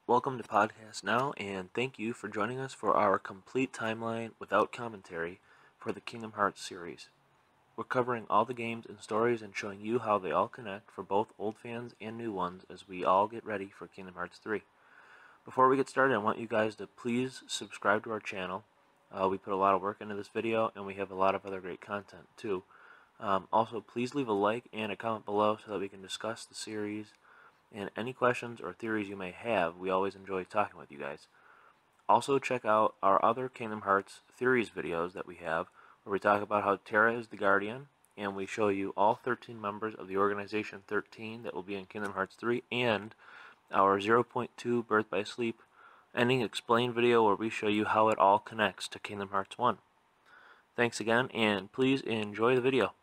Welcome to Podcast Now, and thank you for joining us for our complete timeline without commentary for the Kingdom Hearts series. We're covering all the games and stories and showing you how they all connect for both old fans and new ones as we all get ready for Kingdom Hearts 3. Before we get started, I want you guys to please subscribe to our channel. We put a lot of work into this video, and we have a lot of other great content too. Also, please leave a like and a comment below so that we can discuss the series and any questions or theories you may have. We always enjoy talking with you guys. Also, check out our other Kingdom Hearts theories videos that we have, where we talk about how Terra is the Guardian, and we show you all 13 members of the Organization 13 that will be in Kingdom Hearts 3, and our 0.2 Birth by Sleep ending explained video where we show you how it all connects to Kingdom Hearts 1. Thanks again, and please enjoy the video.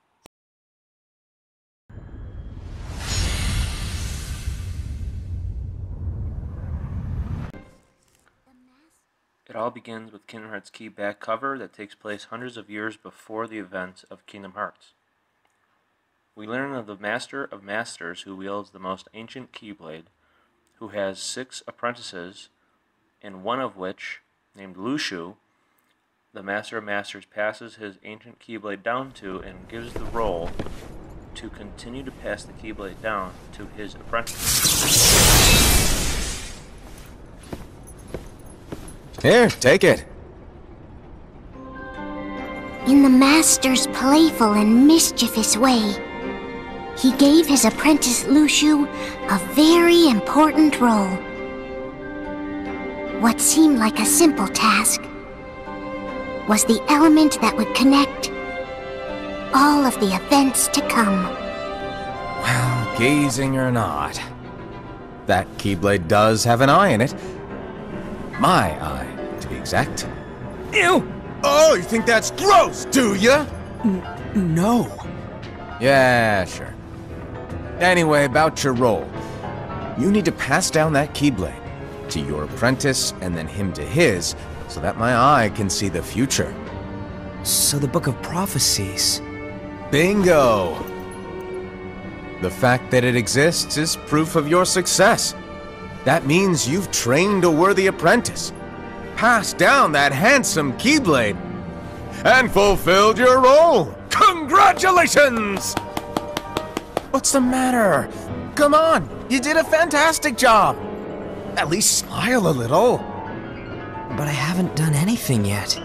It all begins with Kingdom Hearts Key back cover that takes place hundreds of years before the events of Kingdom Hearts. We learn of the Master of Masters who wields the most ancient Keyblade, who has 6 apprentices, and one of which, named Lushu, the Master of Masters passes his ancient Keyblade down to and gives the role to continue to pass the Keyblade down to his apprentice. Here, take it. In the Master's playful and mischievous way, he gave his apprentice Lushu a very important role. What seemed like a simple task was the element that would connect all of the events to come. Well, gazing or not, that Keyblade does have an eye in it. My eye, to be exact. Ew! Oh, you think that's gross, do ya? No. Yeah, sure. Anyway, about your role. You need to pass down that Keyblade to your apprentice and then him to his, so that my eye can see the future. So the Book of Prophecies. Bingo! The fact that it exists is proof of your success. That means you've trained a worthy apprentice, passed down that handsome Keyblade, and fulfilled your role! Congratulations! What's the matter? Come on, you did a fantastic job! At least smile a little. But I haven't done anything yet.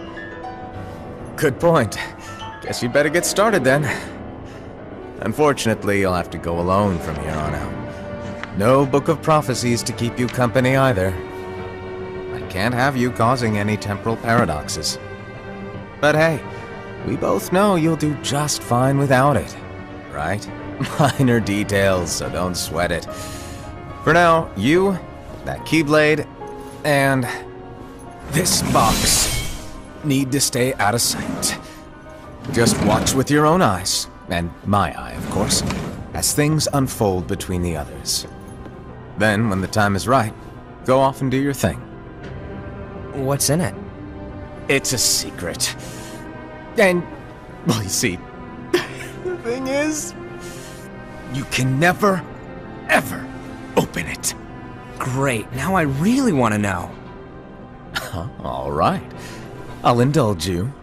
Good point. Guess you'd better get started then. Unfortunately, you'll have to go alone from here on out. No Book of Prophecies to keep you company either. I can't have you causing any temporal paradoxes. But hey, we both know you'll do just fine without it, right? Minor details, so don't sweat it. For now, you, that Keyblade, and this box need to stay out of sight. Just watch with your own eyes, and my eye, of course, as things unfold between the others. Then, when the time is right, go off and do your thing. What's in it? It's a secret. And, well, you see, the thing is, you can never, ever open it. Great, now I really want to know. All right, I'll indulge you.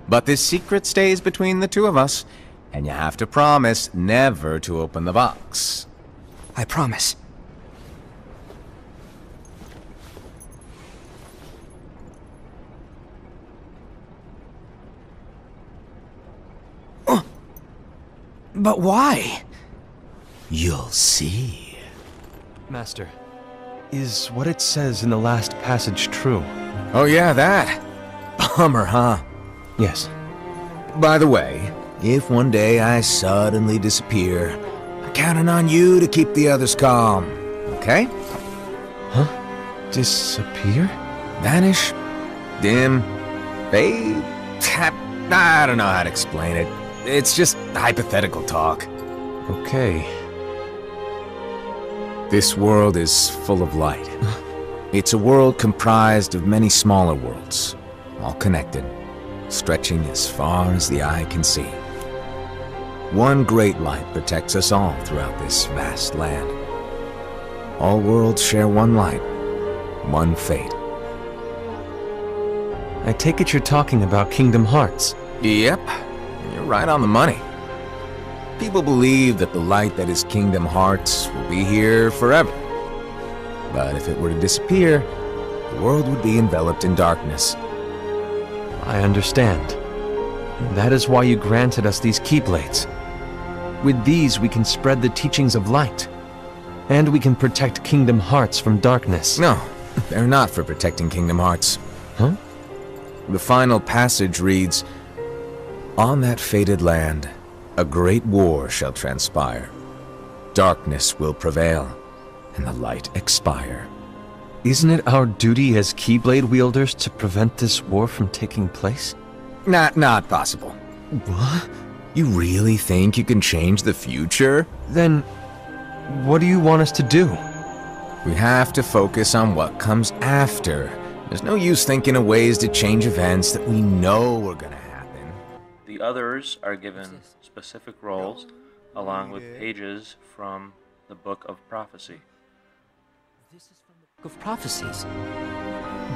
But this secret stays between the two of us, and you have to promise never to open the box. I promise. But why? You'll see. Master, is what it says in the last passage true? Oh yeah, that. Bummer, huh? Yes. By the way, if one day I suddenly disappear, I'm counting on you to keep the others calm, okay? Huh? Disappear? Vanish, dim, fade. I don't know how to explain it. It's just hypothetical talk. Okay. This world is full of light. It's a world comprised of many smaller worlds, all connected, stretching as far as the eye can see. One great light protects us all throughout this vast land. All worlds share one light, one fate. I take it you're talking about Kingdom Hearts. Yep, you're right on the money. People believe that the light that is Kingdom Hearts will be here forever. But if it were to disappear, the world would be enveloped in darkness. I understand. That is why you granted us these Keyblades. With these, we can spread the teachings of light. And we can protect Kingdom Hearts from darkness. No, they're not for protecting Kingdom Hearts. Huh? The final passage reads, "On that fated land, a great war shall transpire. Darkness will prevail, and the light expire." Isn't it our duty as Keyblade wielders to prevent this war from taking place? Not possible. What? You really think you can change the future? Then, what do you want us to do? We have to focus on what comes after. There's no use thinking of ways to change events that we know are gonna happen. The others are given specific roles, along with pages from the Book of Prophecy. This is from the Book of Prophecies.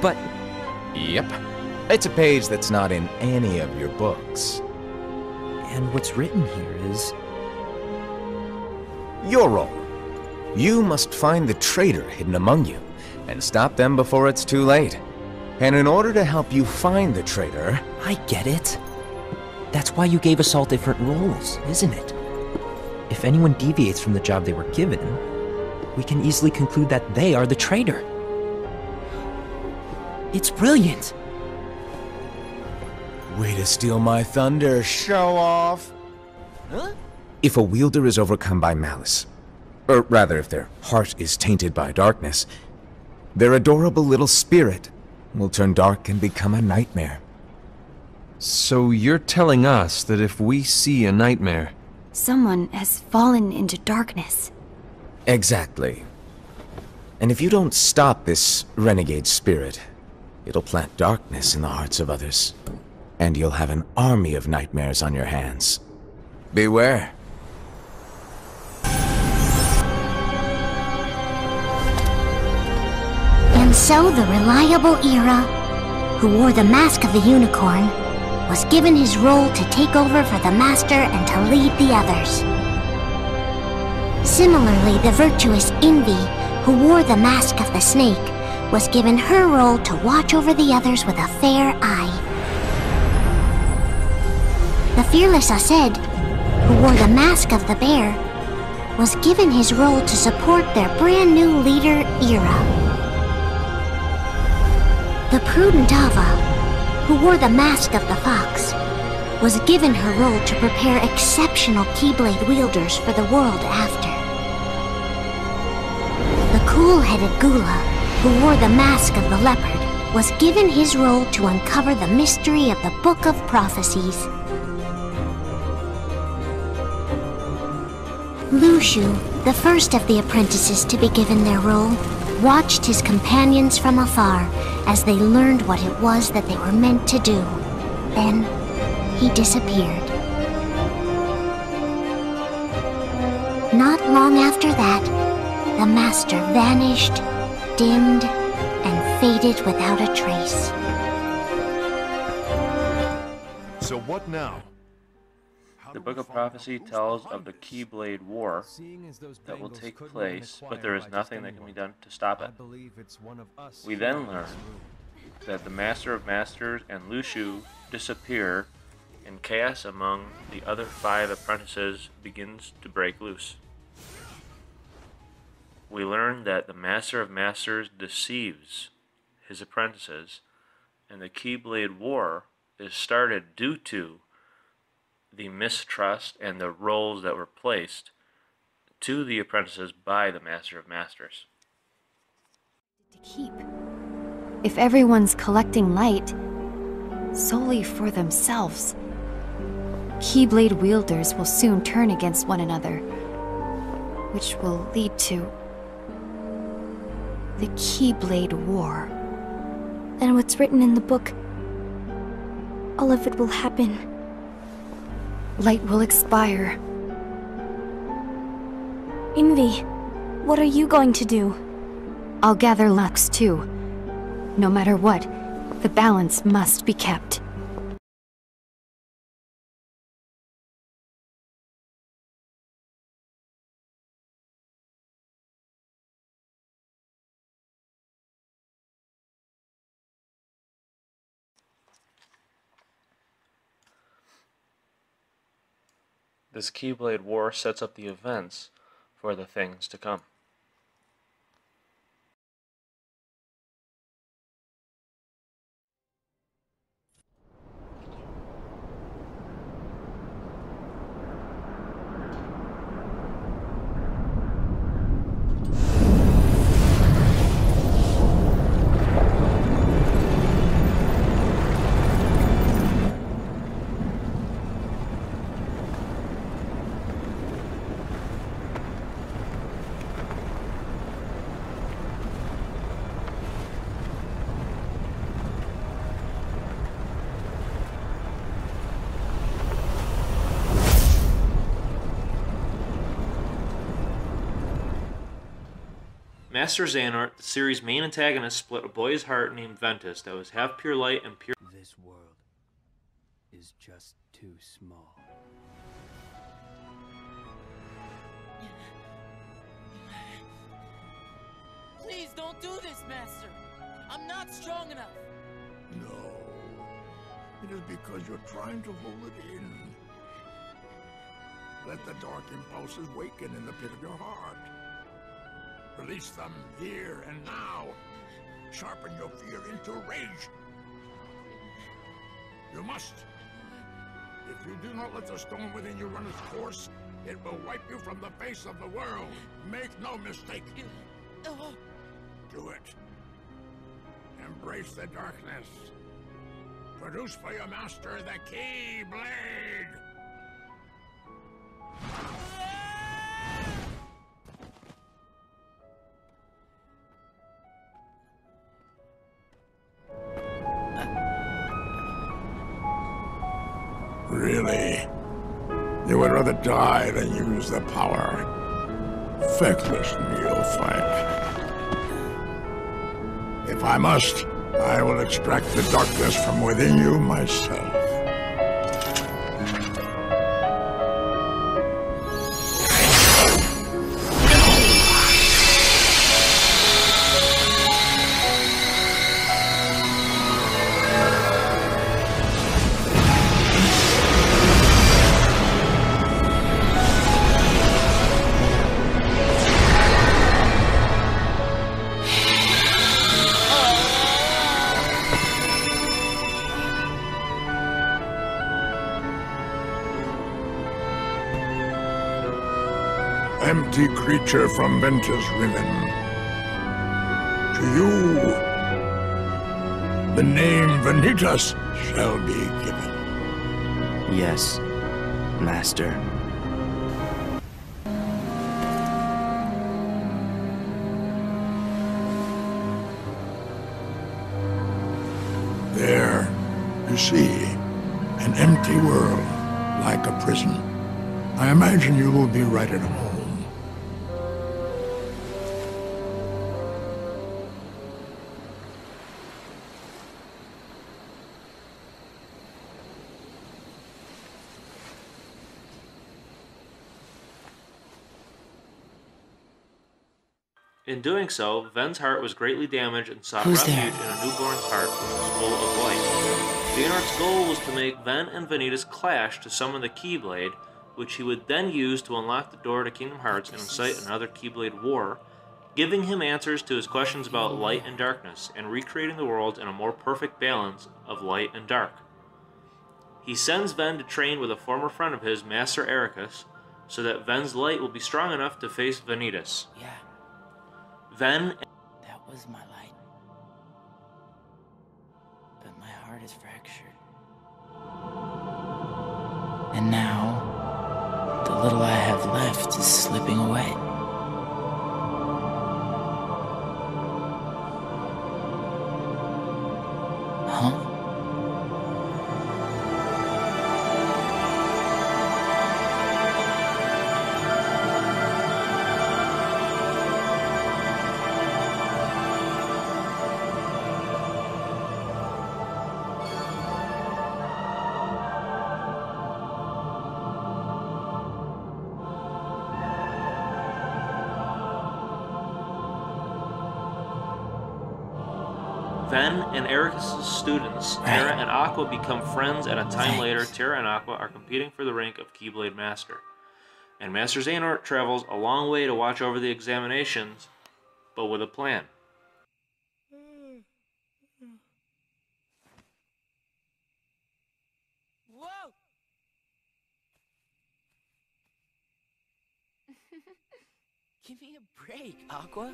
But Yep. It's a page that's not in any of your books. and what's written here is Your role. You must find the traitor hidden among you, and stop them before it's too late. And in order to help you find the traitor... I get it. That's why you gave us all different roles, isn't it? If anyone deviates from the job they were given, we can easily conclude that they are the traitor. It's brilliant. Way to steal my thunder, show off! Huh? If a wielder is overcome by malice, or rather if their heart is tainted by darkness, their adorable little spirit will turn dark and become a nightmare. So you're telling us that if we see a nightmare... Someone has fallen into darkness. Exactly. And if you don't stop this renegade spirit, it'll plant darkness in the hearts of others. And you'll have an army of nightmares on your hands. Beware. And so the reliable Era, who wore the mask of the unicorn, was given his role to take over for the Master and to lead the others. Similarly, the virtuous Envy, who wore the mask of the snake, was given her role to watch over the others with a fair eye. The fearless Aced, who wore the mask of the bear, was given his role to support their brand new leader, Era. The prudent Ava, who wore the mask of the fox, was given her role to prepare exceptional Keyblade wielders for the world after. The cool-headed Gula, who wore the mask of the leopard, was given his role to uncover the mystery of the Book of Prophecies. Lushu, the first of the apprentices to be given their role, watched his companions from afar as they learned what it was that they were meant to do. Then, he disappeared. Not long after that, the Master vanished, dimmed, and faded without a trace. So what now? The Book of Prophecy tells of the Keyblade War that will take place, but there is nothing that can be done to stop it. We then learn that the Master of Masters and Lushu disappear, and chaos among the other 5 apprentices begins to break loose. We learn that the Master of Masters deceives his apprentices, and the Keyblade War is started due to the mistrust and the roles that were placed to the apprentices by the Master of Masters. To keep. If everyone's collecting light solely for themselves, Keyblade wielders will soon turn against one another, which will lead to the Keyblade War. And what's written in the book, all of it will happen. Light will expire. Envy, what are you going to do? I'll gather Lux too. No matter what, the balance must be kept. This Keyblade War sets up the events for the things to come. Master Xehanort, the series' main antagonist, split a boy's heart named Ventus that was half pure light and pure... This world is just too small. Please don't do this, Master! I'm not strong enough! No. It is because you're trying to hold it in. Let the dark impulses waken in the pit of your heart. Release them here and now. Sharpen your fear into rage. You must. If you do not let the stone within you run its course, it will wipe you from the face of the world. Make no mistake. Do it. Embrace the darkness. Produce for your master the Keyblade. Really? You would rather die than use the power. Feckless neophyte. If I must, I will extract the darkness from within you myself. Empty creature from Ventus Riven. To you, the name Vanitas shall be given. Yes, Master. There, you see, an empty world, like a prison. I imagine you will be right at home. In doing so, Ven's heart was greatly damaged and sought refuge in a newborn's heart, which was full of light. Xehanort's goal was to make Ven and Vanitas clash to summon the Keyblade, which he would then use to unlock the door to Kingdom Hearts and incite another Keyblade war, giving him answers to his questions about light and darkness, and recreating the world in a more perfect balance of light and dark. He sends Ven to train with a former friend of his, Master Ericus, so that Ven's light will be strong enough to face Vanitas. Yeah. Ven... That was my light. But my heart is fractured. And now, the little I have left is slipping away. Huh? Ven and Ericus' students, Terra and Aqua, become friends, and a time later, Terra and Aqua are competing for the rank of Keyblade Master. And Master Xehanort travels a long way to watch over the examinations, but with a plan. Whoa! Give me a break, Aqua.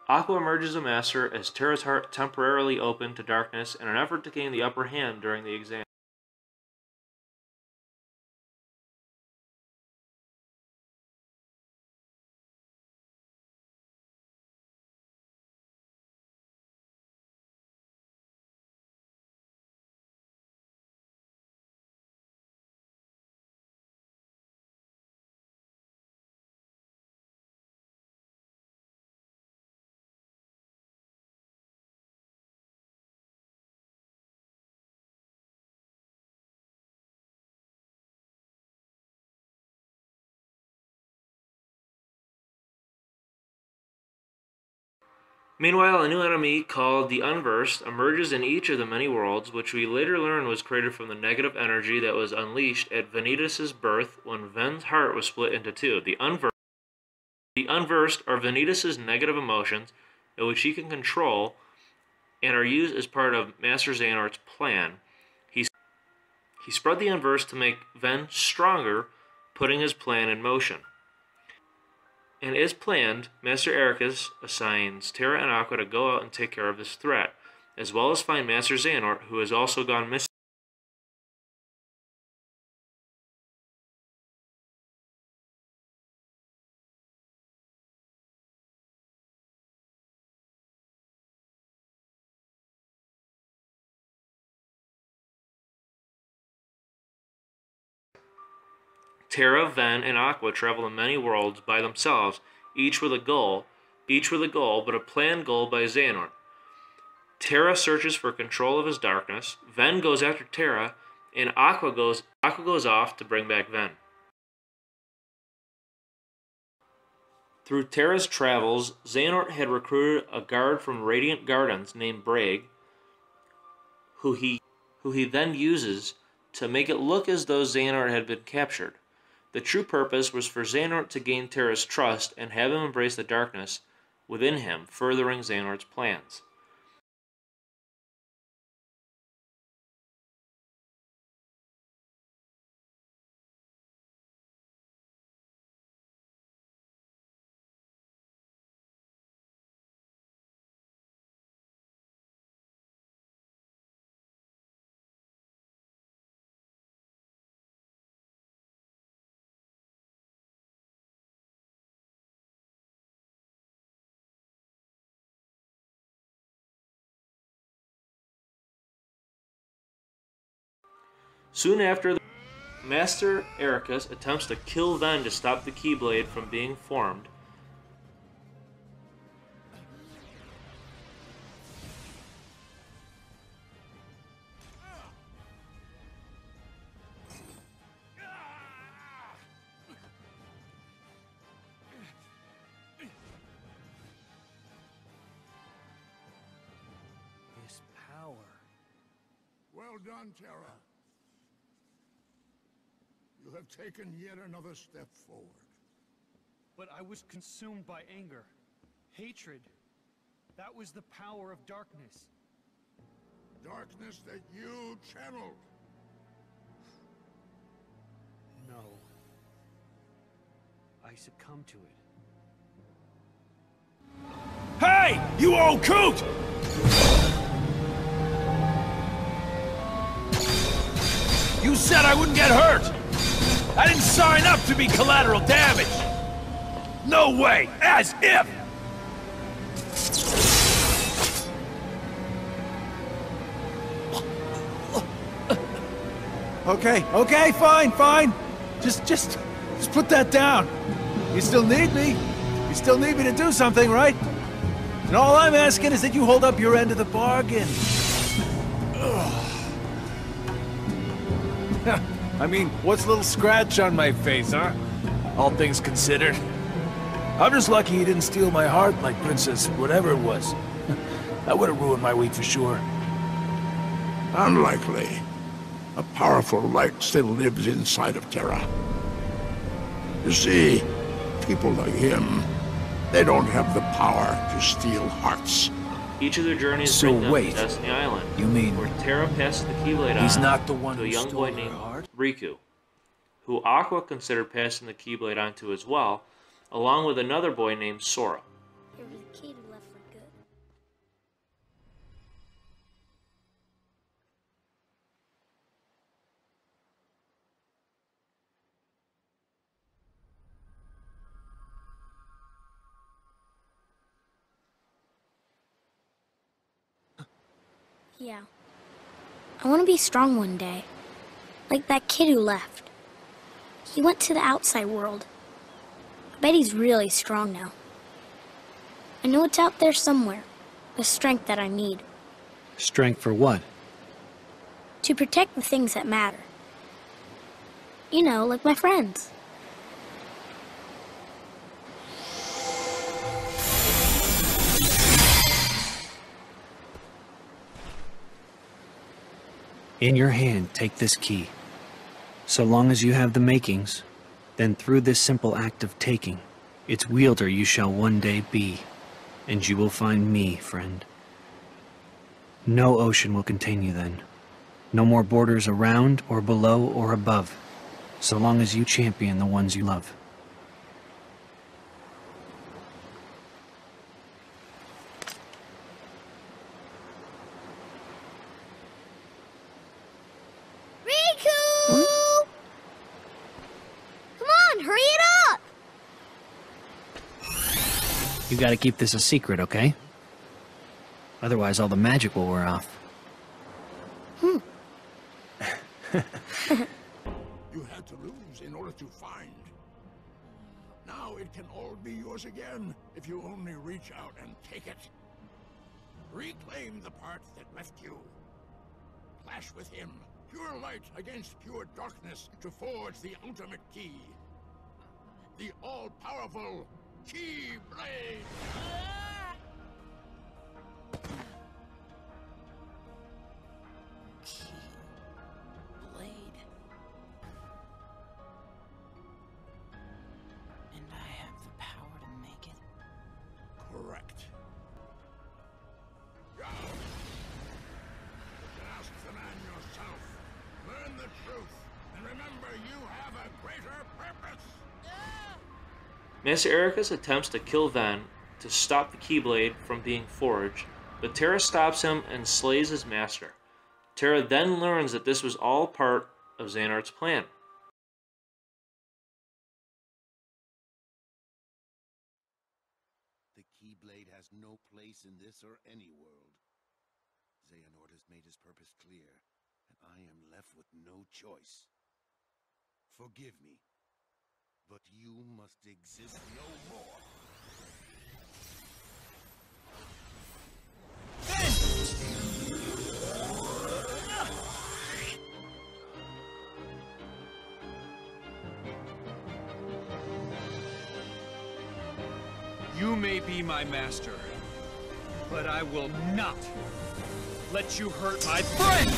Aqua emerges a master as Terra's heart temporarily opened to darkness in an effort to gain the upper hand during the exam. Meanwhile, a new enemy called the Unversed emerges in each of the many worlds, which we later learn was created from the negative energy that was unleashed at Vanitas' birth when Ven's heart was split into two. The Unversed are Vanitas' negative emotions, which he can control and are used as part of Master Xehanort's plan. He spread the Unversed to make Ven stronger, putting his plan in motion. And as planned, Master Ericus assigns Terra and Aqua to go out and take care of this threat, as well as find Master Xehanort, who has also gone missing. Terra, Ven, and Aqua travel to many worlds by themselves, each with a goal, but a planned goal by Xehanort. Terra searches for control of his darkness, Ven goes after Terra, and Aqua goes off to bring back Ven. Through Terra's travels, Xehanort had recruited a guard from Radiant Gardens named Braig, who he then uses to make it look as though Xehanort had been captured. The true purpose was for Xehanort to gain Terra's trust and have him embrace the darkness within him, furthering Xehanort's plans. Soon after, Master Ericus attempts to kill Ven to stop the Keyblade from being formed. This power. Well done, Terra. You have taken yet another step forward. But I was consumed by anger, hatred. That was the power of darkness. Darkness that you channeled. No. I succumbed to it. Hey! You old coot! said I wouldn't get hurt? I didn't sign up to be collateral damage! No way! As if! Okay, fine. Just put that down. You still need me. You still need me to do something, right? And all I'm asking is that you hold up your end of the bargain. I mean, what's a little scratch on my face, huh? All things considered. I'm just lucky you didn't steal my heart like Princess whatever it was. That would have ruined my week for sure. Unlikely. A powerful light still lives inside of Terra. You see, people like him, they don't have the power to steal hearts. Each of their journeys So bring them wait, to Destiny Island, you mean where Terra passes the Keyblade he's on not the one to a who young stole boy her named heart? Riku, who Aqua considered passing the Keyblade on to as well, along with another boy named Sora. There was a kid who left for good. Yeah. I want to be strong one day. Like that kid who left. He went to the outside world. I bet he's really strong now. I know it's out there somewhere. The strength that I need. Strength for what? To protect the things that matter. You know, like my friends. In your hand, take this key. So long as you have the makings, then through this simple act of taking, its wielder you shall one day be, and you will find me, friend. No ocean will contain you then. No more borders around or below or above, so long as you champion the ones you love. Riku! Come on, hurry it up! You gotta keep this a secret, okay? Otherwise all the magic will wear off. You had to lose in order to find. Now it can all be yours again if you only reach out and take it. Reclaim the part that left you. Clash with him. Pure light against pure darkness to forge the ultimate key. The all-powerful Keyblade! Blade. And I have the power to make it? Correct. Go! Ask the man yourself. Learn the truth. And remember, you have a greater purpose. Master Ericus attempts to kill Ven to stop the Keyblade from being forged, but Terra stops him and slays his master. Terra then learns that this was all part of Xanart's plan. The Keyblade has no place in this or any world. Xehanort has made his purpose clear, and I am left with no choice. Forgive me, but you must exist no more. You may be my master, but I will not let you hurt my friend!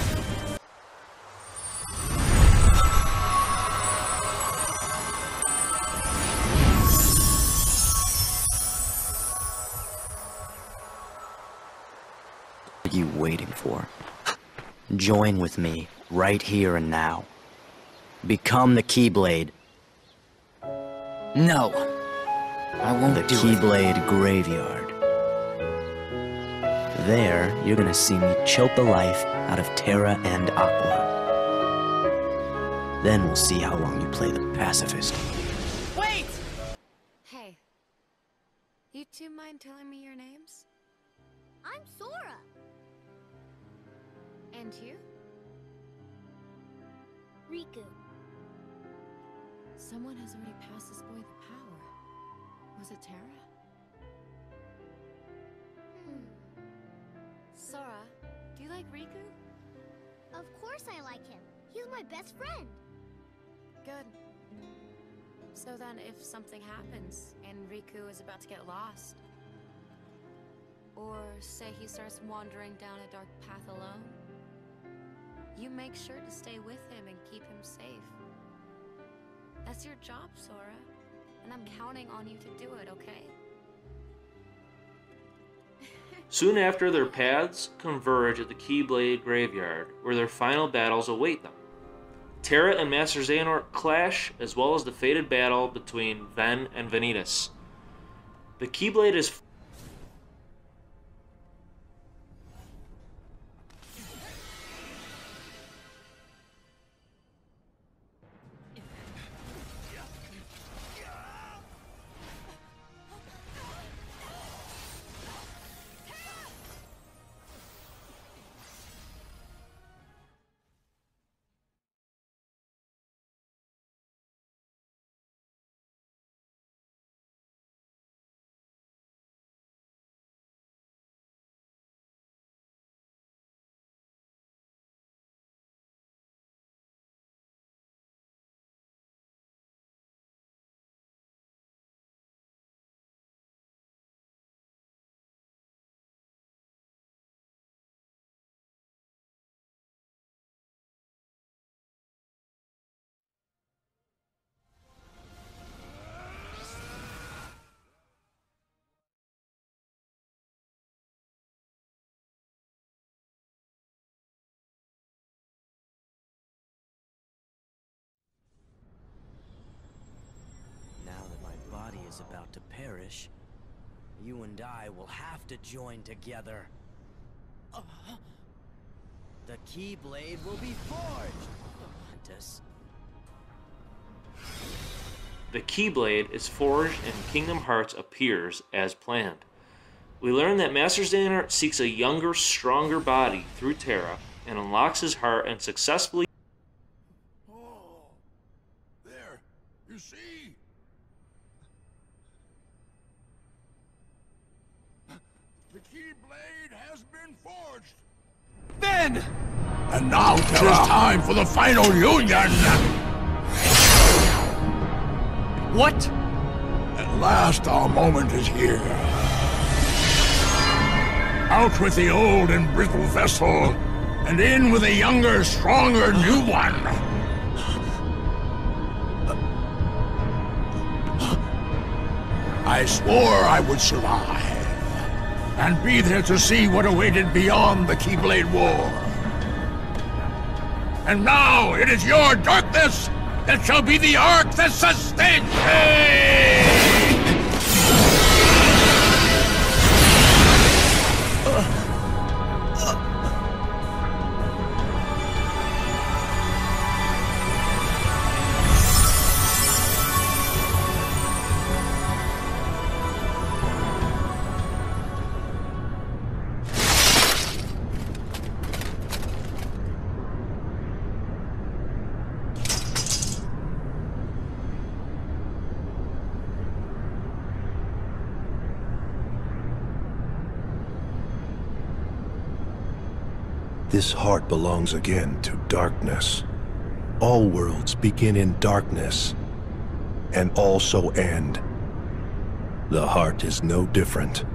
What are you waiting for? Join with me, right here and now. Become the Keyblade. No! I won't The do it. Keyblade Graveyard. There, you're gonna see me choke the life out of Terra and Aqua. Then we'll see how long you play the pacifist. Wait! Hey. You two mind telling me your names? I'm Sora. And you? Riku. Someone has already passed this boy the power. Was it Terra? Sora, do you like Riku? Of course I like him. He's my best friend. Good. So then if something happens and Riku is about to get lost, or say he starts wandering down a dark path alone, you make sure to stay with him and keep him safe. That's your job, Sora, and I'm counting on you to do it, okay? Soon after, their paths converge at the Keyblade Graveyard, where their final battles await them. Terra and Master Xehanort clash, as well as the fated battle between Ven and Vanitas. The Keyblade is is about to perish, you and I will have to join together. The Keyblade will be forged, apprentice. The Keyblade is forged and Kingdom Hearts appears as planned. We learn that Master Xehanort seeks a younger, stronger body through Terra and unlocks his heart and successfully... Oh, there, you see? The Keyblade has been forged. Ben! And now it is time for the final union! What? At last our moment is here. Out with the old and brittle vessel, and in with a younger, stronger new one. I swore I would survive, and be there to see what awaited beyond the Keyblade War. And now it is your darkness that shall be the arc that sustains me! This heart belongs again to darkness. All worlds begin in darkness, and also end. The heart is no different.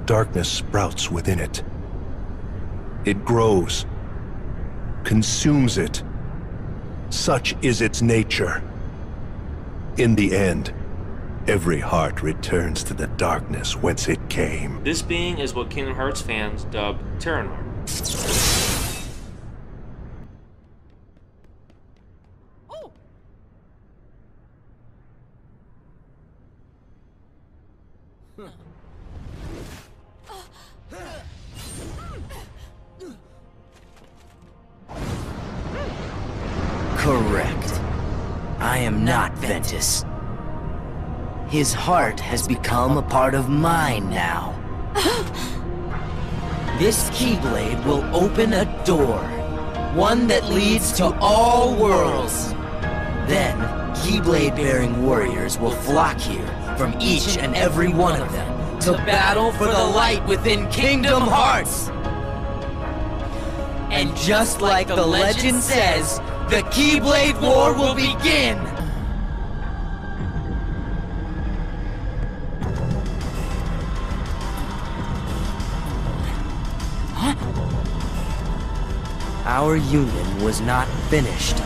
Darkness sprouts within it. It grows, consumes it. Such is its nature. In the end, every heart returns to the darkness whence it came. This being is what Kingdom Hearts fans dub Terranor. Correct. I am not Ventus. His heart has become a part of mine now. This Keyblade will open a door, one that leads to all worlds. Then, Keyblade-bearing warriors will flock here from each and every one of them to battle for the light within Kingdom Hearts. And just like the legend says, the Keyblade War will begin! Our union was not finished.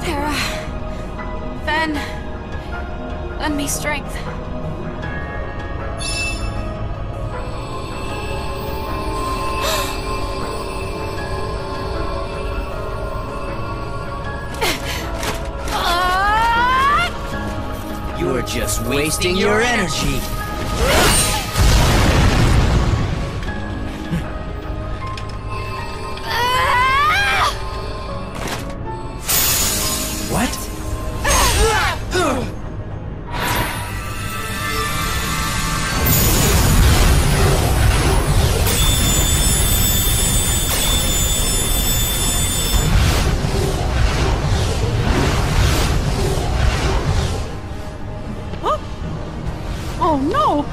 Terra... Ven... lend me strength. You're just wasting your energy. What? Oh no!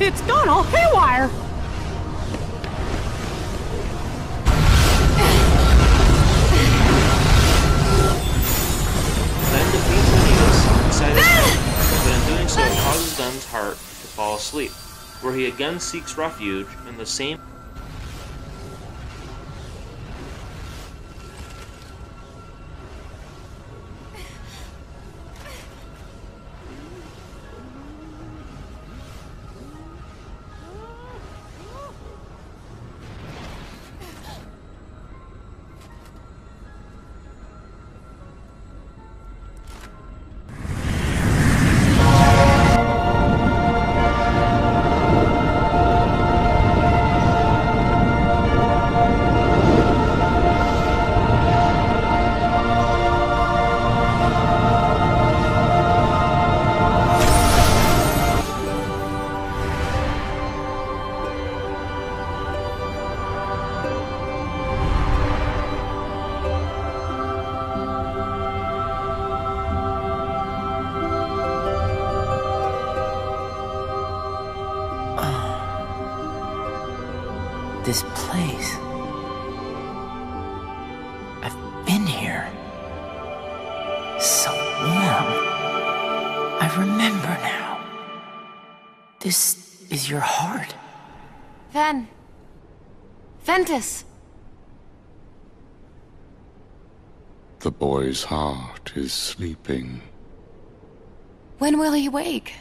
It's gone all haywire! Then defeats Venus inside his head, but in doing so causes Ven's heart to fall asleep, where he again seeks refuge in the same. This place... I've been here. So warm. I remember now. This is your heart. Ven... Ventus! The boy's heart is sleeping. When will he wake?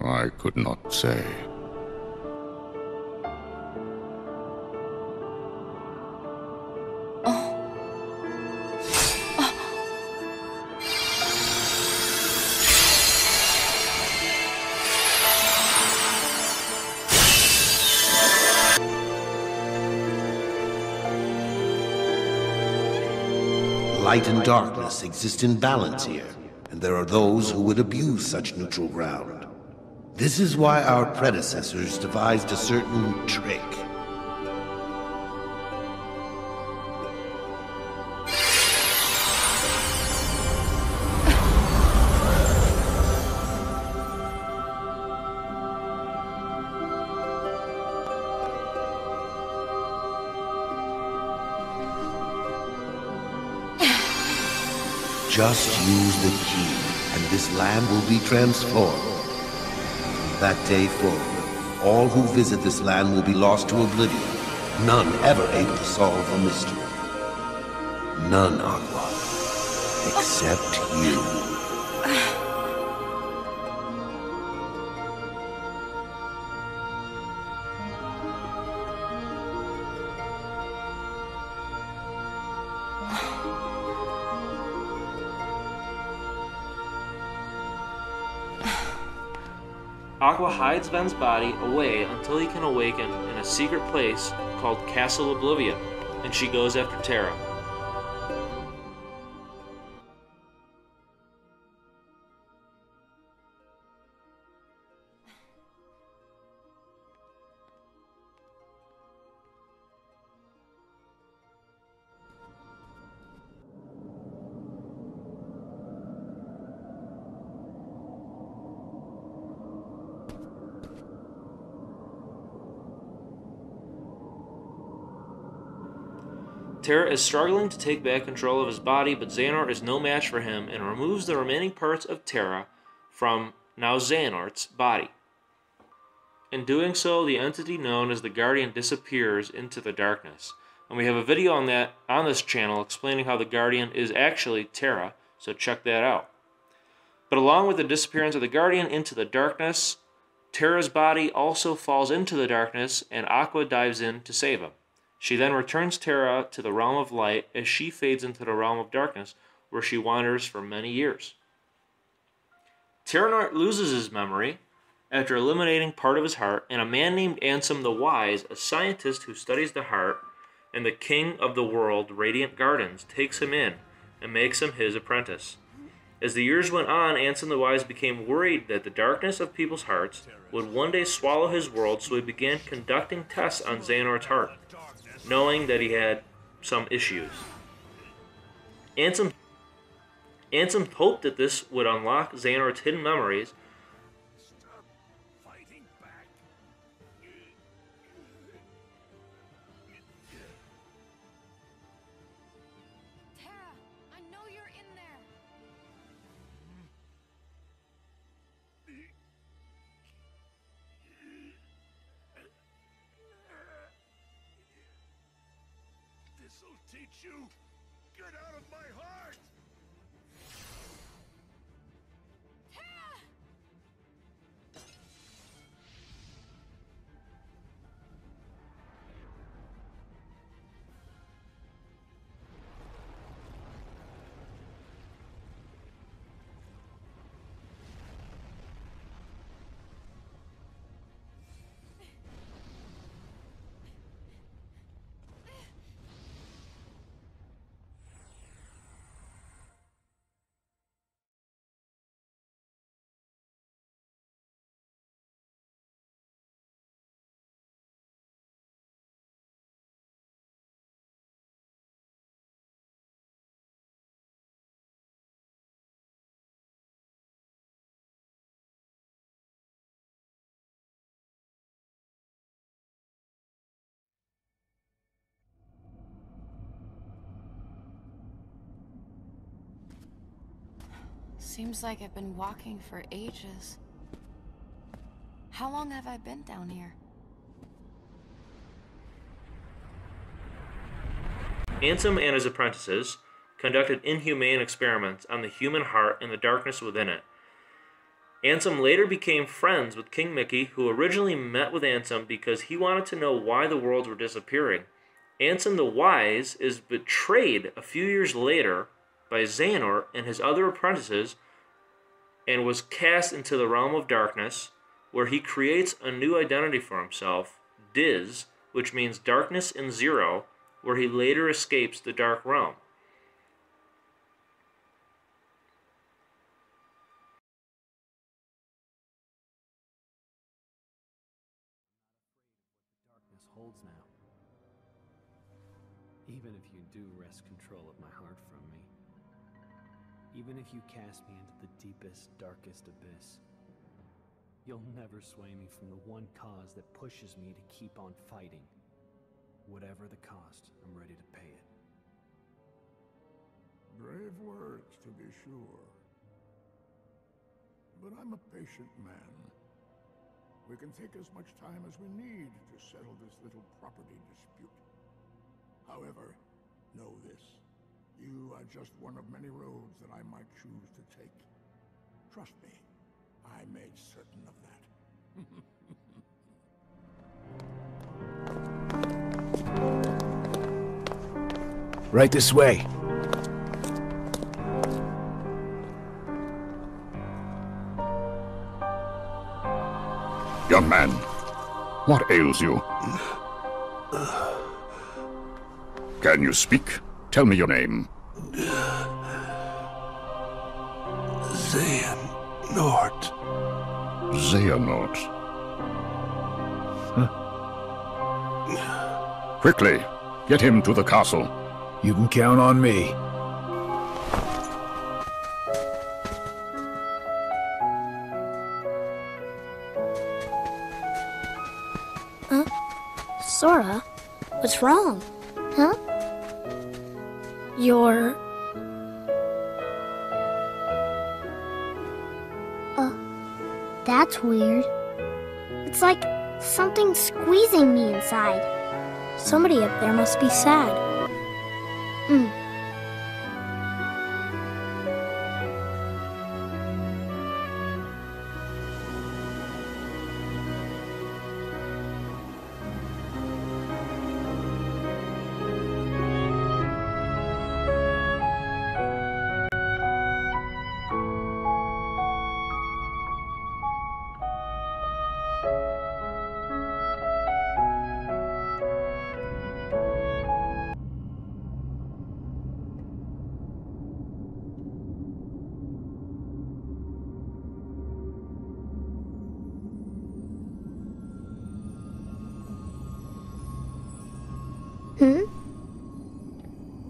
I could not say. Light and darkness exist in balance here, and there are those who would abuse such neutral ground. This is why our predecessors devised a certain trick. Just use the key, and this land will be transformed. From that day forward, all who visit this land will be lost to oblivion. None ever able to solve the mystery. None, Aqua. Except you. Aqua hides Ven's body away until he can awaken in a secret place called Castle Oblivion, and she goes after Terra. Terra is struggling to take back control of his body, but Xehanort is no match for him and removes the remaining parts of Terra from now Xehanort's body. In doing so, the entity known as the Guardian disappears into the darkness. And we have a video on this channel explaining how the Guardian is actually Terra, so check that out. But along with the disappearance of the Guardian into the darkness, Terra's body also falls into the darkness and Aqua dives in to save him. She then returns Terra to the realm of light as she fades into the realm of darkness, where she wanders for many years. Terranort loses his memory after eliminating part of his heart, and a man named Ansem the Wise, a scientist who studies the heart, and the king of the world, Radiant Gardens, takes him in and makes him his apprentice. As the years went on, Ansem the Wise became worried that the darkness of people's hearts would one day swallow his world, so he began conducting tests on Xehanort's heart, knowing that he had some issues. Ansem hoped that this would unlock Xehanort's hidden memories. Terra, I know you're in there. This'll teach you! Get out of my heart! Seems like I've been walking for ages. How long have I been down here? Ansem and his apprentices conducted inhumane experiments on the human heart and the darkness within it. Ansem later became friends with King Mickey, who originally met with Ansem because he wanted to know why the worlds were disappearing. Ansem the Wise is betrayed a few years later by Xehanort and his other apprentices and was cast into the realm of darkness, where he creates a new identity for himself, Diz, which means darkness in zero, where he later escapes the dark realm. Darkness holds now. Even if you do wrest control of my heart from me, even if you cast me into the deepest, darkest abyss, you'll never sway me from the one cause that pushes me to keep on fighting. Whatever the cost, I'm ready to pay it. Brave words, to be sure. But I'm a patient man. We can take as much time as we need to settle this little property dispute. However, know this. You are just one of many roads that I might choose to take. Trust me, I made certain of that. Right this way. Young man, what ails you? Can you speak? Tell me your name. Xehanort. Xehanort. Quickly, get him to the castle. You can count on me. Sora, what's wrong? Huh? You're... That's weird. It's like something's squeezing me inside. Somebody up there must be sad.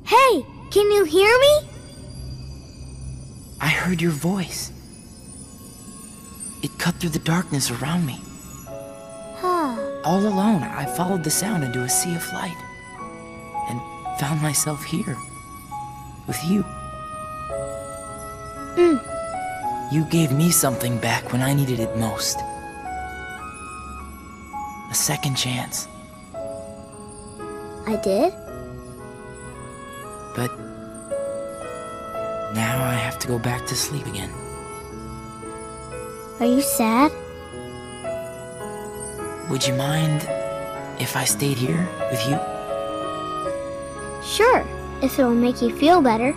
Hey, can you hear me? I heard your voice. It cut through the darkness around me. All alone, I followed the sound into a sea of light. And found myself here. With you. You gave me something back when I needed it most. A second chance. I did? But now I have to go back to sleep again. Are you sad? Would you mind if I stayed here with you? Sure, if it'll make you feel better.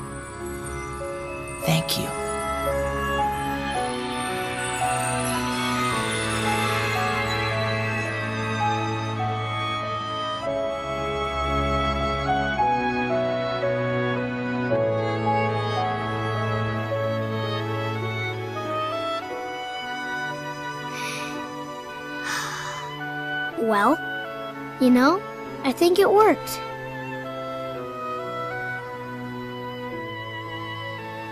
Thank you. Well, you know, I think it worked.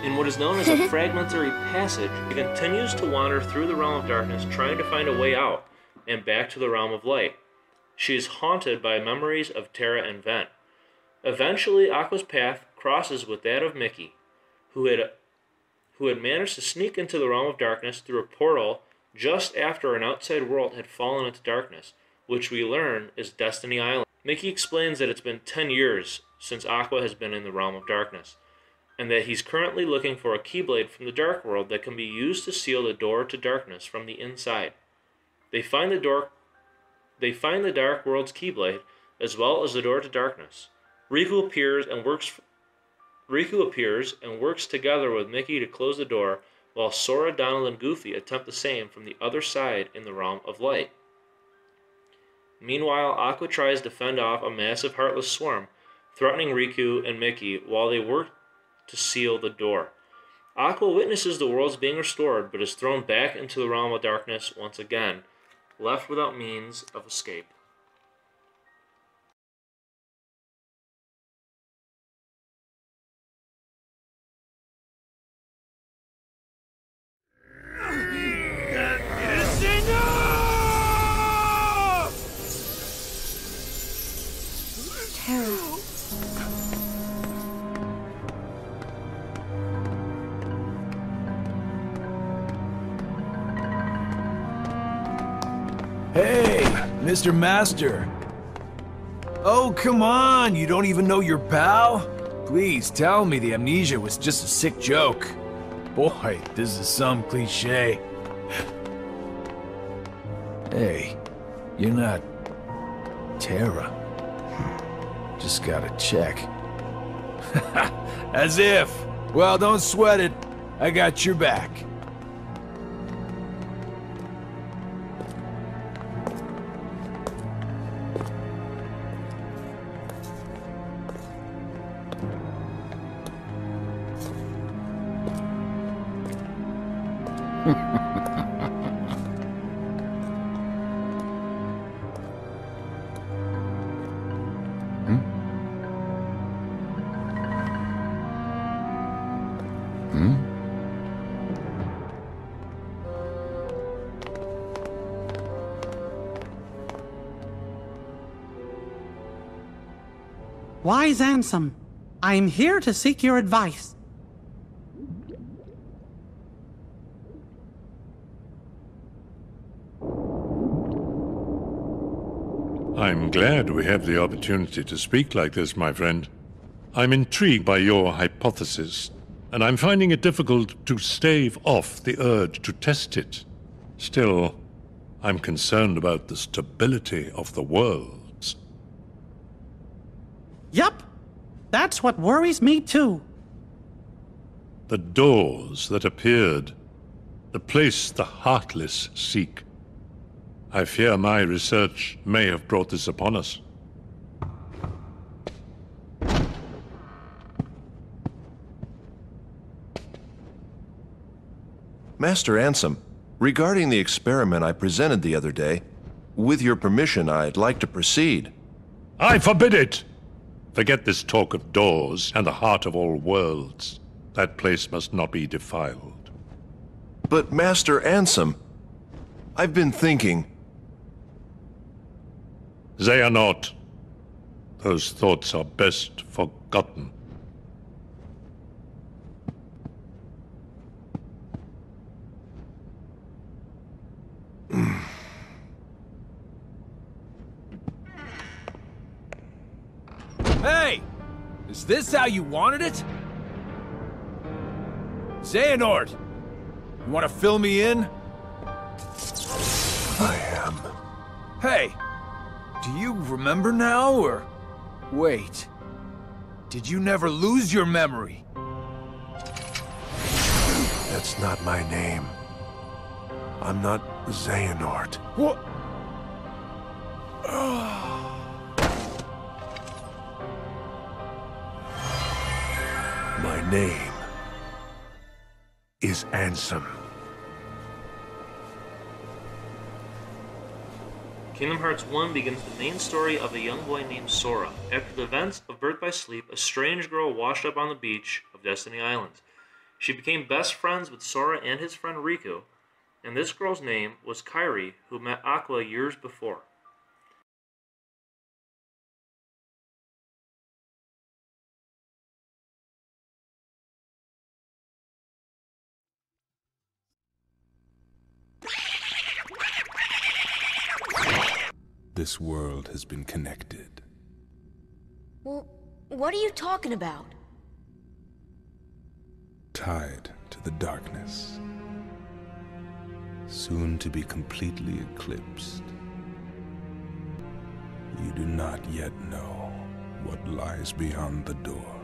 In what is known as a fragmentary passage, he continues to wander through the realm of darkness, trying to find a way out and back to the realm of light. She is haunted by memories of Terra and Vent. Eventually, Aqua's path crosses with that of Mickey, who had managed to sneak into the realm of darkness through a portal just after an outside world had fallen into darkness, which we learn is Destiny Island. Mickey explains that it's been 10 years since Aqua has been in the realm of darkness, and that he's currently looking for a Keyblade from the Dark World that can be used to seal the door to darkness from the inside. They find the Dark World's Keyblade, as well as the door to darkness. Riku appears and works together with Mickey to close the door, while Sora, Donald, and Goofy attempt the same from the other side in the realm of light. Meanwhile, Aqua tries to fend off a massive heartless swarm, threatening Riku and Mickey while they work to seal the door. Aqua witnesses the worlds being restored, but is thrown back into the realm of darkness once again, left without means of escape. Hey, Mr. Master. Oh, come on, you don't even know your pal? Please tell me the amnesia was just a sick joke. Boy, this is some cliche. Hey, you're not Terra. Just gotta check. As if. Well, don't sweat it. I got your back. Wise Ansem, I am here to seek your advice. I'm glad we have the opportunity to speak like this, my friend. I'm intrigued by your hypothesis, and I'm finding it difficult to stave off the urge to test it. Still, I'm concerned about the stability of the worlds. Yup, that's what worries me too. The doors that appeared, the place the heartless seek. I fear my research may have brought this upon us. Master Ansem, regarding the experiment I presented the other day, with your permission, I'd like to proceed. I forbid it! Forget this talk of doors and the heart of all worlds. That place must not be defiled. But Master Ansem, I've been thinking... They are not. Those thoughts are best forgotten. Hey! Is this how you wanted it? Xehanort! You want to fill me in? I am. Hey! Do you remember now, or... Wait. Did you never lose your memory? That's not my name. I'm not Xehanort. What? My name is Ansem. Kingdom Hearts 1 begins the main story of a young boy named Sora. After the events of Birth by Sleep, a strange girl washed up on the beach of Destiny Island. She became best friends with Sora and his friend Riku, and this girl's name was Kairi, who met Aqua years before. This world has been connected. Well, what are you talking about? Tied to the darkness. Soon to be completely eclipsed. You do not yet know what lies beyond the door.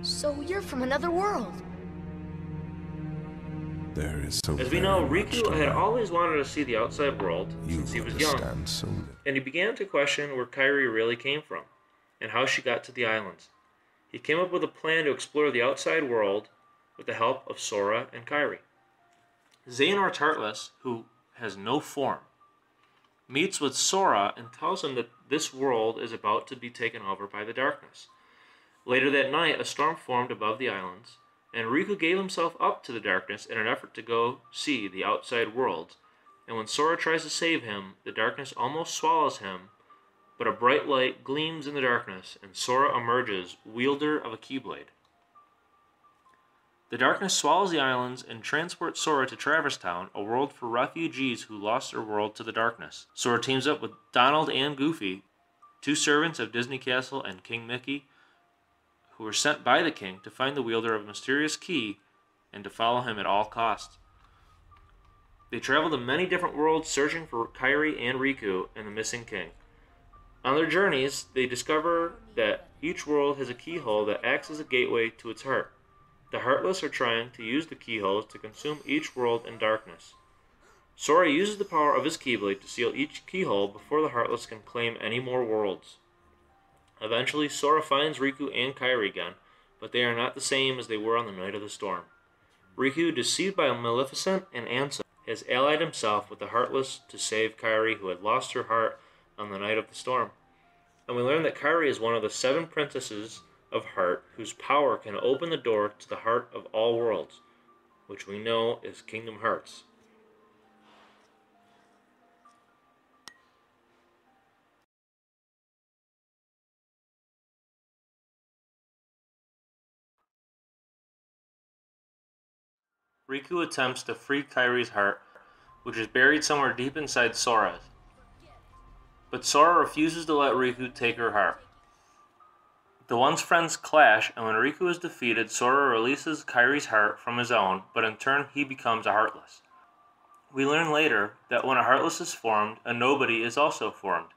So you're from another world. There is so As we know, Riku had always wanted to see the outside world since he was young, and he began to question where Kairi really came from, and how she got to the islands. He came up with a plan to explore the outside world with the help of Sora and Kairi. Xehanort's Heartless, who has no form, meets with Sora and tells him that this world is about to be taken over by the darkness. Later that night, a storm formed above the islands, and Riku gave himself up to the darkness in an effort to go see the outside world. And when Sora tries to save him, the darkness almost swallows him, but a bright light gleams in the darkness, and Sora emerges, wielder of a Keyblade. The darkness swallows the islands and transports Sora to Traverse Town, a world for refugees who lost their world to the darkness. Sora teams up with Donald and Goofy, two servants of Disney Castle and King Mickey, who were sent by the king to find the wielder of a mysterious key and to follow him at all costs. They travel to many different worlds searching for Kairi and Riku and the missing king. On their journeys, they discover that each world has a keyhole that acts as a gateway to its heart. The Heartless are trying to use the keyholes to consume each world in darkness. Sora uses the power of his Keyblade to seal each keyhole before the Heartless can claim any more worlds. Eventually, Sora finds Riku and Kairi again, but they are not the same as they were on the night of the storm. Riku, deceived by Maleficent and Ansem, has allied himself with the Heartless to save Kairi, who had lost her heart on the night of the storm. And we learn that Kairi is one of the 7 princesses of Heart, whose power can open the door to the heart of all worlds, which we know is Kingdom Hearts. Riku attempts to free Kairi's heart, which is buried somewhere deep inside Sora's. But Sora refuses to let Riku take her heart. The one's friends clash, and when Riku is defeated, Sora releases Kairi's heart from his own, but in turn he becomes a Heartless. We learn later that when a Heartless is formed, a Nobody is also formed.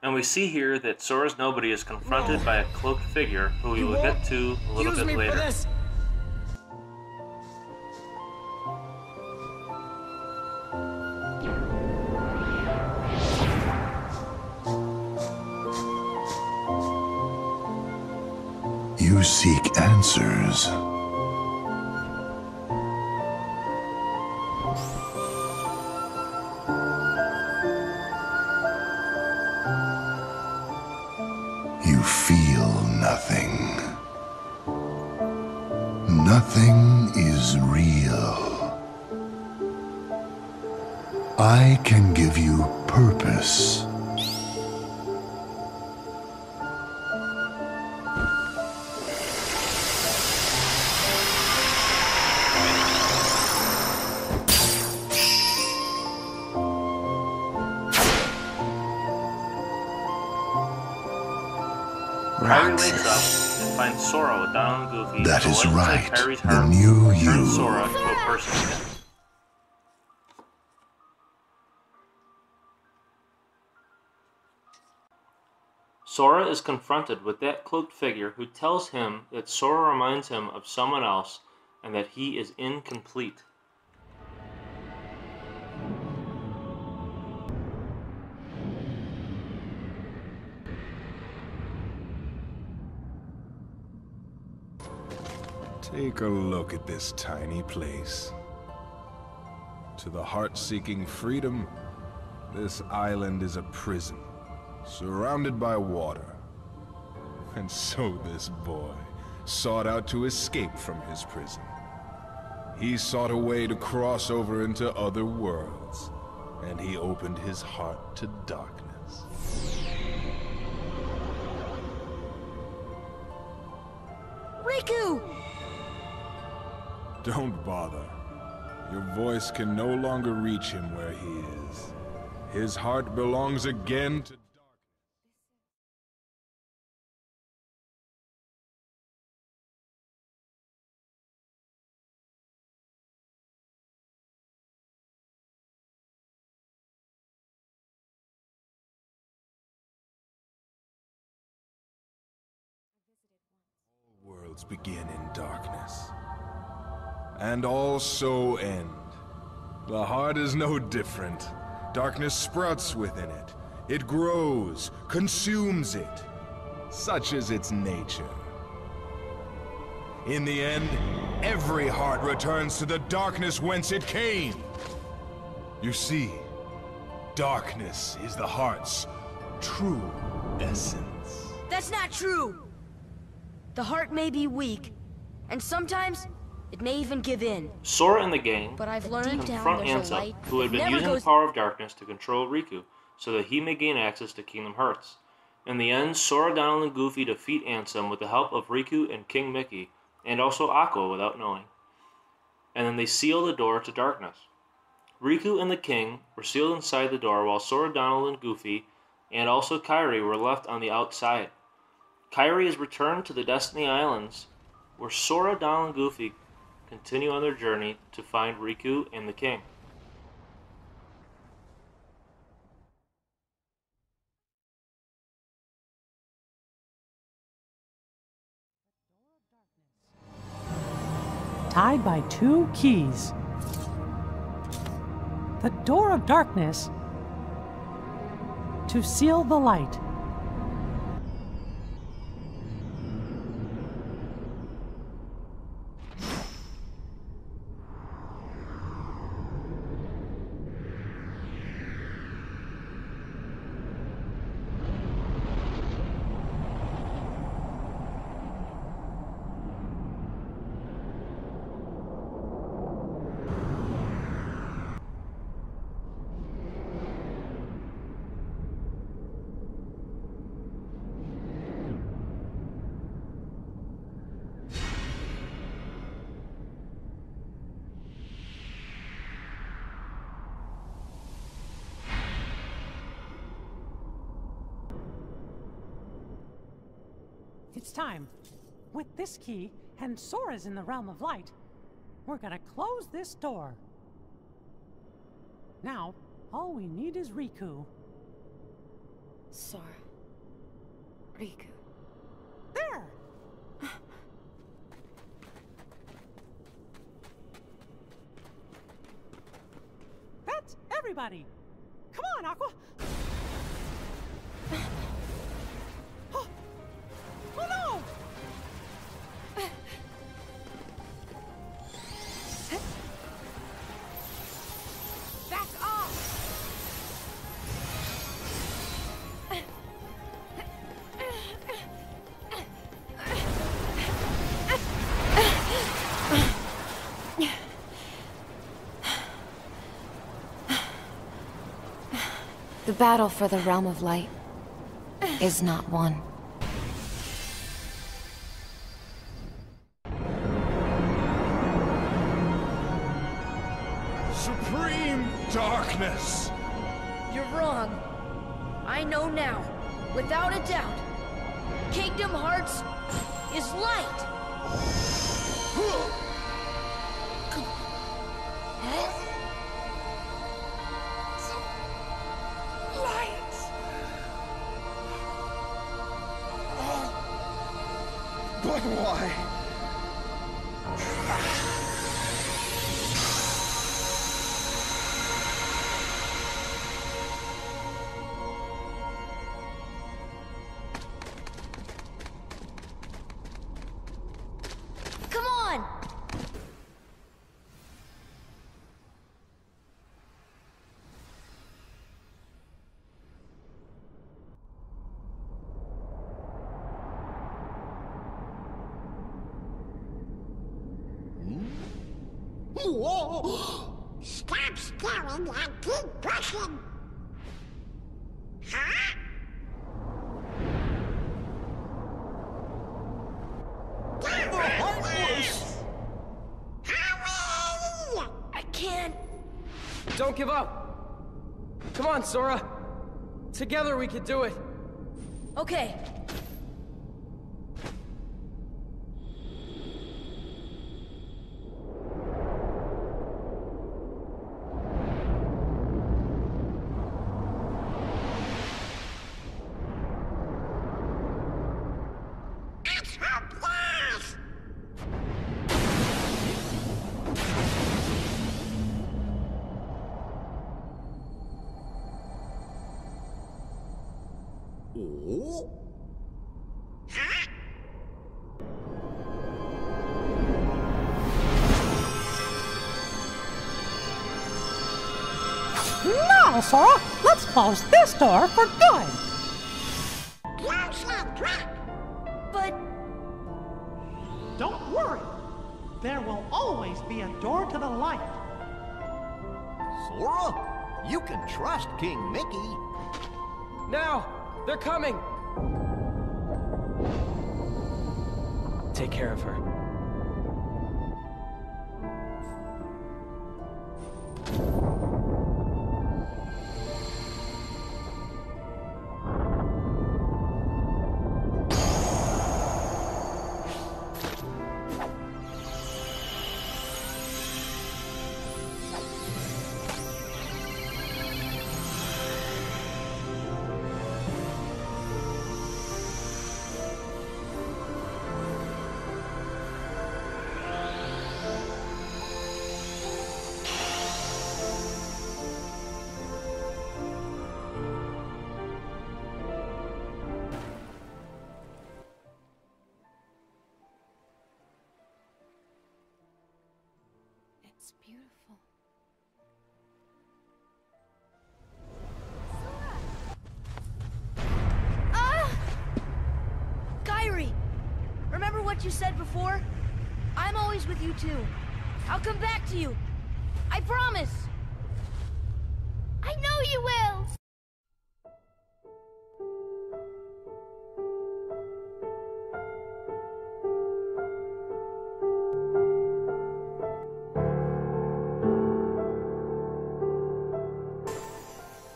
And we see here that Sora's Nobody is confronted by a cloaked figure who we will get to a little bit later. You seek answers. You feel nothing. Nothing is real. I can give you purpose. Kairi wakes up and finds Sora with Donald and Goofy. That is right. Kairi's The heart new you. turns Sora to a person again. Sora is confronted with that cloaked figure who tells him that Sora reminds him of someone else and that he is incomplete. Take a look at this tiny place. To the heart-seeking freedom, this island is a prison, surrounded by water. And so this boy sought out to escape from his prison. He sought a way to cross over into other worlds, and he opened his heart to darkness. Riku! Don't bother. Your voice can no longer reach him where he is. His heart belongs again to all worlds begin in darkness. And all so end. The heart is no different. Darkness sprouts within it. It grows, consumes it. Such is its nature. In the end, every heart returns to the darkness whence it came. You see, darkness is the heart's true essence. That's not true! The heart may be weak, and sometimes it may even give in. Sora and the gang But I've learned confront Ansem, who had been using the power of darkness to control Riku, so that he may gain access to Kingdom Hearts. In the end, Sora, Donald, and Goofy defeat Ansem with the help of Riku and King Mickey, and also Aqua without knowing. And then they seal the door to darkness. Riku and the King were sealed inside the door, while Sora, Donald, and Goofy, and also Kairi were left on the outside. Kairi is returned to the Destiny Islands, where Sora, Donald, and Goofy continue on their journey to find Riku and the King. Tied by two keys. The door of darkness to seal the light. It's time. With this key, and Sora's in the realm of light, we're gonna close this door. Now, all we need is Riku. Sora. Riku. There! That's everybody! Come on, Aqua! Oh no! Back off! The battle for the Realm of Light is not won. Supreme darkness! You're wrong. I know now, without a doubt. Kingdom Hearts is light! But why? Come on! Stop staring and keep pushing! Huh? I can't. Don't give up! Come on, Sora! Together we can do it! Okay. Now, Sora, let's close this door for good! But... Don't worry! There will always be a door to the light. Sora, you can trust King Mickey. Now! They're coming! Take care of her. It's beautiful. Kyrie! Remember what you said before? I'm always with you too. I'll come back to you. I promise! I know you will!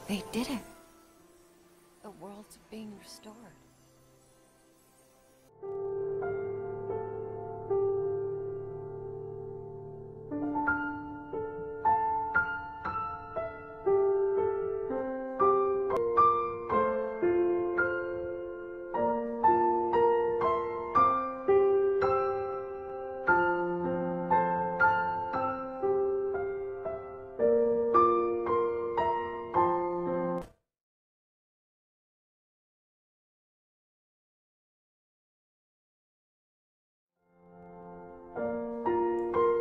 They did it. The world's being restored.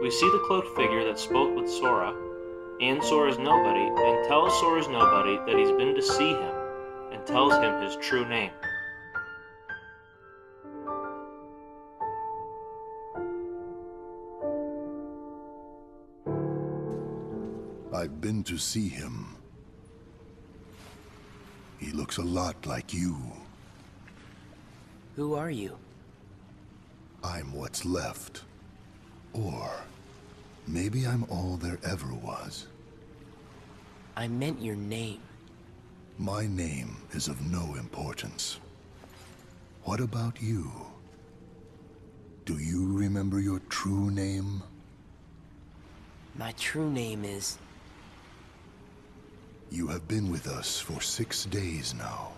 We see the cloaked figure that spoke with Sora and Sora's nobody and tells Sora's nobody that he's been to see him and tells him his true name. I've been to see him. He looks a lot like you. Who are you? I'm what's left. Or maybe I'm all there ever was. I meant your name. My name is of no importance. What about you? Do you remember your true name? My true name is... You have been with us for 6 days now.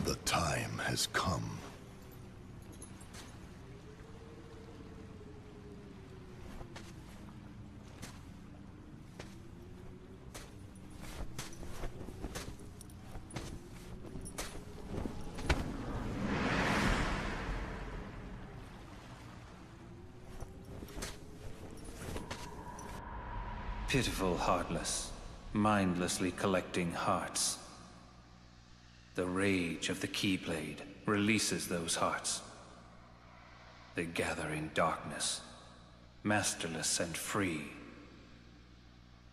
The time has come. Pitiful heartless, mindlessly collecting hearts. The rage of the Keyblade releases those hearts. They gather in darkness, masterless and free,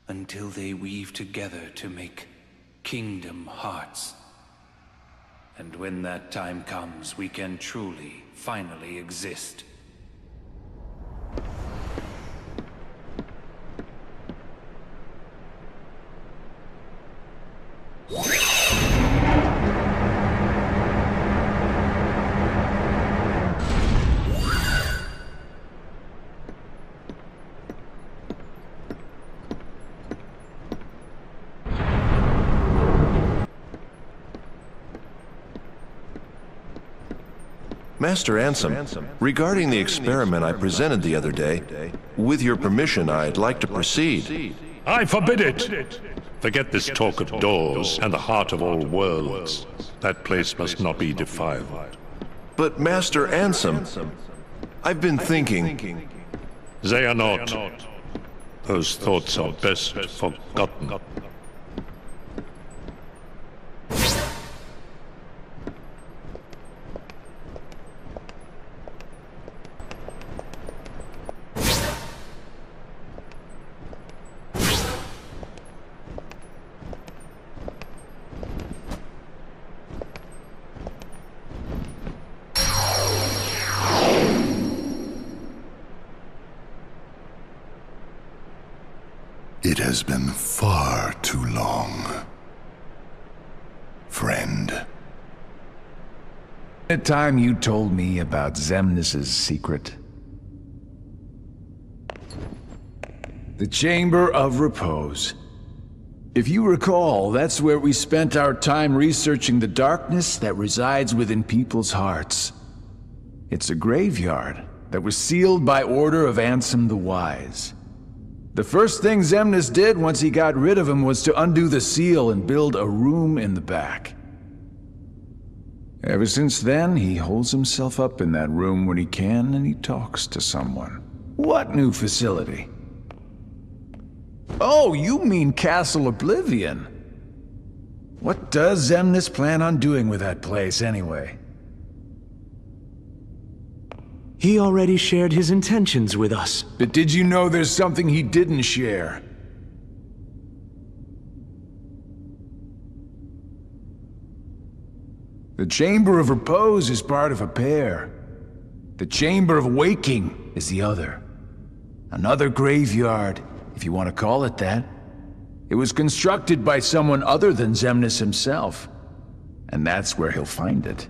until they weave together to make Kingdom Hearts. And when that time comes, we can truly, finally exist. Master Ansem, regarding the experiment I presented the other day, with your permission, I'd like to proceed. I forbid it! Forget this talk of doors and the heart of all worlds. That place must not be defiled. But Master Ansem, I've been thinking... They are not. Those thoughts are best forgotten. It has been far too long, friend. The time you told me about Xemnas' secret. The Chamber of Repose. If you recall, that's where we spent our time researching the darkness that resides within people's hearts. It's a graveyard that was sealed by order of Ansem the Wise. The first thing Xemnas did once he got rid of him was to undo the seal and build a room in the back. Ever since then, he holds himself up in that room when he can and he talks to someone. What new facility? Oh, you mean Castle Oblivion. What does Xemnas plan on doing with that place, anyway? He already shared his intentions with us. But did you know there's something he didn't share? The Chamber of Repose is part of a pair. The Chamber of Waking is the other. Another graveyard, if you want to call it that. It was constructed by someone other than Xemnas himself. And that's where he'll find it.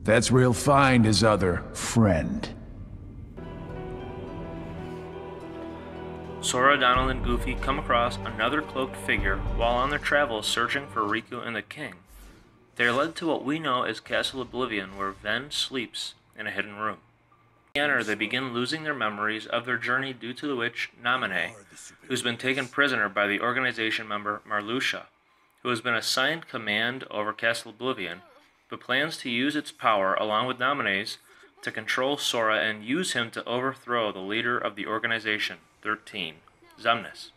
That's where he'll find his other friend. Sora, Donald, and Goofy come across another cloaked figure while on their travels searching for Riku and the King. They are led to what we know as Castle Oblivion, where Ven sleeps in a hidden room. They begin losing their memories of their journey due to the witch Naminé, who's been taken prisoner by the organization member Marluxia, who has been assigned command over Castle Oblivion, but plans to use its power along with Naminé's to control Sora and use him to overthrow the leader of the organization, 13, Xemnas.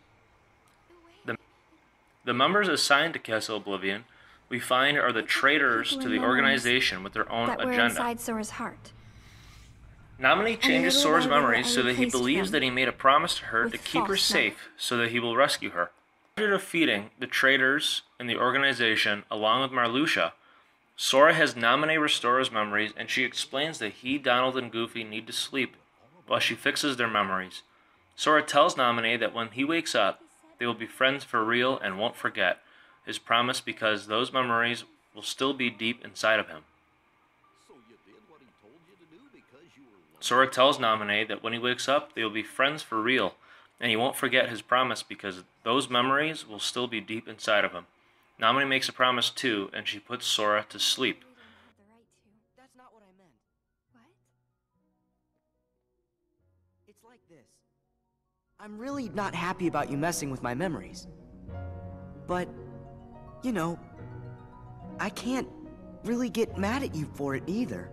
The members assigned to Castle Oblivion we find are the traitors to the organization with their own that agenda. Were inside Sora's heart. Naminé changes Sora's memories so that he believes that he made a promise to her to keep her safe so that he will rescue her. After defeating the traitors in the organization along with Marluxia, Sora has Naminé restore his memories, and she explains that he, Donald, and Goofy need to sleep while she fixes their memories. Sora tells Naminé that when he wakes up, they will be friends for real and won't forget his promise because those memories will still be deep inside of him. Sora tells Naminé that when he wakes up, they will be friends for real, and he won't forget his promise because those memories will still be deep inside of him. Naminé makes a promise too, and she puts Sora to sleep. That's not what I meant. What? It's like this. I'm really not happy about you messing with my memories. But, you know, I can't really get mad at you for it either.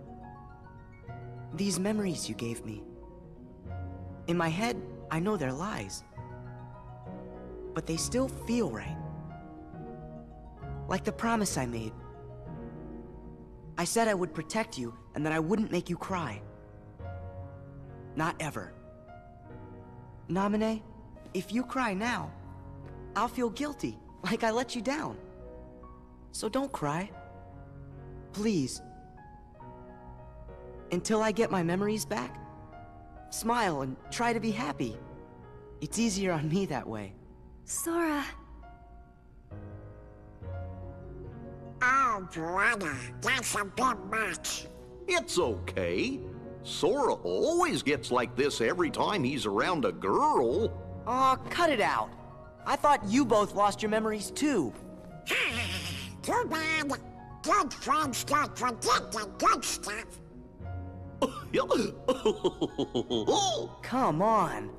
These memories you gave me. In my head, I know they're lies. But they still feel right. Like the promise I made. I said I would protect you and that I wouldn't make you cry. Not ever. Naminé, if you cry now, I'll feel guilty, like I let you down. So don't cry. Please. Until I get my memories back, smile and try to be happy. It's easier on me that way. Sora. Oh, brother, that's a bit much. It's okay. Sora always gets like this every time he's around a girl. Aw, cut it out. I thought you both lost your memories too. Too bad. Good friends don't forget the good stuff. Come on.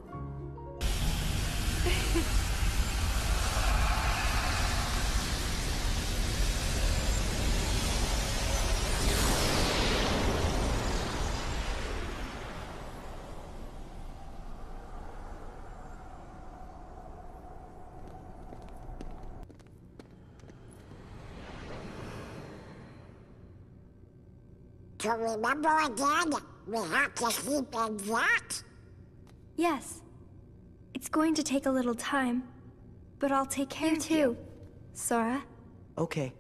To remember again, we have to sleep in that? Yes. It's going to take a little time, but I'll take care of you, Sora. Okay.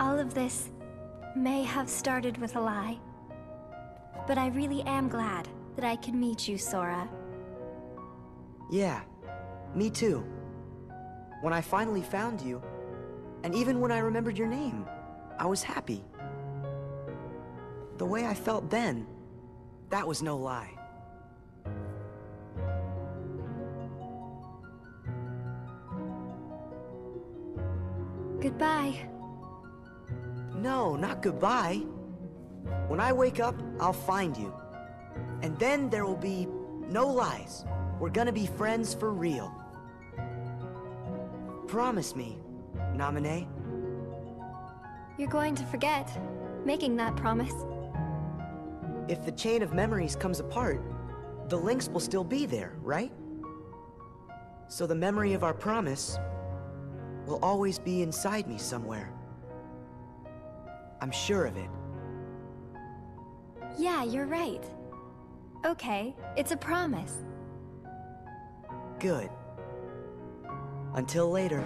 All of this may have started with a lie, but I really am glad that I could meet you, Sora. Yeah, me too. When I finally found you, and even when I remembered your name, I was happy. The way I felt then, that was no lie. Goodbye. No, not goodbye. When I wake up, I'll find you. And then there will be no lies. We're gonna be friends for real. Promise me, Naminé. You're going to forget, making that promise. If the chain of memories comes apart, the links will still be there, right? So the memory of our promise will always be inside me somewhere. I'm sure of it. Yeah, you're right. Okay, it's a promise. Good. Until later.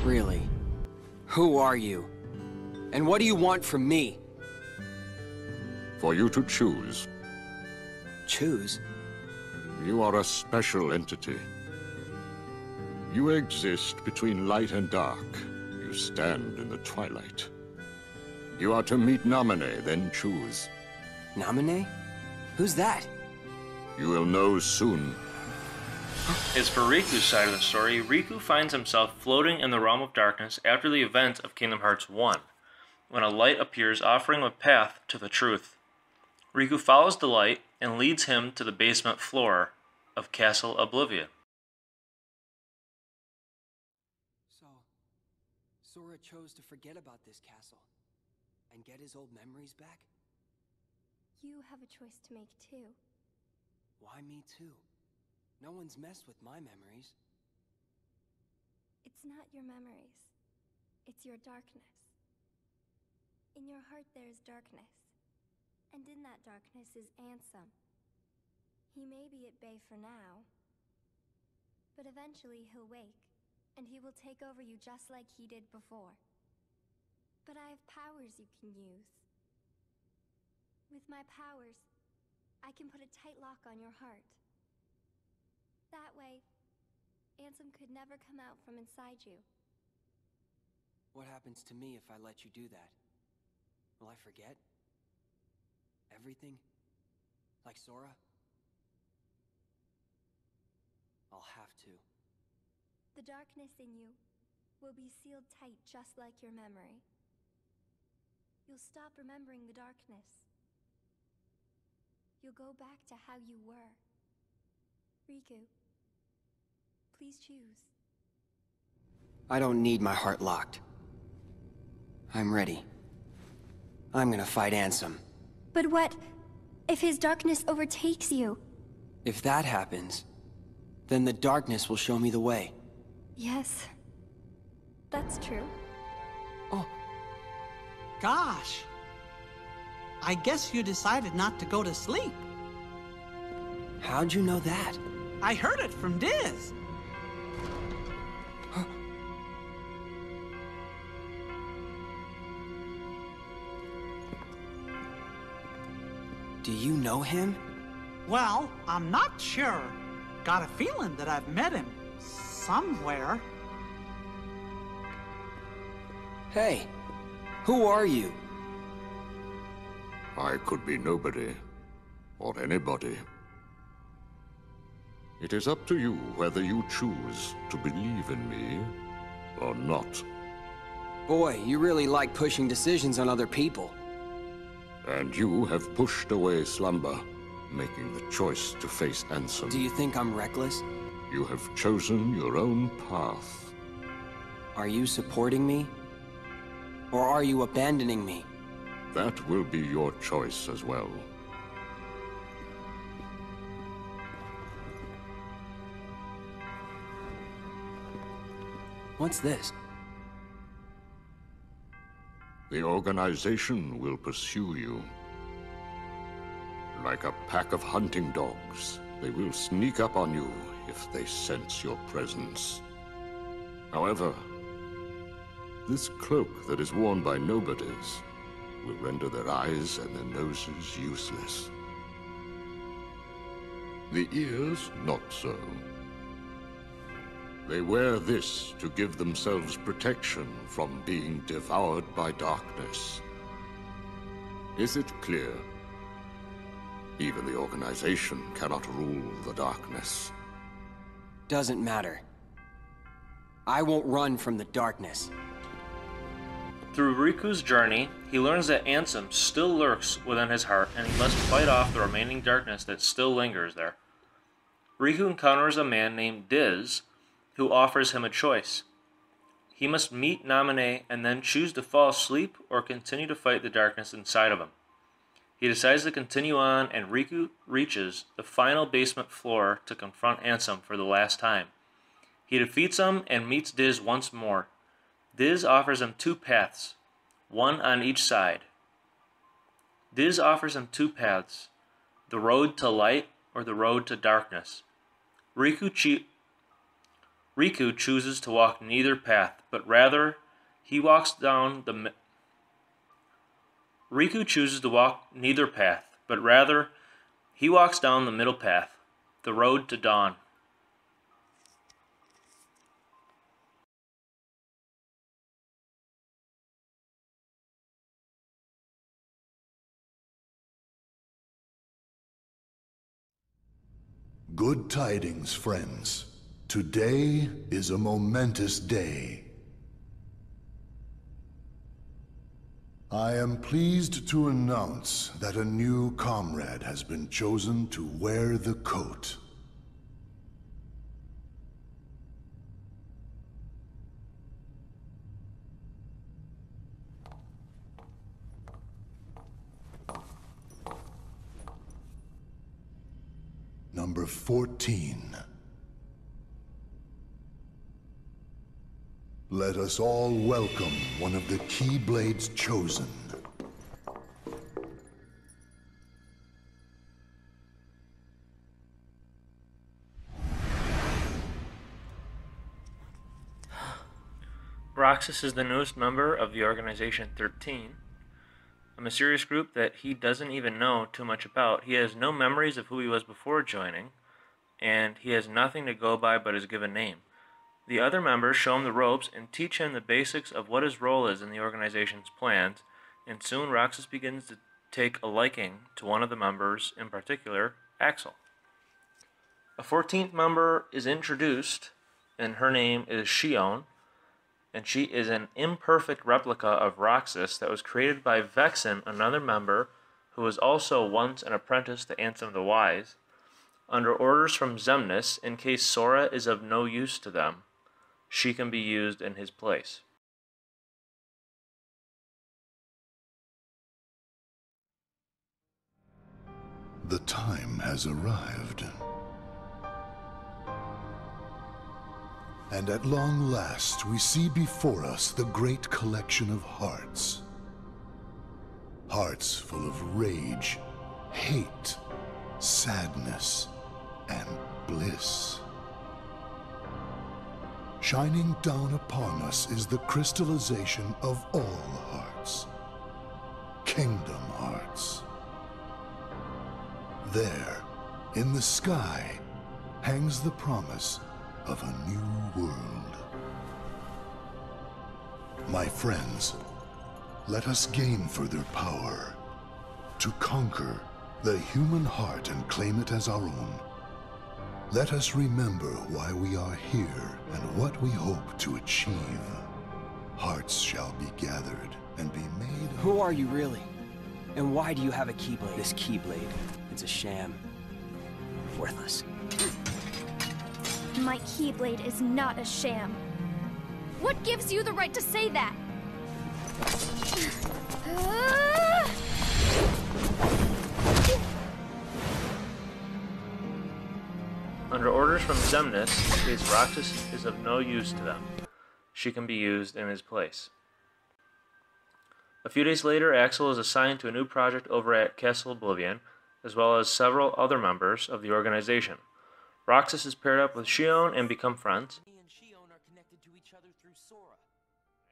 Really? Who are you? And what do you want from me? For you to choose. Choose? You are a special entity. You exist between light and dark. You stand in the twilight. You are to meet Naminé, then choose. Naminé? Who's that? You will know soon. As for Riku's side of the story, Riku finds himself floating in the realm of darkness after the event of Kingdom Hearts 1, when a light appears offering a path to the truth. Riku follows the light and leads him to the basement floor of Castle Oblivia. So, Sora chose to forget about this castle and get his old memories back? You have a choice to make too. Why me too? No one's messed with my memories. It's not your memories. It's your darkness. In your heart there is darkness. And in that darkness is Ansem. He may be at bay for now, but eventually he'll wake, and he will take over you just like he did before. But I have powers you can use. With my powers, I can put a tight lock on your heart. That way, Ansem could never come out from inside you. What happens to me if I let you do that? Will I forget? Everything? Like Sora? I'll have to. The darkness in you will be sealed tight just like your memory. You'll stop remembering the darkness. You'll go back to how you were. Riku, please choose. I don't need my heart locked. I'm ready. I'm gonna fight Ansem. But what if his darkness overtakes you? If that happens, then the darkness will show me the way. Yes, that's true. Gosh. I guess you decided not to go to sleep. How'd you know that? I heard it from Diz. Do you know him? Well, I'm not sure. Got a feeling that I've met him somewhere. Hey, who are you? I could be nobody, or anybody. It is up to you whether you choose to believe in me or not. Boy, you really like pushing decisions on other people. And you have pushed away slumber, making the choice to face Ansem. Do you think I'm reckless? You have chosen your own path. Are you supporting me? Or are you abandoning me? That will be your choice as well. What's this? The organization will pursue you. Like a pack of hunting dogs, they will sneak up on you if they sense your presence. However, this cloak that is worn by nobodies will render their eyes and their noses useless. The ears, not so. They wear this to give themselves protection from being devoured by darkness. Is it clear? Even the organization cannot rule the darkness. Doesn't matter. I won't run from the darkness. Through Riku's journey, he learns that Ansem still lurks within his heart, and he must fight off the remaining darkness that still lingers there. Riku encounters a man named Diz, who offers him a choice. He must meet Naminé and then choose to fall asleep or continue to fight the darkness inside of him. He decides to continue on, and Riku reaches the final basement floor to confront Ansem for the last time. He defeats him and meets Diz once more. Diz offers him two paths, one on each side. Diz offers him two paths, the road to light or the road to darkness. Riku chooses to walk neither path, but rather he walks down the Riku chooses to walk neither path, but rather he walks down the middle path, the road to dawn. Good tidings, friends. Today is a momentous day. I am pleased to announce that a new comrade has been chosen to wear the coat. Number 14. Let us all welcome one of the Keyblade's chosen. Roxas is the newest member of the Organization 13, a mysterious group that he doesn't even know too much about. He has no memories of who he was before joining, and he has nothing to go by but his given name. The other members show him the ropes and teach him the basics of what his role is in the organization's plans, and soon Roxas begins to take a liking to one of the members, in particular, Axel. A 14th member is introduced, and her name is Shion, and she is an imperfect replica of Roxas that was created by Vexen, another member who was also once an apprentice to Ansem the Wise, under orders from Xemnas. In case Sora is of no use to them, she can be used in his place. The time has arrived. And at long last, we see before us the great collection of hearts. Hearts full of rage, hate, sadness, and bliss. Shining down upon us is the crystallization of all hearts. Kingdom Hearts. There, in the sky, hangs the promise of a new world. My friends, let us gain further power to conquer the human heart and claim it as our own. Let us remember why we are here and what we hope to achieve. Hearts shall be gathered and be made. Who are you really? And why do you have a Keyblade? This Keyblade, it's a sham. Worthless. My Keyblade is not a sham. What gives you the right to say that? Under orders from Xemnas, in case Roxas is of no use to them, she can be used in his place. A few days later, Axel is assigned to a new project over at Castle Oblivion, as well as several other members of the organization. Roxas is paired up with Shion and become friends.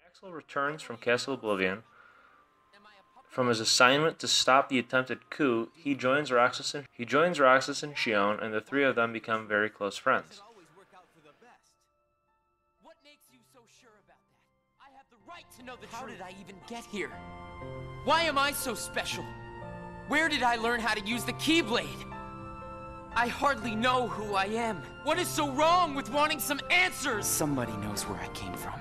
Axel returns from Castle Oblivion. From his assignment to stop the attempted coup, he joins Roxas and Shion, and the three of them become very close friends. What makes you so sure about that? I have the right to know the truth. How did I even get here? Why am I so special? Where did I learn how to use the Keyblade? I hardly know who I am. What is so wrong with wanting some answers? Somebody knows where I came from.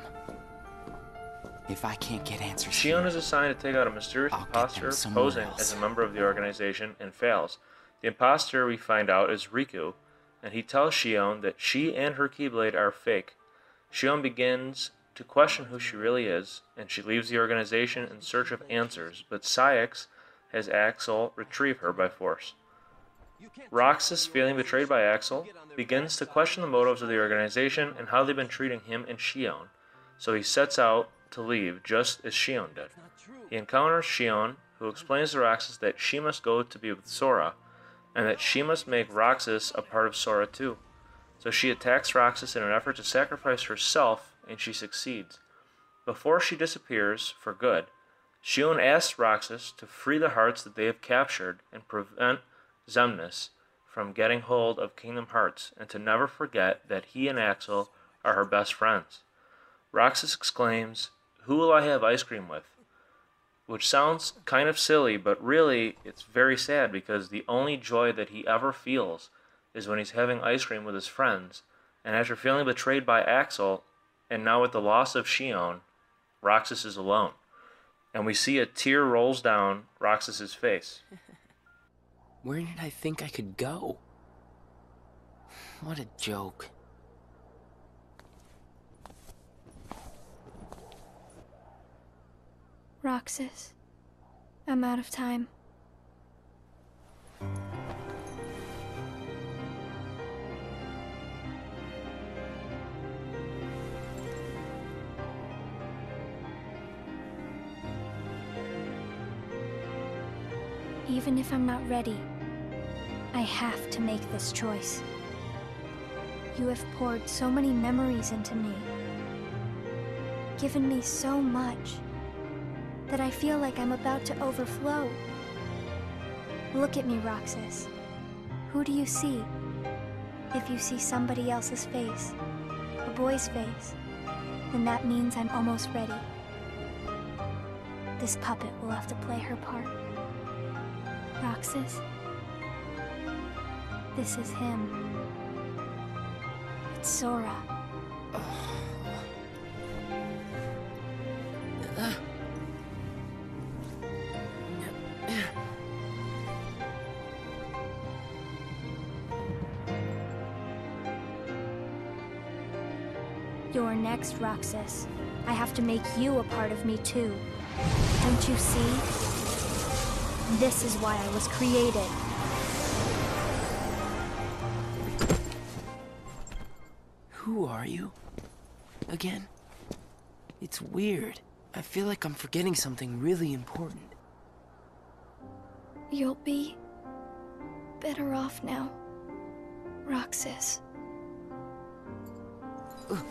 If I can't get answers Shion is assigned to take out a mysterious imposter posing else. as a member of the organization and fails. The imposter, we find out, is Riku, and he tells Shion that she and her Keyblade are fake. Shion begins to question who she really is, and she leaves the organization in search of answers, but Saïx has Axel retrieve her by force. Roxas, feeling betrayed by Axel, begins to question the motives of the organization and how they've been treating him and Shion, so he sets out to leave just as Shion did. He encounters Shion, who explains to Roxas that she must go to be with Sora, and that she must make Roxas a part of Sora too. So she attacks Roxas in an effort to sacrifice herself, and she succeeds. Before she disappears for good, Shion asks Roxas to free the hearts that they have captured and prevent Xemnas from getting hold of Kingdom Hearts, and to never forget that he and Axel are her best friends. Roxas exclaims, "Who will I have ice cream with?" Which sounds kind of silly, but really it's very sad because the only joy that he ever feels is when he's having ice cream with his friends, and after feeling betrayed by Axel, and now with the loss of Shion, Roxas is alone. And we see a tear rolls down Roxas's face. Where did I think I could go? What a joke. Roxas, I'm out of time. Even if I'm not ready, I have to make this choice. You have poured so many memories into me, given me so much, that I feel like I'm about to overflow. Look at me, Roxas. Who do you see? If you see somebody else's face, a boy's face, then that means I'm almost ready. This puppet will have to play her part. Roxas, this is him. It's Sora. You're next, Roxas. I have to make you a part of me too. Don't you see? This is why I was created. Who are you? Again? It's weird. I feel like I'm forgetting something really important. You'll be better off now, Roxas. Am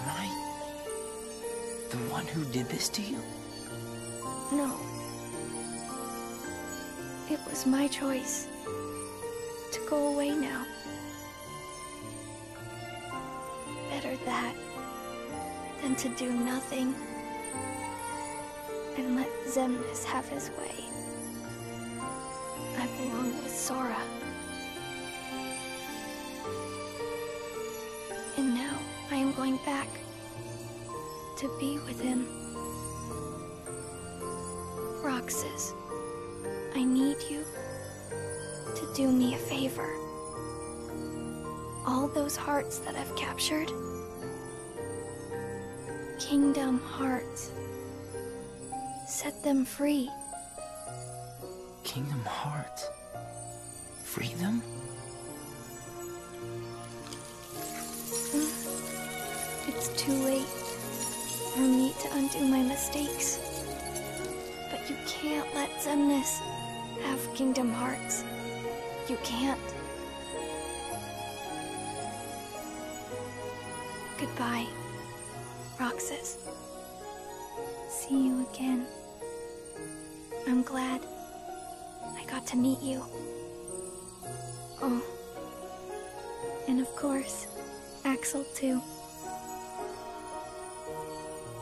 I the one who did this to you? No. It was my choice to go away now. Better that than to do nothing and let Xemnas have his way. I belong with Sora. And now I am going back to be with him. Roxas, I need you to do me a favor. All those hearts that I've captured, Kingdom Hearts, set them free. Kingdom Hearts? Free them? It's too late for me to undo my mistakes. But you can't let Xemnas have Kingdom Hearts. You can't. Goodbye, Roxas. See you again. I'm glad I got to meet you. Oh, and of course, Axel too.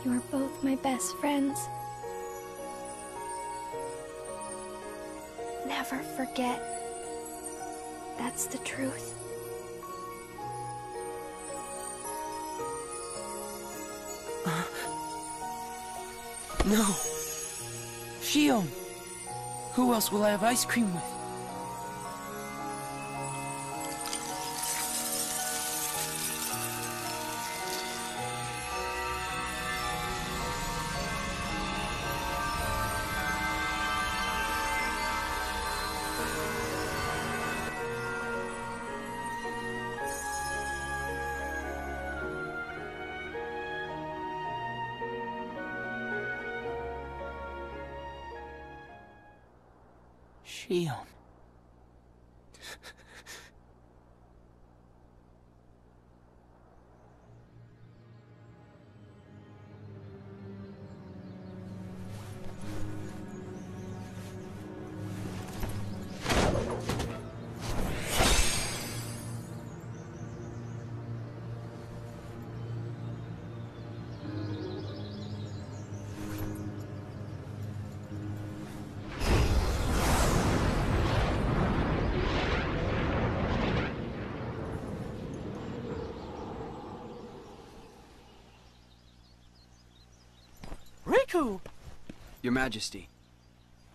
You are both my best friends. Never forget. That's the truth. No. Shion! Who else will I have ice cream with? Shion. Riku! Your Majesty.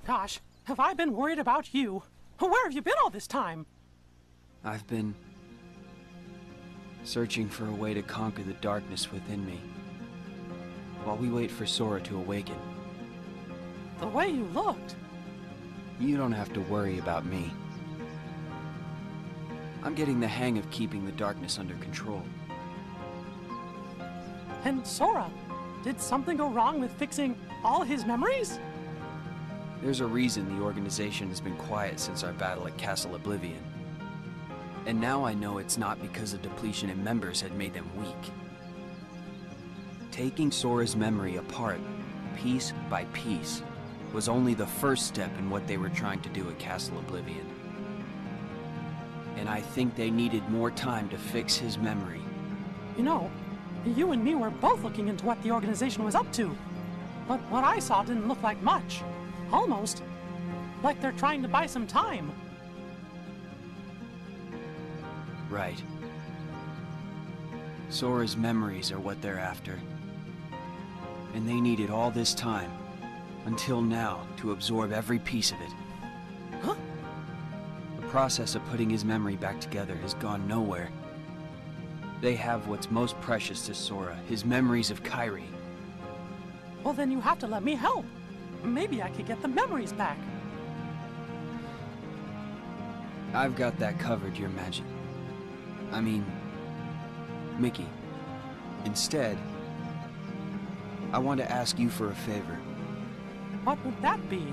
Gosh, have I been worried about you? Where have you been all this time? I've been searching for a way to conquer the darkness within me, while we wait for Sora to awaken. The way you looked. You don't have to worry about me. I'm getting the hang of keeping the darkness under control. And Sora, did something go wrong with fixing all his memories? There's a reason the organization has been quiet since our battle at Castle Oblivion. And now I know it's not because a depletion in members had made them weak. Taking Sora's memory apart, piece by piece, was only the first step in what they were trying to do at Castle Oblivion. And I think they needed more time to fix his memory. You know, you and me were both looking into what the organization was up to. But what I saw didn't look like much. Almost like they're trying to buy some time. Right. Sora's memories are what they're after. And they needed all this time, until now, to absorb every piece of it. Huh? The process of putting his memory back together has gone nowhere. They have what's most precious to Sora, his memories of Kairi. Well, then you have to let me help. Maybe I could get the memories back. I've got that covered, Your Majesty. I mean, Mickey. Instead, I want to ask you for a favor. What would that be?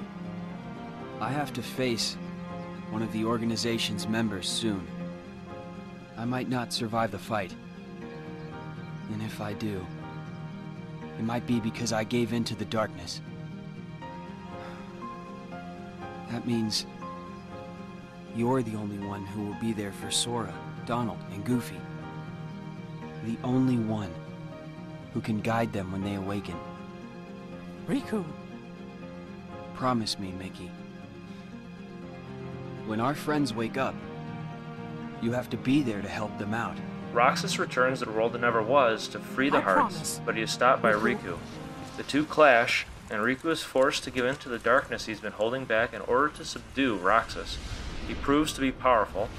I have to face one of the organization's members soon. I might not survive the fight. And if I do, it might be because I gave in to the darkness. That means you're the only one who will be there for Sora, Donald, and Goofy. The only one who can guide them when they awaken. Riku. Promise me, Mickey. When our friends wake up, you have to be there to help them out. Roxas returns to the world that never was to free the hearts, promise. but he is stopped by Riku. The two clash, and Riku is forced to give in to the darkness he's been holding back in order to subdue Roxas. He proves to be powerful.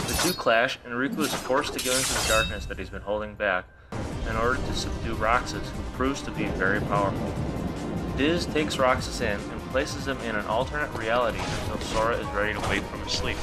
The two clash, and Riku is forced to give in to the darkness that he's been holding back in order to subdue Roxas, who proves to be very powerful. Diz takes Roxas in and places him in an alternate reality until Sora is ready to wake from his sleep.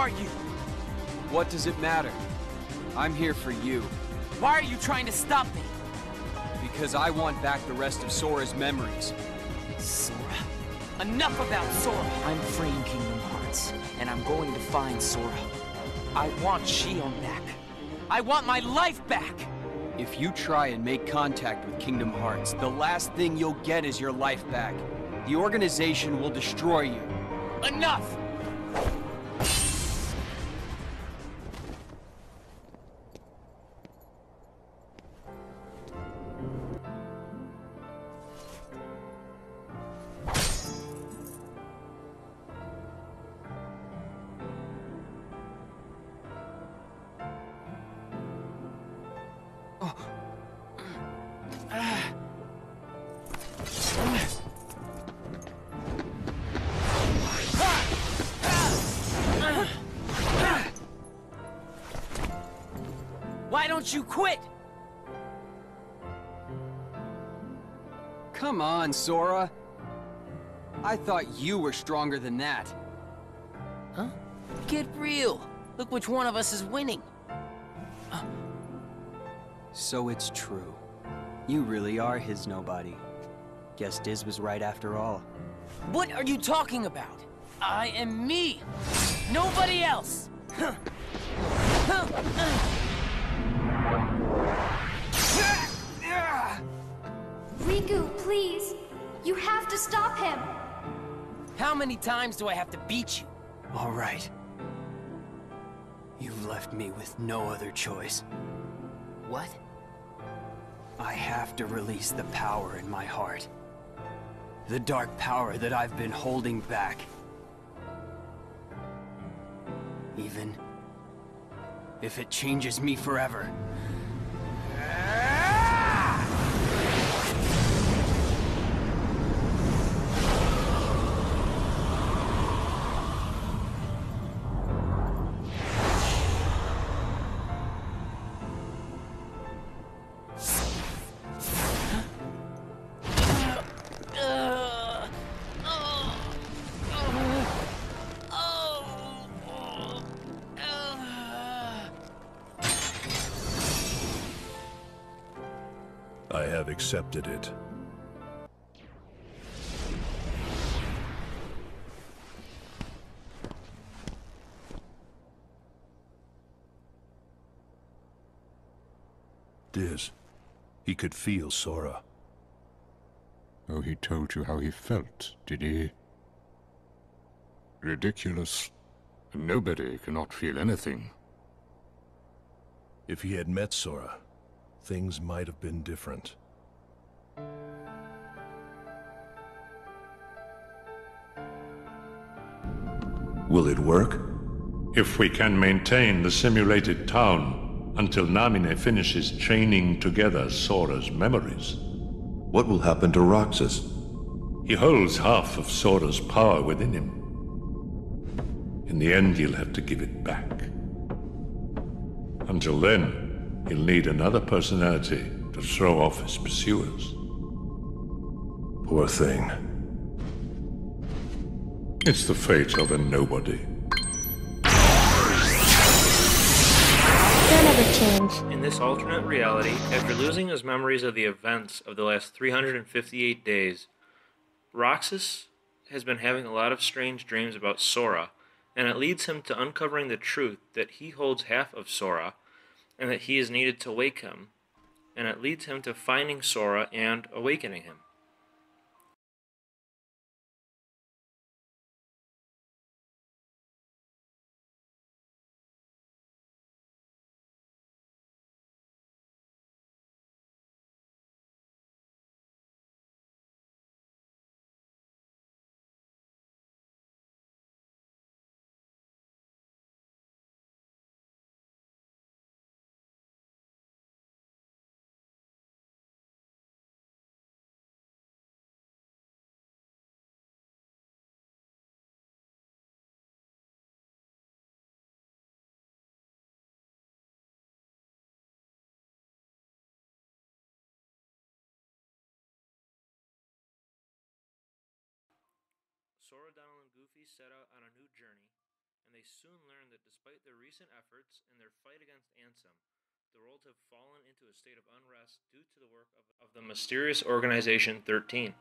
are you? What does it matter? I'm here for you. Why are you trying to stop me? Because I want back the rest of Sora's memories. Sora? Enough about Sora! I'm freeing Kingdom Hearts, and I'm going to find Sora. I want Shion back. I want my life back! If you try and make contact with Kingdom Hearts, the last thing you'll get is your life back. The organization will destroy you. Enough! Why don't you quit? Come on, Sora. I thought you were stronger than that. Huh? Get real. Look which one of us is winning. So it's true. You really are his nobody. Guess Diz was right after all. What are you talking about? I am me. Nobody else. Riku, please. You have to stop him. How many times do I have to beat you? All right. You've left me with no other choice. What? I have to release the power in my heart. The dark power that I've been holding back. Even if it changes me forever. I have accepted it. Diz, he could feel Sora. Oh, he told you how he felt, did he? Ridiculous. Nobody cannot feel anything. If he had met Sora, things might have been different. Will it work? If we can maintain the simulated town until Namine finishes chaining together Sora's memories. What will happen to Roxas? He holds half of Sora's power within him. In the end, he'll have to give it back. Until then, he'll need another personality to throw off his pursuers. Poor thing. It's the fate of a nobody. They'll never change. In this alternate reality, after losing his memories of the events of the last 358 days, Roxas has been having a lot of strange dreams about Sora, and it leads him to uncovering the truth that he holds half of Sora, and that he is needed to wake him, and it leads him to finding Sora and awakening him. Sora, Donald, and Goofy set out on a new journey, and they soon learn that despite their recent efforts and their fight against Ansem, the worlds have fallen into a state of unrest due to the work of the mysterious Organization 13.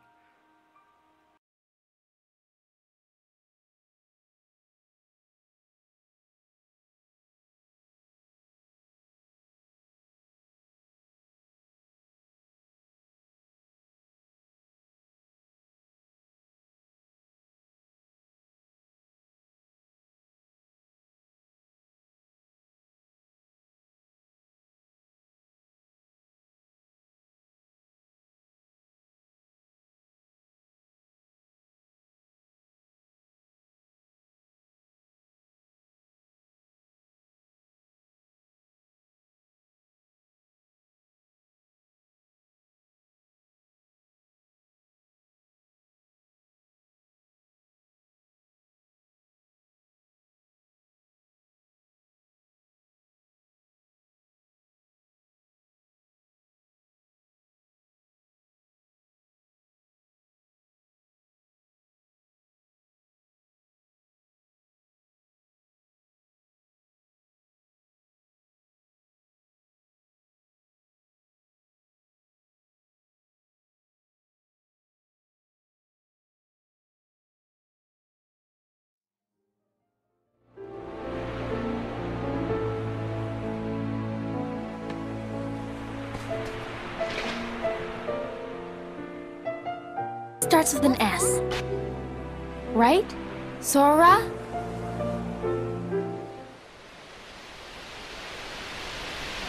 Starts with an S. Right? Sora?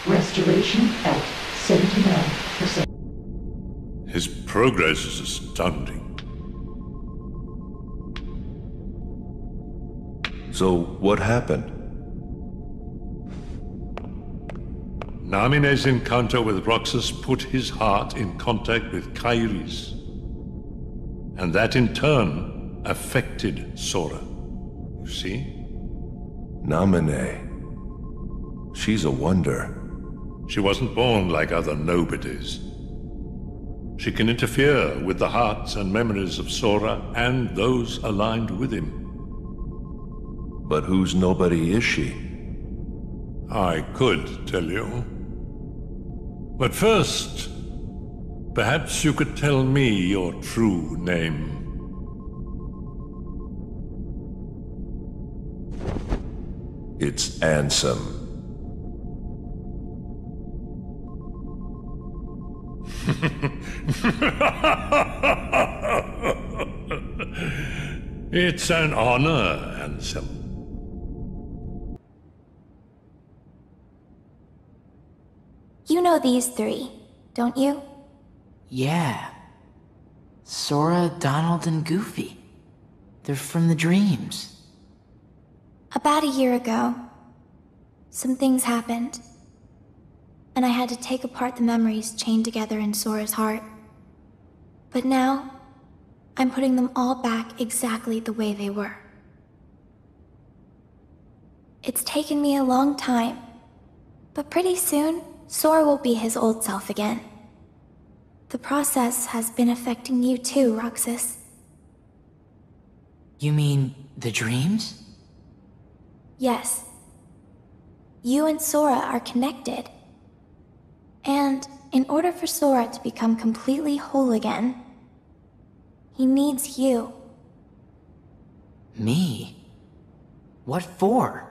Restoration at 79%. His progress is astounding. So, what happened? Namine's encounter with Roxas put his heart in contact with Kairi's. And that in turn affected Sora. You see? Namine. She's a wonder. She wasn't born like other nobodies. She can interfere with the hearts and memories of Sora and those aligned with him. But whose nobody is she? I could tell you. But first, perhaps you could tell me your true name. It's Ansem. It's an honor, Ansem. You know these three, don't you? Yeah. Sora, Donald, and Goofy. They're from the dreams. About a year ago, some things happened, and I had to take apart the memories chained together in Sora's heart. But now, I'm putting them all back exactly the way they were. It's taken me a long time, but pretty soon, Sora will be his old self again. The process has been affecting you too, Roxas. You mean the dreams? Yes. You and Sora are connected. And in order for Sora to become completely whole again, he needs you. Me? What for?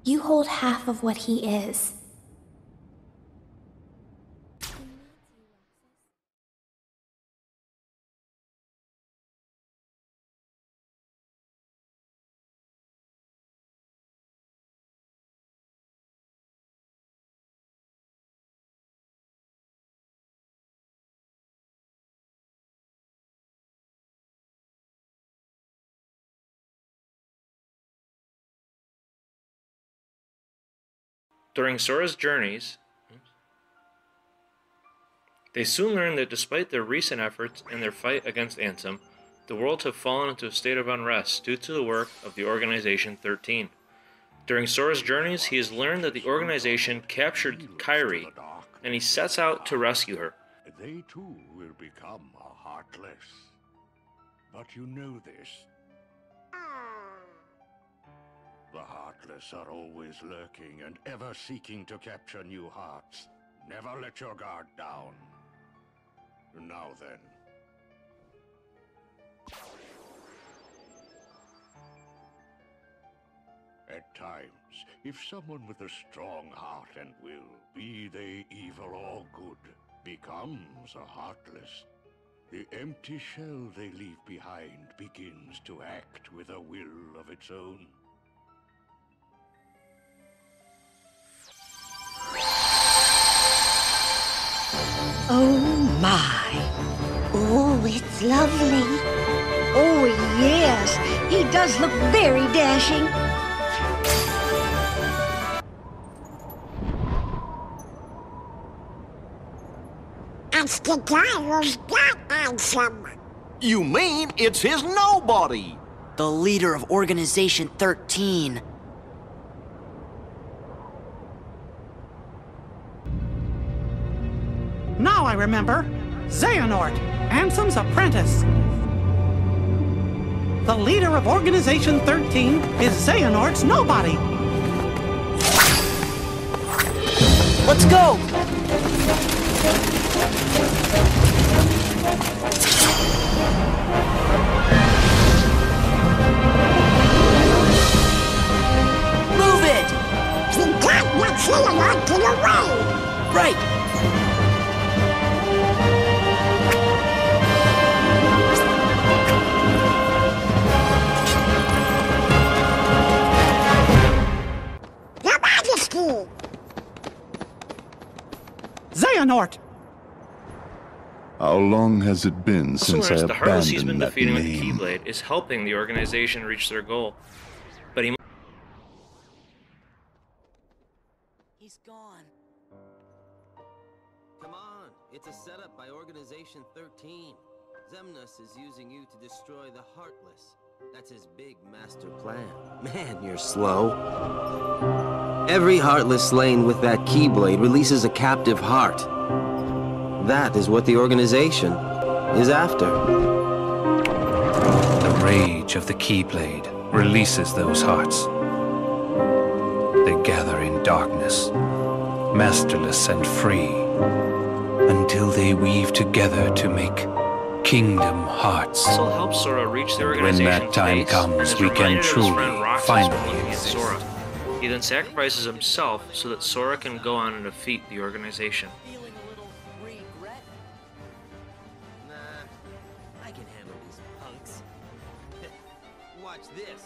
You hold half of what he is. During Sora's journeys, they soon learn that despite their recent efforts and their fight against Ansem, the worlds have fallen into a state of unrest due to the work of the Organization 13. During Sora's journeys, he has learned that the organization captured Kairi, and he sets out to rescue her. They too will become heartless. But you know this. Heartless are always lurking and ever seeking to capture new hearts. Never let your guard down. Now then. At times, if someone with a strong heart and will, be they evil or good, becomes a Heartless, the empty shell they leave behind begins to act with a will of its own. Oh my. Oh, it's lovely. Oh yes, he does look very dashing. It's the guy who's got handsome. You mean it's his nobody? The leader of Organization 13. Now I remember. Xehanort, Ansem's apprentice. The leader of Organization 13 is Xehanort's nobody. Let's go! Move it! He got what Xehanort to the way. Right! Your Majesty! Xehanort! How long has it been since I Learns the Heartless he's been abandoned that defeating with the name? Keyblade is helping the organization reach their goal. But he He's gone. Come on, it's a setup by Organization 13. Xemnas is using you to destroy the Heartless. That's his big master plan. Man, you're slow. Every Heartless slain with that Keyblade releases a captive heart. That is what the organization is after. The rage of the Keyblade releases those hearts. They gather in darkness, masterless and free, until they weave together to make Kingdom Hearts. also helps Sora reach the When organization's that time base, comes, and is we can reminded of his truly friend Roxas finally for looking at exist. Sora. He then sacrifices himself so that Sora can go on and defeat the organization. I can handle these punks. Watch this.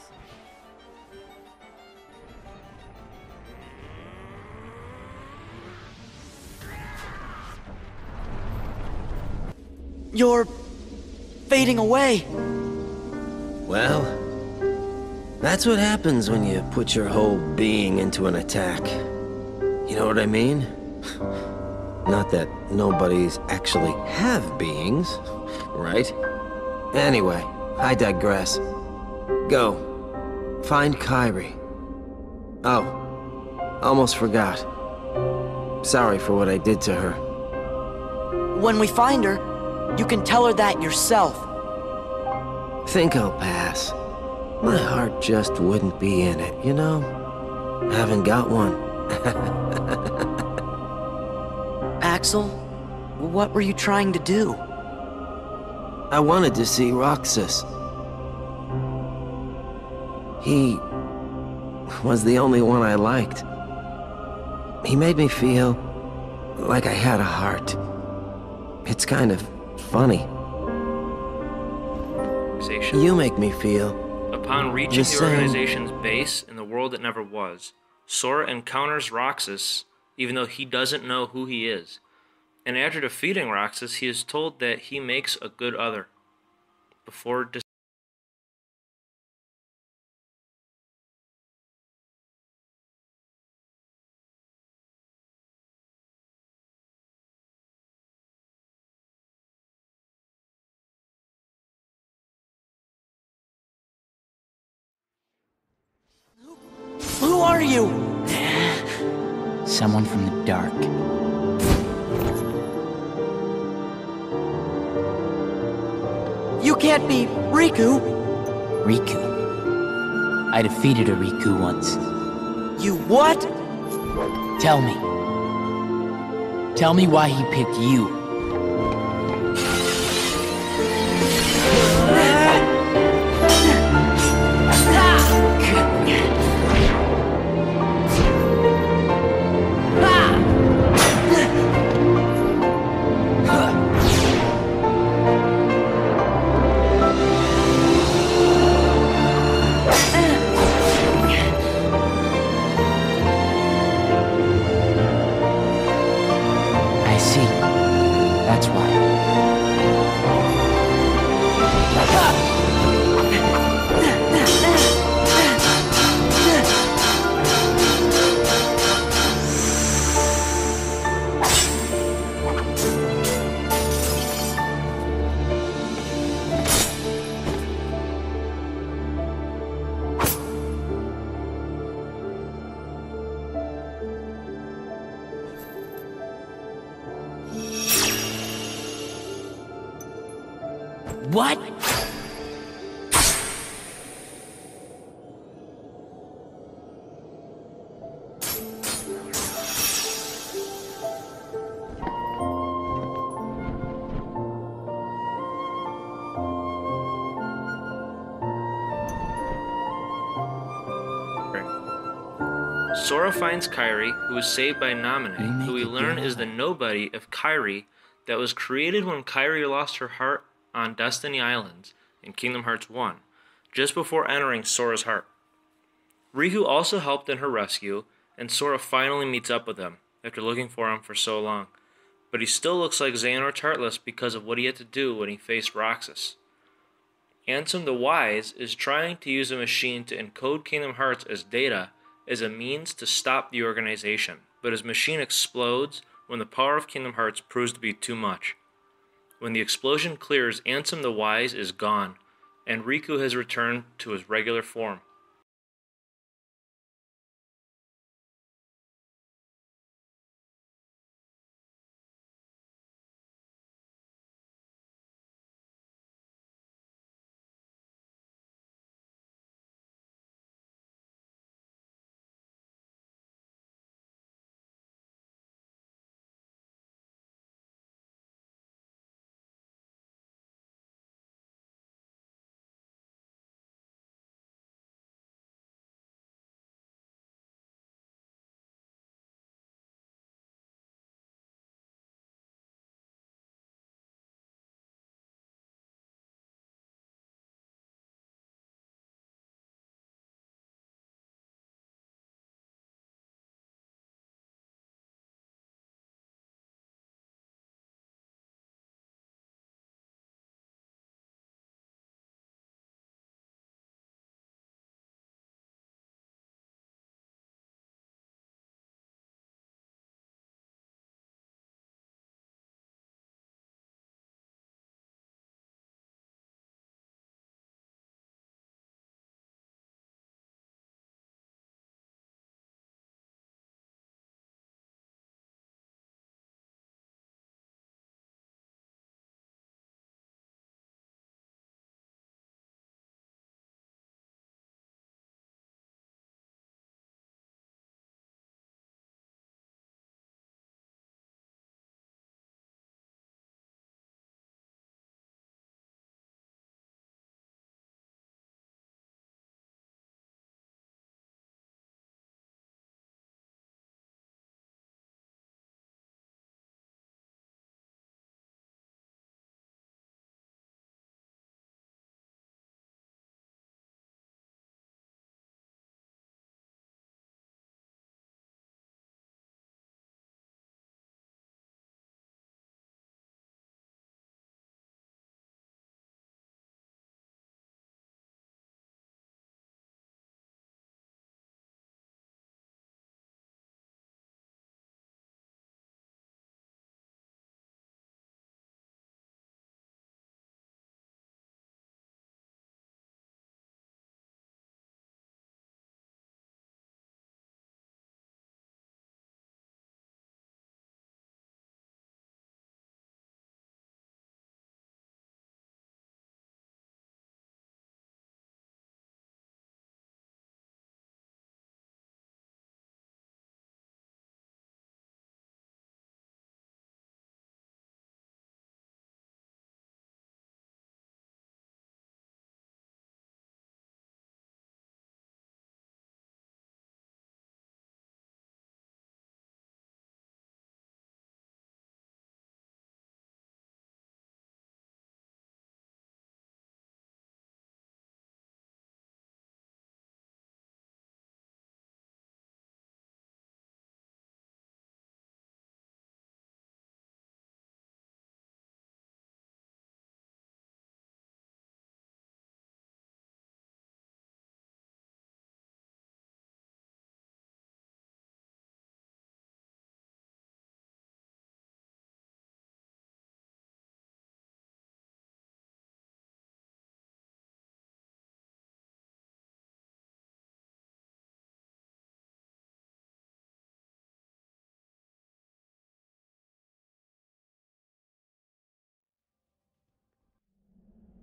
You're fading away. Well, that's what happens when you put your whole being into an attack. You know what I mean? Not that nobodies actually have beings, right? Anyway, I digress. Go. Find Kairi. Oh, almost forgot. Sorry for what I did to her. When we find her, you can tell her that yourself. Think I'll pass. My heart just wouldn't be in it, you know? Haven't got one. Axel, what were you trying to do? I wanted to see Roxas. He was the only one I liked. He made me feel like I had a heart. It's kind of funny. You make me feel Upon reaching the same. organization's base in the world that never was, Sora encounters Roxas even though he doesn't know who he is. And after defeating Roxas, he is told that he makes a good other. Before Who are you? Someone from the dark. You can't be Riku. Riku. I defeated a Riku once. You what? Tell me. Tell me why he picked you. I see. That's why. What? Sora finds Kairi, who is saved by Naminé, who we learn is the nobody of Kairi that was created when Kairi lost her heart on Destiny Islands in Kingdom Hearts 1, just before entering Sora's heart. Riku also helped in her rescue, and Sora finally meets up with him, after looking for him for so long. But he still looks like Xehanort's Heartless because of what he had to do when he faced Roxas. Ansem the Wise is trying to use a machine to encode Kingdom Hearts as data as a means to stop the organization, but his machine explodes when the power of Kingdom Hearts proves to be too much. When the explosion clears, Ansem the Wise is gone, and Riku has returned to his regular form.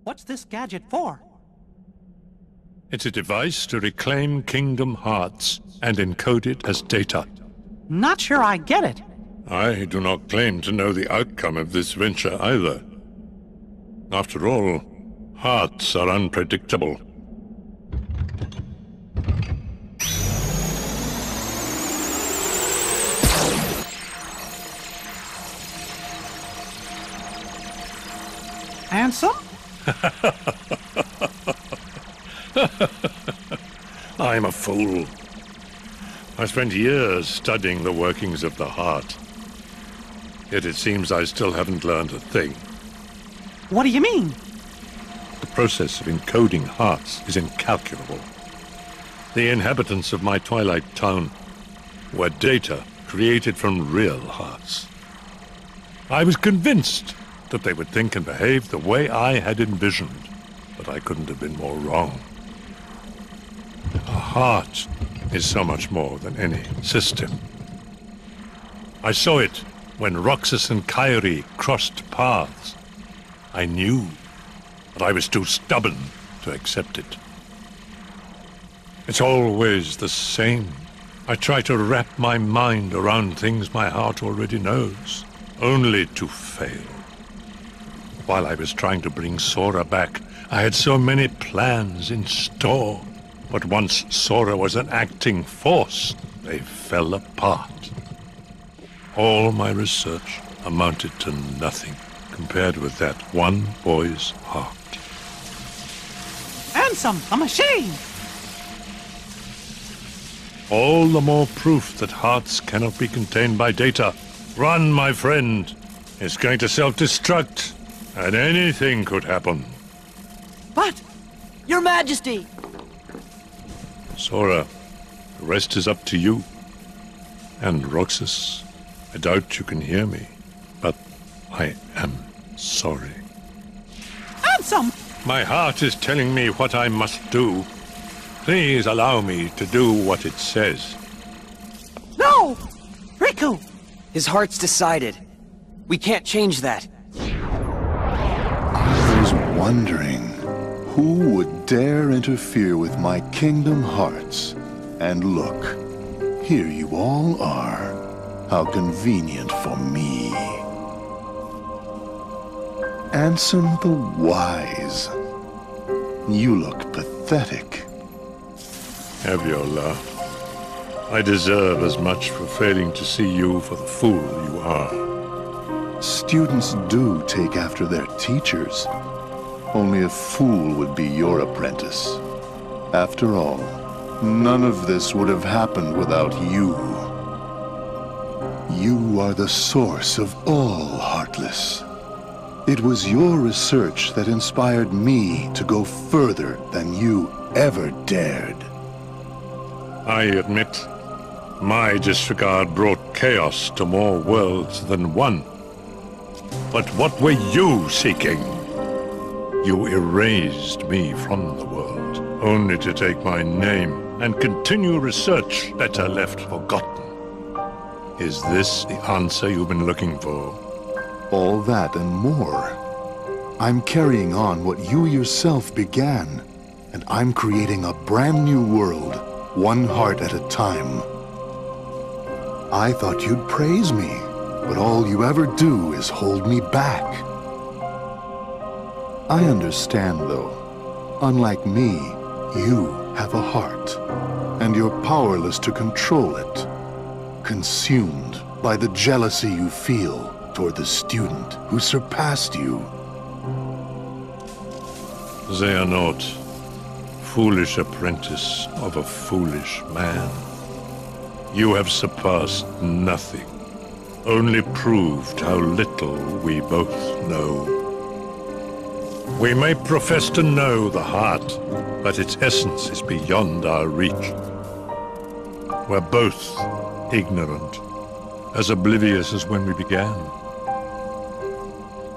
What's this gadget for? It's a device to reclaim Kingdom Hearts and encode it as data. Not sure I get it. I do not claim to know the outcome of this venture either. After all, hearts are unpredictable. Handsome? I'm a fool. I spent years studying the workings of the heart. Yet it seems I still haven't learned a thing. What do you mean? The process of encoding hearts is incalculable. The inhabitants of my twilight town were data created from real hearts. I was convinced that they would think and behave the way I had envisioned, but I couldn't have been more wrong. A heart is so much more than any system. I saw it when Roxas and Kairi crossed paths. I knew, but I was too stubborn to accept it. It's always the same. I try to wrap my mind around things my heart already knows, only to fail. While I was trying to bring Sora back, I had so many plans in store. But once Sora was an acting force, they fell apart. All my research amounted to nothing compared with that one boy's heart. Handsome, a machine! All the more proof that hearts cannot be contained by data. Run, my friend. It's going to self-destruct, and anything could happen. But, Your Majesty! Sora, the rest is up to you. And Roxas, I doubt you can hear me, but I am sorry. Handsome! My heart is telling me what I must do. Please allow me to do what it says. No! Riku! His heart's decided. We can't change that. I was wondering who would dare interfere with my Kingdom Hearts. And look, here you all are. How convenient for me. Ansem the Wise. You look pathetic. Have your laugh. I deserve as much for failing to see you for the fool you are. Students do take after their teachers. Only a fool would be your apprentice. After all, none of this would have happened without you. You are the source of all Heartless. It was your research that inspired me to go further than you ever dared. I admit, my disregard brought chaos to more worlds than one. But what were you seeking? You erased me from the world, only to take my name and continue research better left forgotten. Is this the answer you've been looking for? All that and more. I'm carrying on what you yourself began, and I'm creating a brand new world, one heart at a time. I thought you'd praise me, but all you ever do is hold me back. I understand, though. Unlike me, you have a heart, and you're powerless to control it. Consumed by the jealousy you feel toward the student who surpassed you. Xehanort, foolish apprentice of a foolish man. You have surpassed nothing, only proved how little we both know. We may profess to know the heart, but its essence is beyond our reach. We're both ignorant, as oblivious as when we began.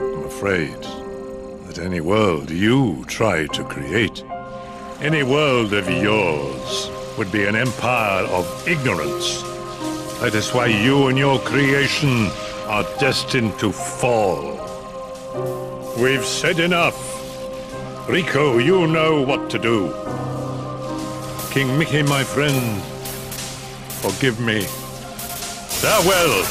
I'm afraid that any world you try to create, any world of yours, would be an empire of ignorance. That is why you and your creation are destined to fall. We've said enough. Rico, you know what to do. King Mickey, my friend, forgive me. Farewell!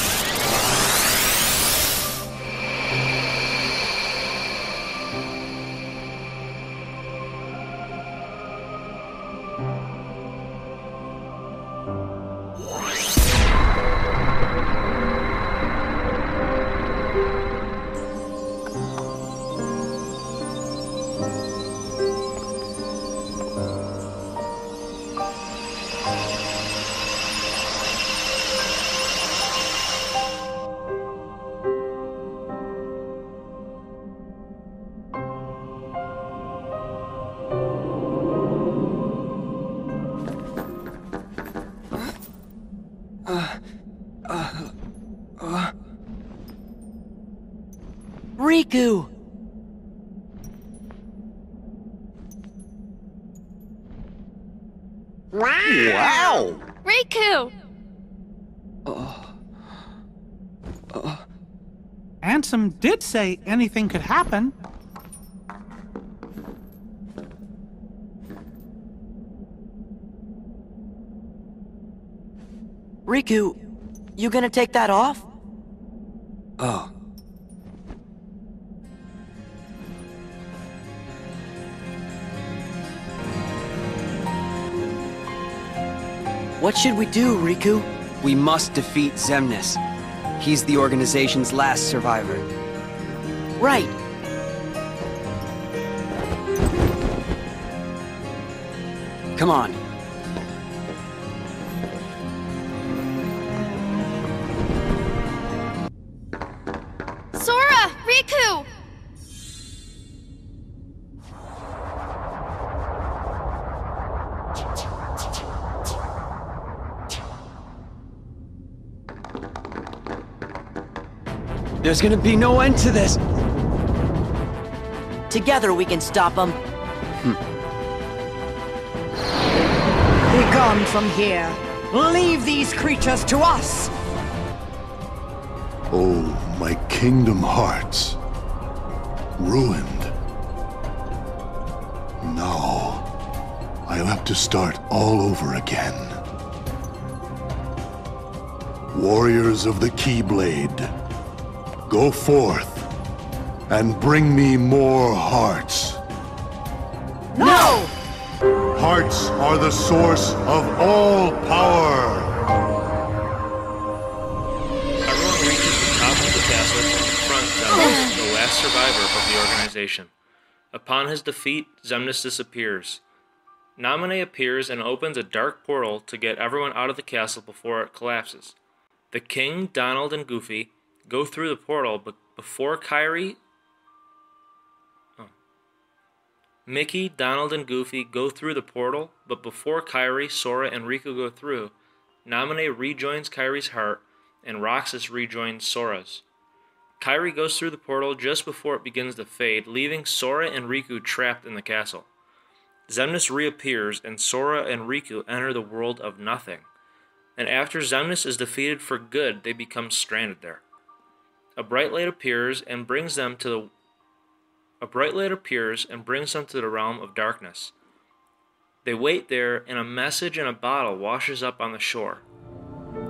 Riku! Wow! Riku! Ansem did say anything could happen. Riku, you gonna take that off? Oh. What should we do, Riku? We must defeat Xemnas. He's the organization's last survivor. Right. Come on. Sora! Riku! There's gonna be no end to this! Together we can stop them. Be gone from here. Leave these creatures to us. Oh, my kingdom hearts. Ruined. Now, I'll have to start all over again. Warriors of the Keyblade, go forth and bring me more hearts. No! Hearts are the source of all power. Everyone reaches the top of the castle to confront Xemnas, the last survivor of the organization. Upon his defeat, Xemnas disappears. Naminé appears and opens a dark portal to get everyone out of the castle before it collapses. The King, Donald, and Goofy go through the portal, but before Mickey, Donald, and Goofy go through the portal, but before Kairi, Sora, and Riku go through, Naminé rejoins Kairi's heart, and Roxas rejoins Sora's. Kairi goes through the portal just before it begins to fade, leaving Sora and Riku trapped in the castle. Xemnas reappears, and Sora and Riku enter the world of nothing. And after Xemnas is defeated for good, they become stranded there. A bright light appears and brings them to the realm of darkness. They wait there, and a message in a bottle washes up on the shore.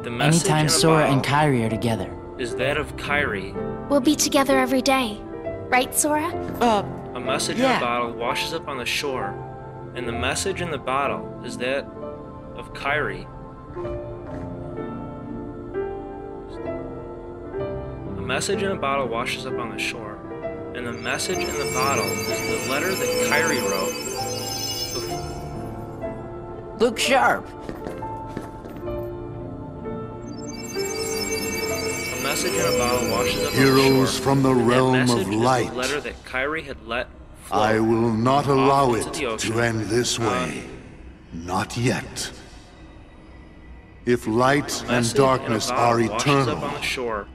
The message Anytime in a Sora bottle and Kairi are together. is that of Kairi. We'll be together every day. Right, Sora? A message in a bottle washes up on the shore, and the message in the bottle is that of Kairi. A message in a bottle washes up on the shore, and the message in the bottle is the letter that Kairi wrote. Look sharp. A message in a bottle washes up Heroes on the shore, from the and realm that of message is light. the letter that Kairi had let flow I will not allow into it the ocean. to end this way. Not yet. If light and Message in a darkness bottle are washes eternal, up on the shore,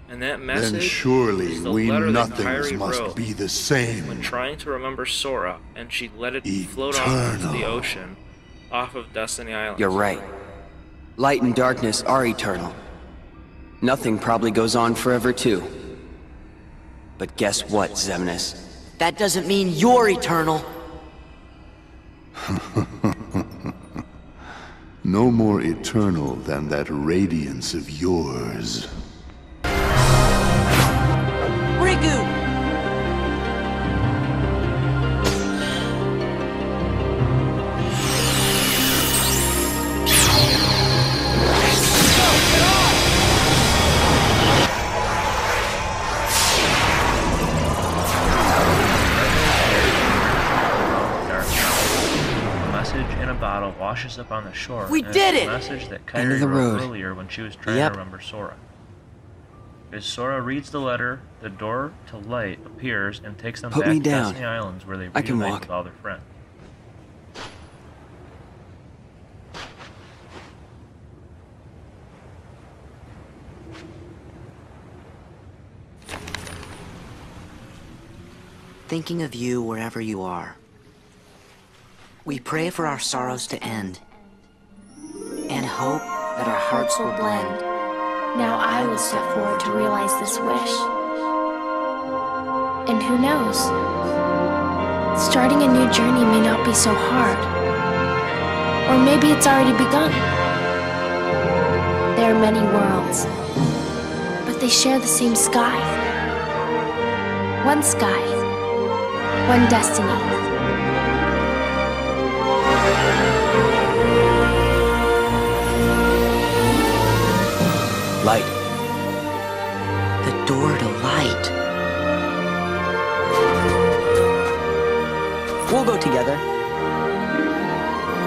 and that message then surely is the we letter that nothings Kairi must wrote be the same. when trying to remember Sora, and she let it float off into the ocean, off of Destiny Island. You're right. Light and darkness are eternal. Nothing probably goes on forever too. But guess what, Xemnas? that doesn't mean you're eternal. No more eternal than that radiance of yours. Riku! Bottle washes up on the shore. We and did it's it! a message that End of Kairi the wrote road. earlier when she was trying Yep. to remember Sora. As Sora reads the letter, the door to light appears and takes them Put back me to down. Destiny Islands where they I can reunite walk. with all their friends. Thinking of you wherever you are. We pray for our sorrows to end, and hope that our hearts will blend. Now I will step forward to realize this wish. And who knows? Starting a new journey may not be so hard. Or maybe it's already begun. There are many worlds, but they share the same sky. One sky, one destiny. Light. The door to light. We'll go together.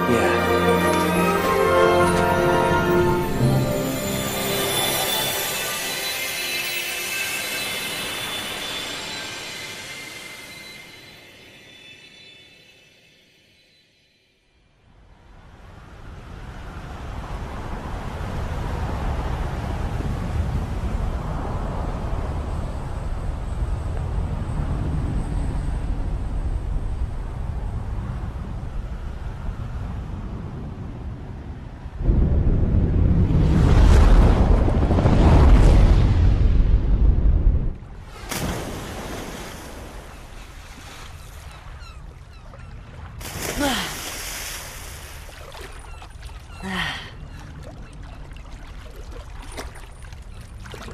Yeah.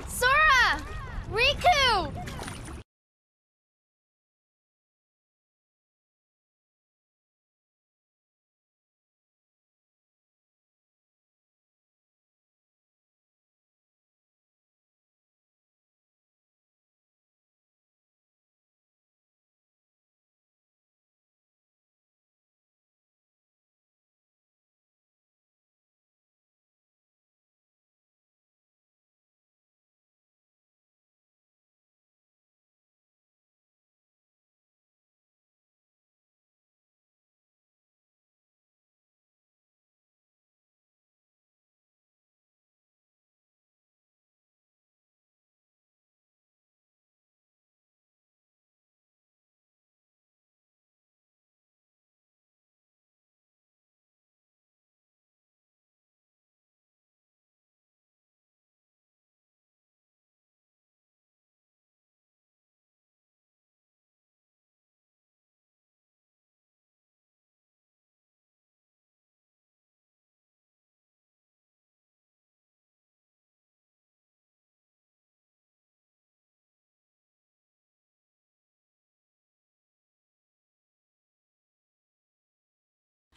Sora! Riku!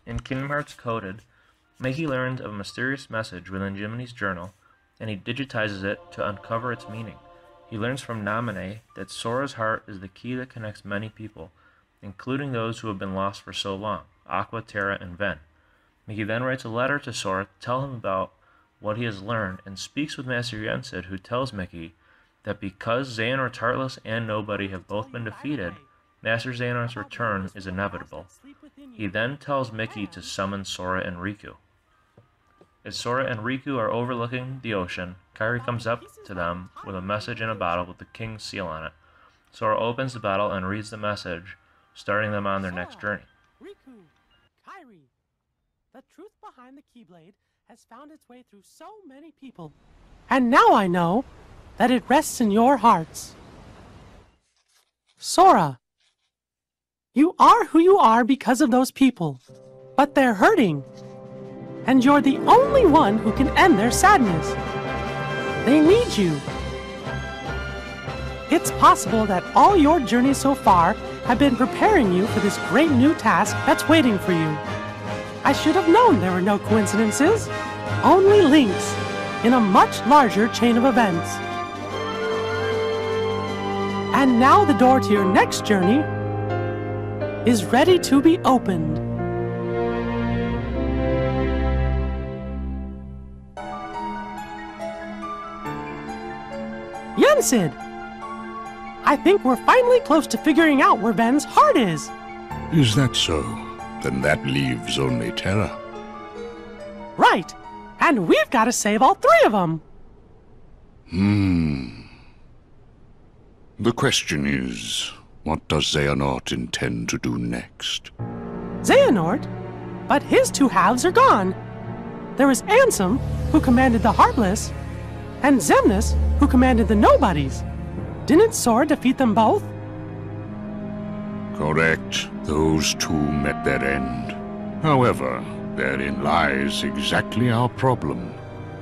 In Kingdom Hearts Coded, Mickey learns of a mysterious message within Jiminy's journal, and he digitizes it to uncover its meaning. He learns from Naminé that Sora's heart is the key that connects many people, including those who have been lost for so long, Aqua, Terra, and Ven. Mickey then writes a letter to Sora to tell him about what he has learned, and speaks with Master Yensid, who tells Mickey that because Xehanort Tartarus and Nobody have both been defeated, Master Xehanort's return is inevitable. He then tells Mickey to summon Sora and Riku. As Sora and Riku are overlooking the ocean, Kairi comes up to them with a message in a bottle with the king's seal on it. Sora opens the bottle and reads the message, starting them on their next journey. Riku, Kairi, the truth behind the Keyblade has found its way through so many people. And now I know that it rests in your hearts. Sora, You are who you are because of those people, but they're hurting. And you're the only one who can end their sadness. They need you. It's possible that all your journeys so far have been preparing you for this great new task that's waiting for you. I should have known there were no coincidences, only links in a much larger chain of events. And now the door to your next journey is ready to be opened. Yensid! I think we're finally close to figuring out where Ven's heart is. Is that so? Then that leaves only Terra. Right. And we've got to save all three of them. The question is, what does Xehanort intend to do next? Xehanort? But his two halves are gone. There was Ansem, who commanded the Heartless, and Xemnas, who commanded the Nobodies. Didn't Sora defeat them both? Correct. Those two met their end. However, therein lies exactly our problem.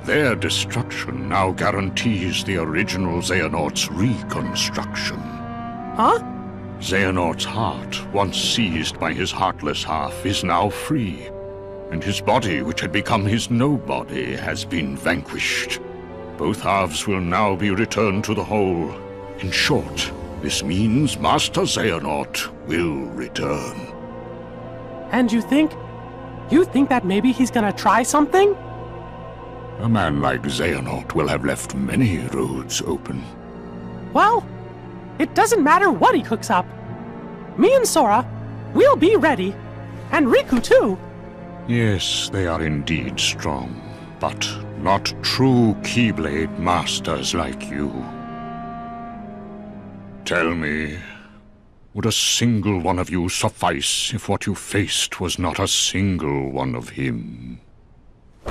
Their destruction now guarantees the original Xehanort's reconstruction. Huh? Xehanort's heart, once seized by his heartless half, is now free. And his body, which had become his nobody, has been vanquished. Both halves will now be returned to the whole. In short, this means Master Xehanort will return. And you think that maybe he's gonna try something? A man like Xehanort will have left many roads open. Well, it doesn't matter what he cooks up. Me and Sora, we'll be ready. And Riku too. Yes, they are indeed strong, but not true Keyblade masters like you. Tell me, would a single one of you suffice if what you faced was not a single one of him?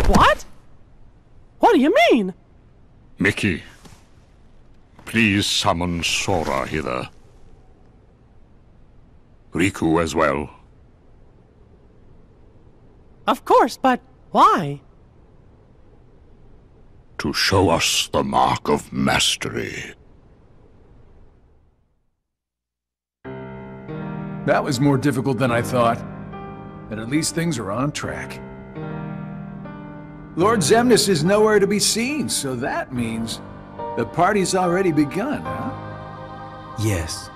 What? What do you mean? Mickey, please summon Sora hither. Riku as well. Of course, but why? To show us the mark of mastery. That was more difficult than I thought. But at least things are on track. Lord Xemnas is nowhere to be seen, so that means the party's already begun, huh? Yes.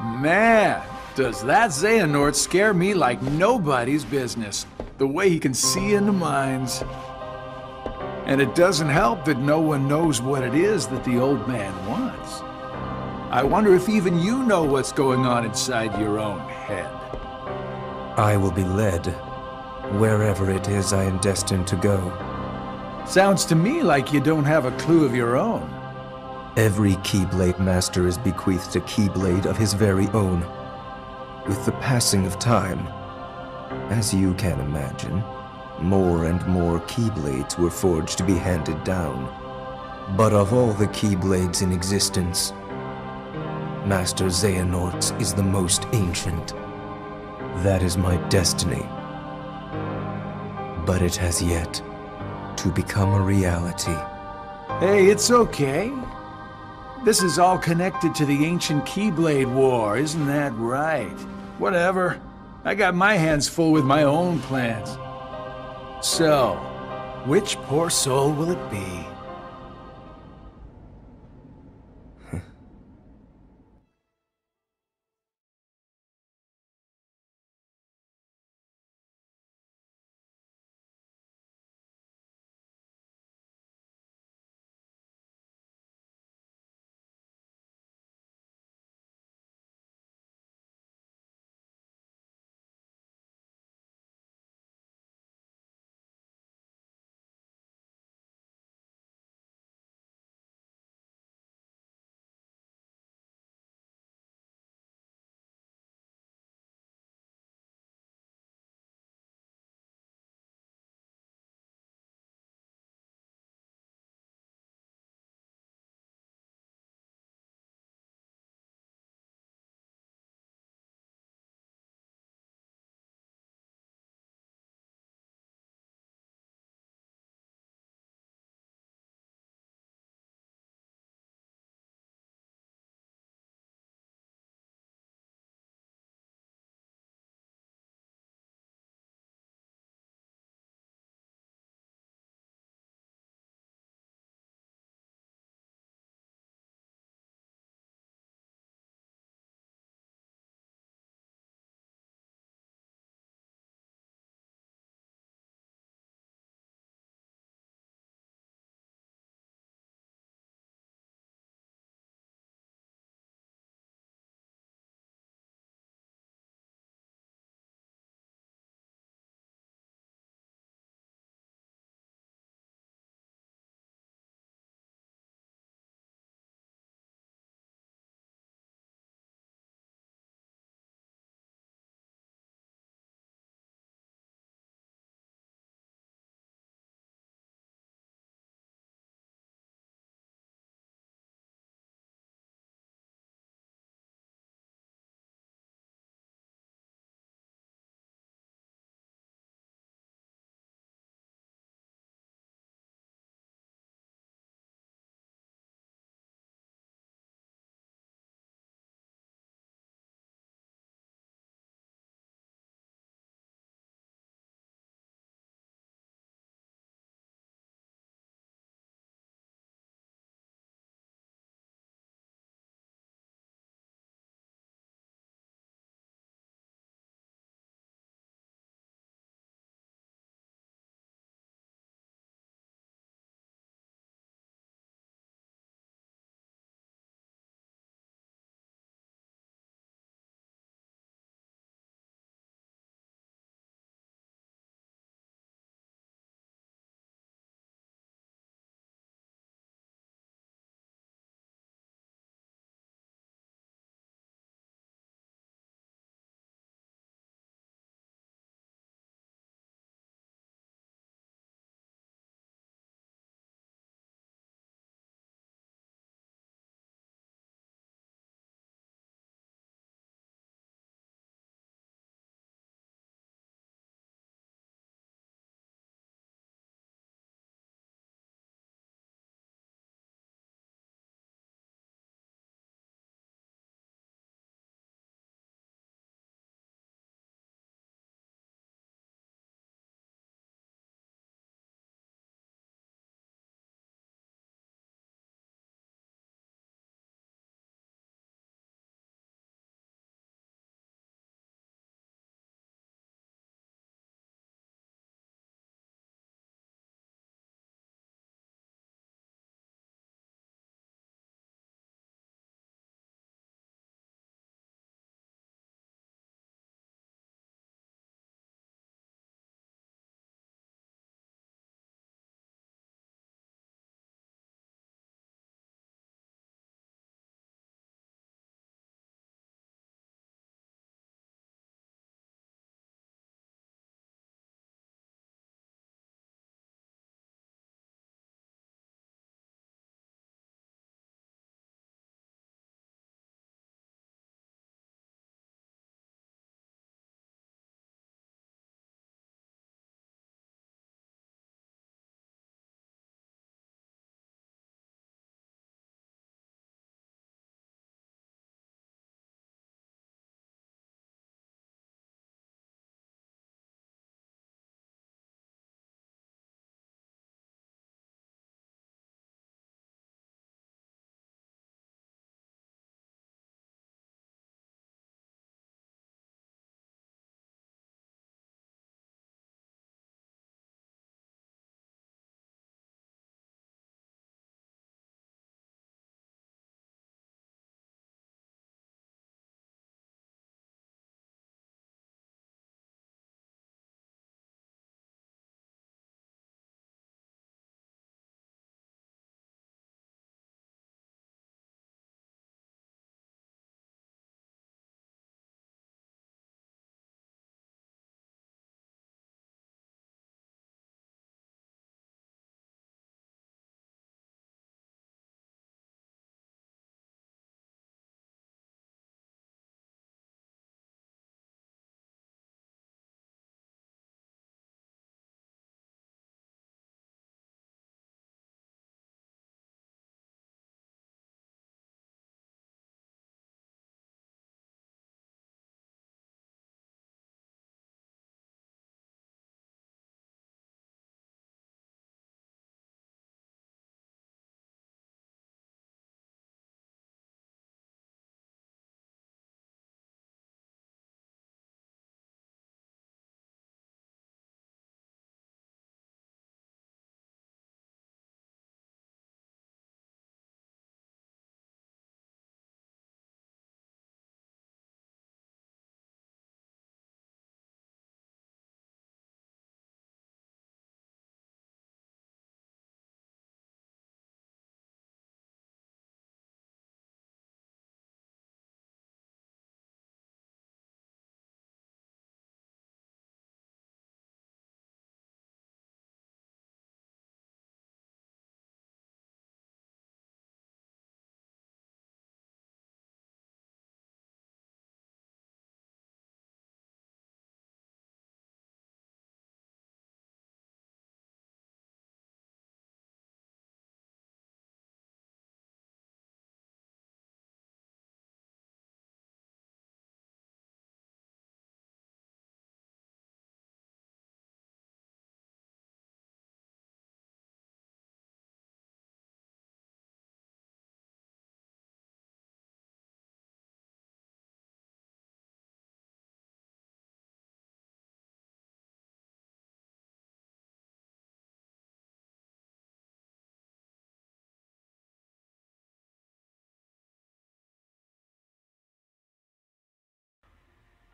Man, does that Xehanort scare me like nobody's business. The way he can see into minds. And it doesn't help that no one knows what it is that the old man wants. I wonder if even you know what's going on inside your own head. I will be led wherever it is I am destined to go. Sounds to me like you don't have a clue of your own. Every Keyblade Master is bequeathed a Keyblade of his very own. With the passing of time, as you can imagine, more and more Keyblades were forged to be handed down. But of all the Keyblades in existence, Master Xehanort's is the most ancient. That is my destiny. But it has yet to become a reality. Hey, it's okay. This is all connected to the ancient Keyblade War, isn't that right? Whatever. I got my hands full with my own plans. So, which poor soul will it be?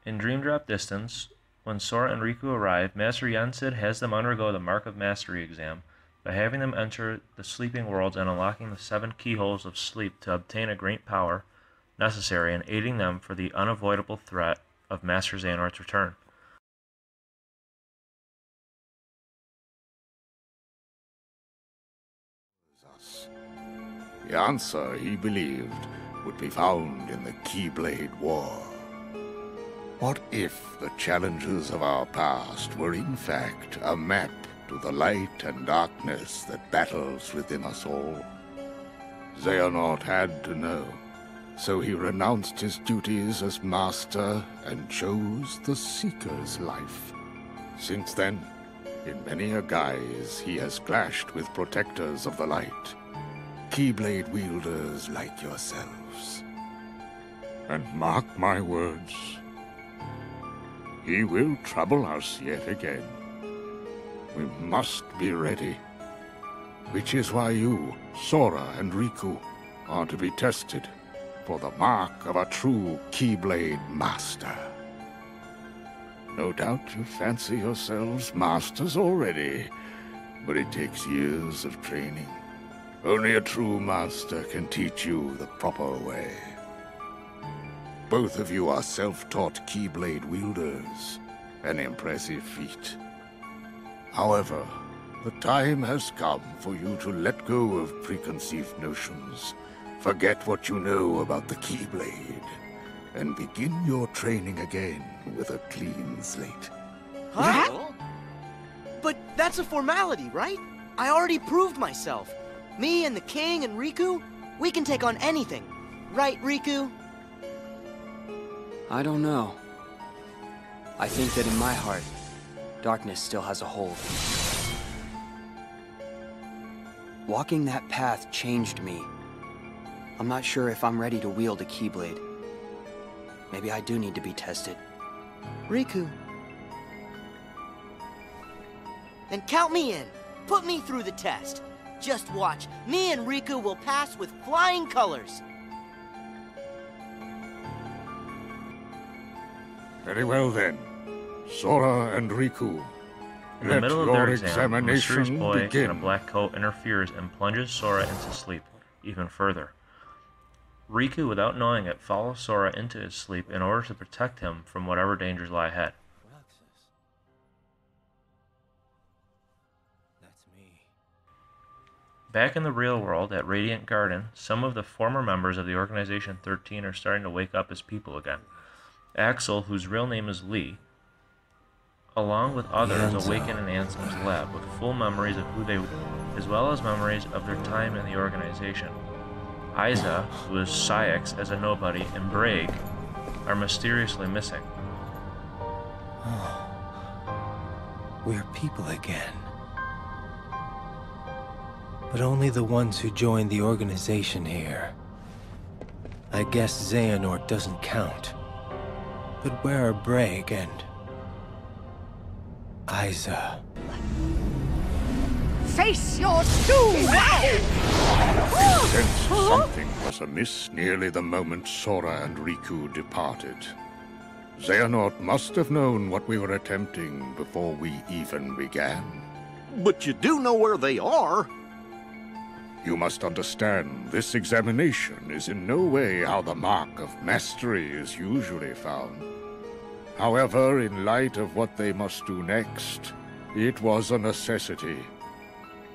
In Dream Drop Distance, when Sora and Riku arrive, Master Yensid has them undergo the Mark of Mastery exam by having them enter the sleeping worlds and unlocking the 7 keyholes of sleep to obtain a great power necessary and aiding them for the unavoidable threat of Master Xehanort's return. The answer, he believed, would be found in the Keyblade War. What if the challenges of our past were in fact a map to the light and darkness that battles within us all? Xehanort had to know, so he renounced his duties as master and chose the Seeker's life. Since then, in many a guise, he has clashed with protectors of the light, Keyblade wielders like yourselves. And mark my words, he will trouble us yet again. We must be ready. Which is why you, Sora and Riku, are to be tested for the mark of a true Keyblade master. No doubt you fancy yourselves masters already, but it takes years of training. Only a true master can teach you the proper way. Both of you are self-taught Keyblade wielders, an impressive feat. However, the time has come for you to let go of preconceived notions, forget what you know about the Keyblade, and begin your training again with a clean slate. Huh? But that's a formality, right? I already proved myself. Me and the King and Riku, we can take on anything. Right, Riku? I don't know. I think that in my heart, darkness still has a hold. Walking that path changed me. I'm not sure if I'm ready to wield a Keyblade. Maybe I do need to be tested. Riku. Then count me in. Put me through the test. Just watch. Me and Riku will pass with flying colors. Very well then. Sora and Riku, In the let middle of your their exam, a mysterious examination boy begin. in a black coat interferes and plunges Sora into sleep even further. Riku, without knowing it, follows Sora into his sleep in order to protect him from whatever dangers lie ahead. Back in the real world, at Radiant Garden, some of the former members of the Organization 13 are starting to wake up as people again. Axel, whose real name is Lee, along with others, awaken in Ansem's lab with full memories of who they were, as well as memories of their time in the organization. Isa, who is Saïx as a nobody, and Braig are mysteriously missing. We're people again. But only the ones who joined the organization here. I guess Xehanort doesn't count. But where are Braig and Isa? Face your doom now! He sensed something was amiss nearly the moment Sora and Riku departed. Xehanort must have known what we were attempting before we even began. But you do know where they are. You must understand, this examination is in no way how the mark of mastery is usually found. However, in light of what they must do next, it was a necessity.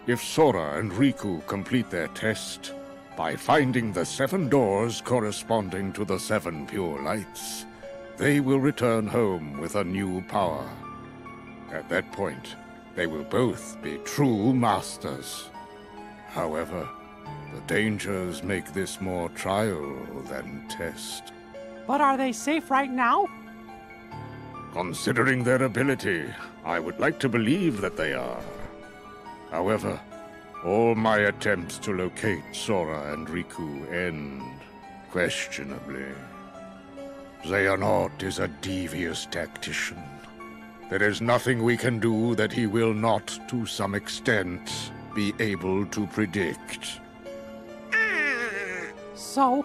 If Sora and Riku complete their test, by finding the 7 doors corresponding to the 7 pure lights, they will return home with a new power. At that point, they will both be true masters. However, the dangers make this more trial than test. But are they safe right now? Considering their ability, I would like to believe that they are. However, all my attempts to locate Sora and Riku end questionably. Xehanort is a devious tactician. There is nothing we can do that he will not, to some extent, be able to predict. So,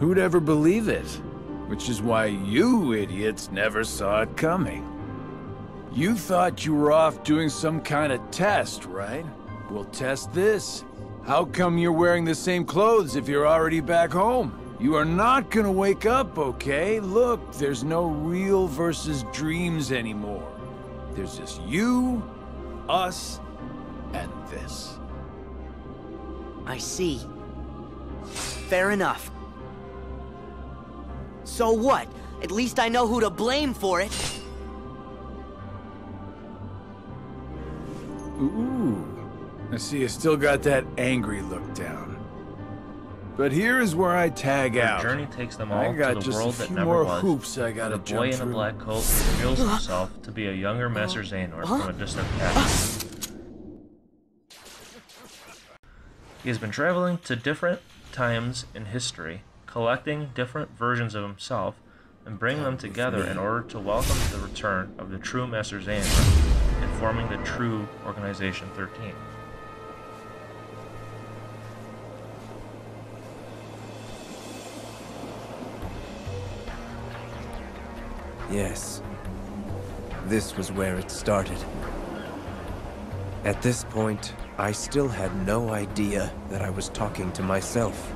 Who'd ever believe it? Which is why you idiots never saw it coming. You thought you were off doing some kind of test, right? We'll test this. How come you're wearing the same clothes if you're already back home? You are not gonna wake up, okay? Look, there's no real versus dreams anymore. There's just you, us, and this. I see. Fair enough. So what? At least I know who to blame for it. Ooh. I see you still got that angry look down. But here is where I tag Their out. journey takes them all I got to the just world a that few never more was. hoops I gotta The boy jump in a through. black coat reveals himself to be a younger Master Xehanort from a distant past. He has been traveling to different times in history, collecting different versions of himself, and bringing them together in order to welcome the return of the true Master Xehanort and forming the true Organization 13. Yes. This was where it started. At this point, I still had no idea that I was talking to myself.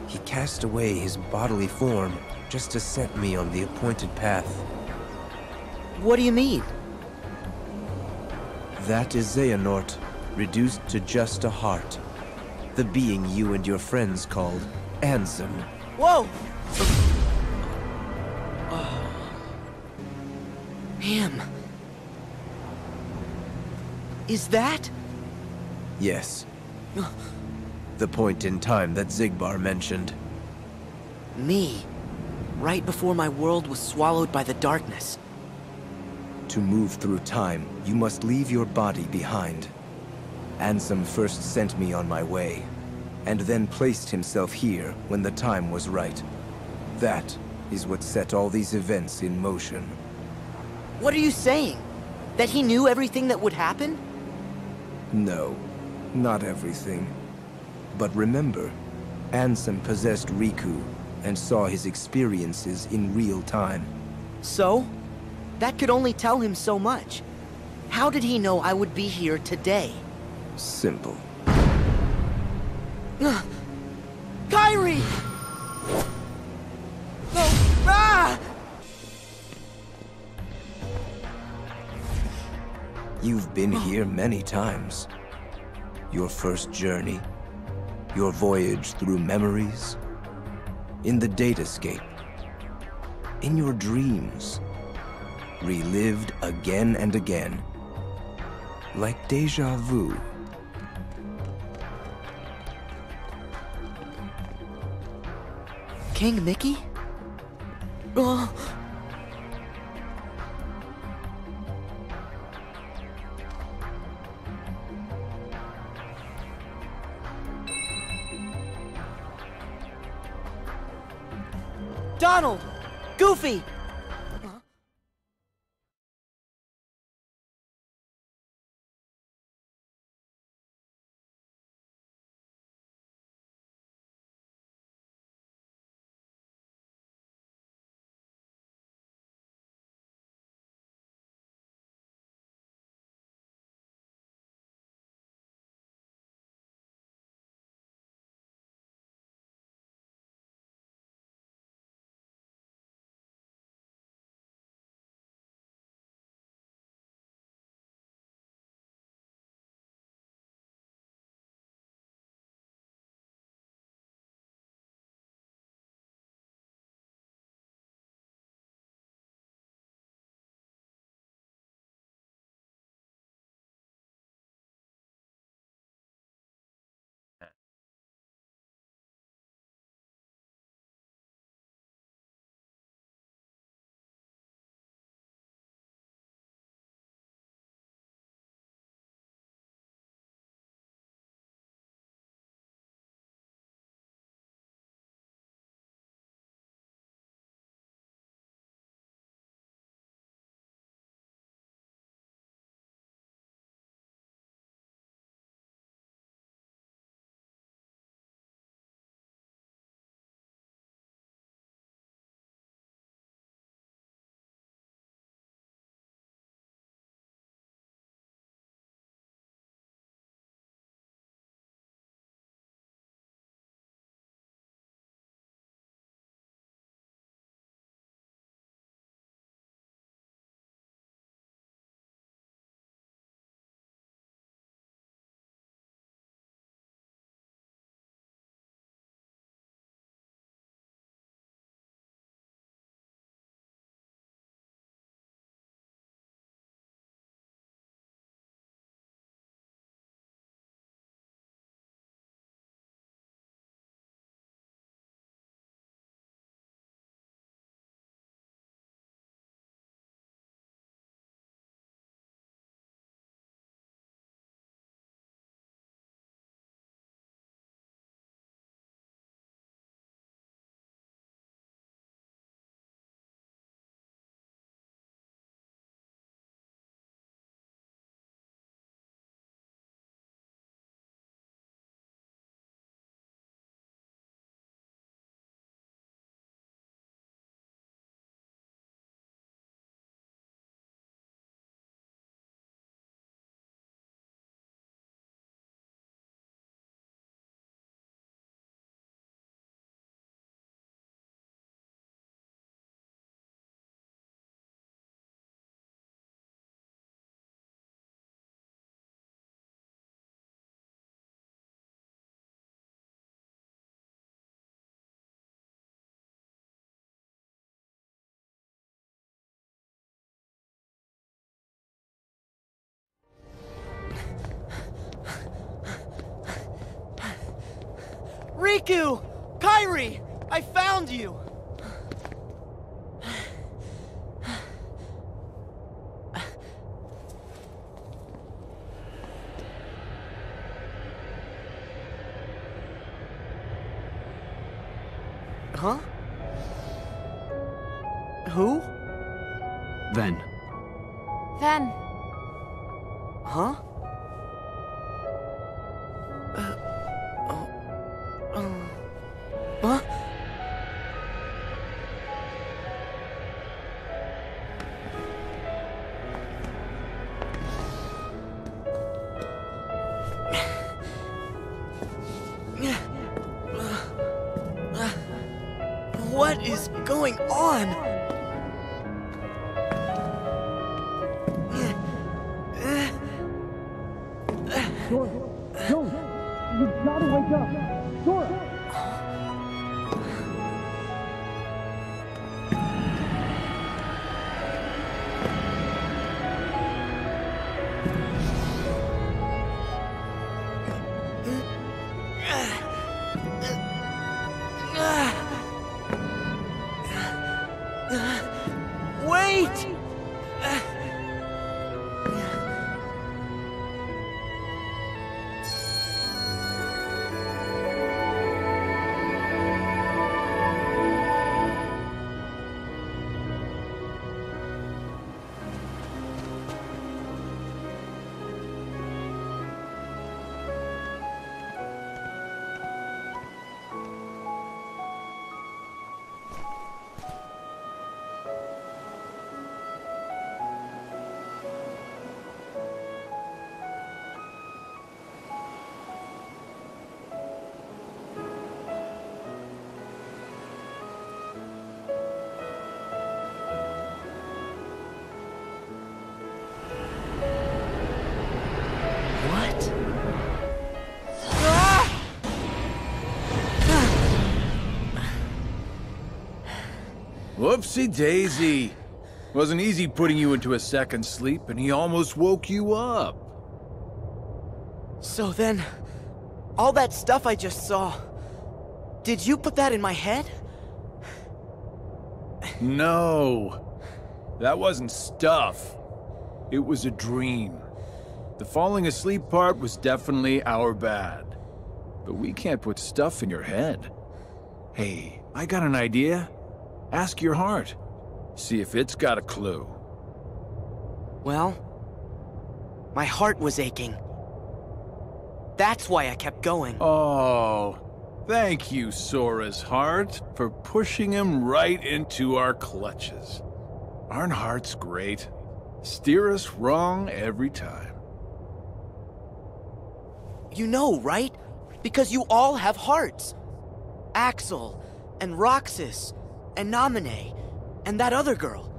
He cast away his bodily form just to set me on the appointed path. What do you mean? That is Xehanort, reduced to just a heart. The being you and your friends called Ansem. Whoa! Him. Is that? Yes. The point in time that Xigbar mentioned. Me. Right before my world was swallowed by the darkness. To move through time, you must leave your body behind. Ansem first sent me on my way, and then placed himself here when the time was right. That is what set all these events in motion. What are you saying? That he knew everything that would happen? No, not everything. But remember, Ansem possessed Riku and saw his experiences in real time. So? That could only tell him so much. How did he know I would be here today? Simple. Kairi! Oh, ah! You've been here many times. Your first journey, your voyage through memories, in the datascape, in your dreams, relived again and again, like deja vu. King Mickey? Oh. Donald! Goofy! Riku! Kairi! I found you! Huh? Who? Ven. Ven. Huh? Huh? What is going on? Sora, you've got to wake up. Sora! Wait! Whoopsie daisy. Wasn't easy putting you into a second sleep, and he almost woke you up. So then, all that stuff I just saw, did you put that in my head? No. That wasn't stuff. It was a dream. The falling asleep part was definitely our bad. But we can't put stuff in your head. Hey, I got an idea. Ask your heart. See if it's got a clue. Well, my heart was aching. That's why I kept going. Oh, thank you, Sora's heart, for pushing him right into our clutches. Aren't hearts great? Steer us wrong every time. You know, right? Because you all have hearts. Axel, and Roxas, and Naminé, and that other girl.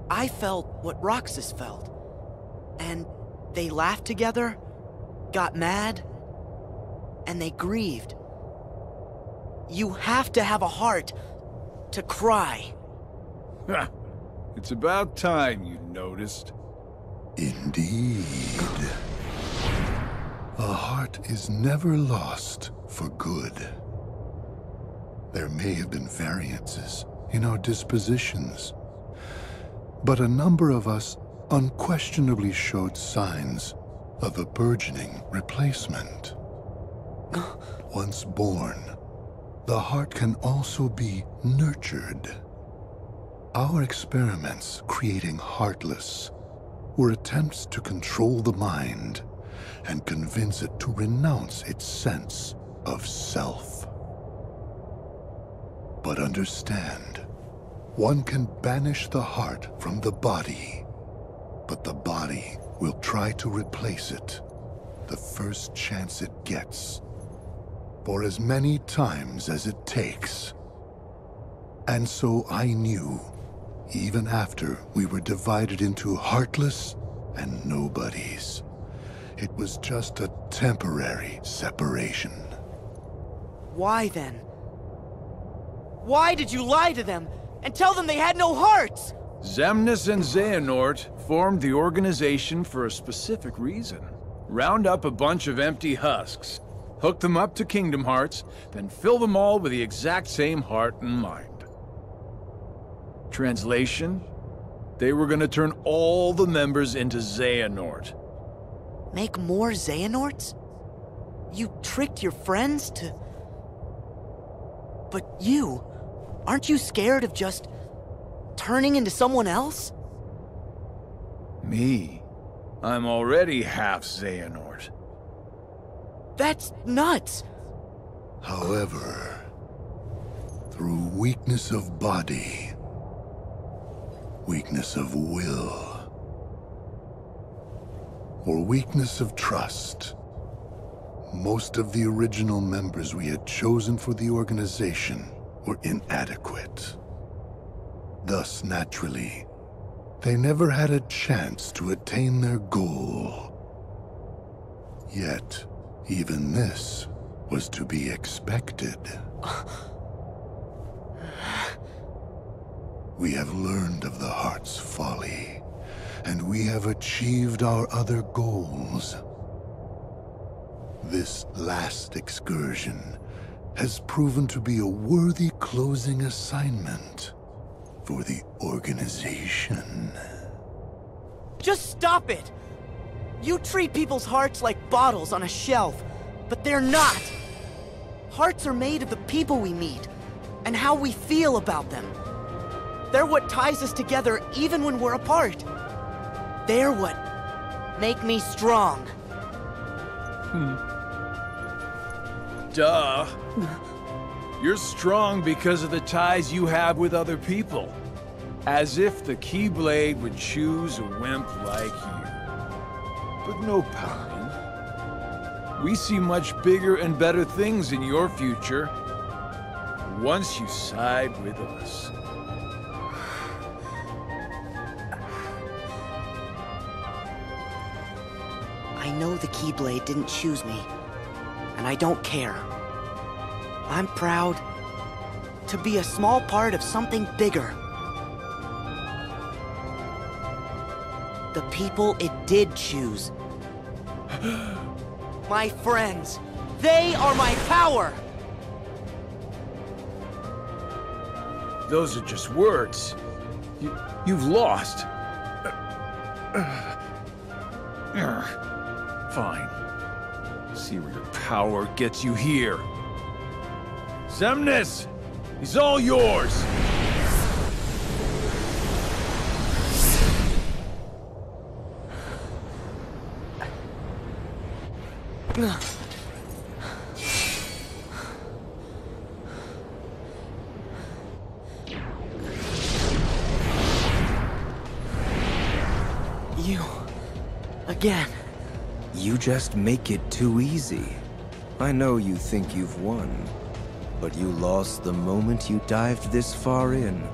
I felt what Roxas felt. And they laughed together, got mad, and they grieved. You have to have a heart to cry. It's about time you noticed. Indeed. A heart is never lost for good. There may have been variances in our dispositions, but a number of us unquestionably showed signs of a burgeoning replacement. Once born, the heart can also be nurtured. Our experiments creating Heartless were attempts to control the mind and convince it to renounce its sense of self. But understand, one can banish the heart from the body, but the body will try to replace it the first chance it gets, for as many times as it takes. And so I knew, even after we were divided into Heartless and Nobodies, it was just a temporary separation. Why then? Why did you lie to them and tell them they had no hearts? Xemnas and Xehanort formed the organization for a specific reason. Round up a bunch of empty husks, hook them up to Kingdom Hearts, then fill them all with the exact same heart and mind. Translation? They were gonna turn all the members into Xehanort. Make more Xehanorts? You tricked your friends to... But you... Aren't you scared of just... turning into someone else? Me? I'm already half Xehanort. That's nuts! However, through weakness of body, weakness of will, or weakness of trust, most of the original members we had chosen for the organization were inadequate. Thus, naturally, they never had a chance to attain their goal. Yet, even this was to be expected. We have learned of the heart's folly, and we have achieved our other goals. This last excursion has proven to be a worthy closing assignment for the organization. Just stop it! You treat people's hearts like bottles on a shelf, but they're not! Hearts are made of the people we meet, and how we feel about them. They're what ties us together even when we're apart. They're what make me strong. Duh. You're strong because of the ties you have with other people. As if the Keyblade would choose a wimp like you. But no pouting. We see much bigger and better things in your future. Once you side with us. I know the Keyblade didn't choose me, and I don't care. I'm proud to be a small part of something bigger. The people it did choose. My friends, they are my power! Those are just words. You've lost. Fine. See where your power gets you here. Xemnas! He's all yours! You... again. You just make it too easy. I know you think you've won, but you lost the moment you dived this far in.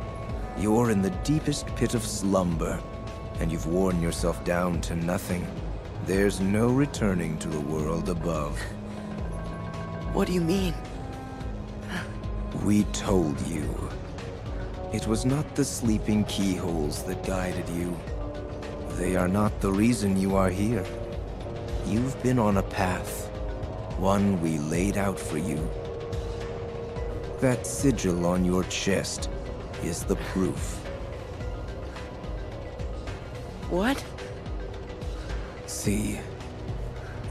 You're in the deepest pit of slumber, and you've worn yourself down to nothing. There's no returning to the world above. What do you mean? We told you. It was not the sleeping keyholes that guided you. They are not the reason you are here. You've been on a path, one we laid out for you. That sigil on your chest is the proof. What? See,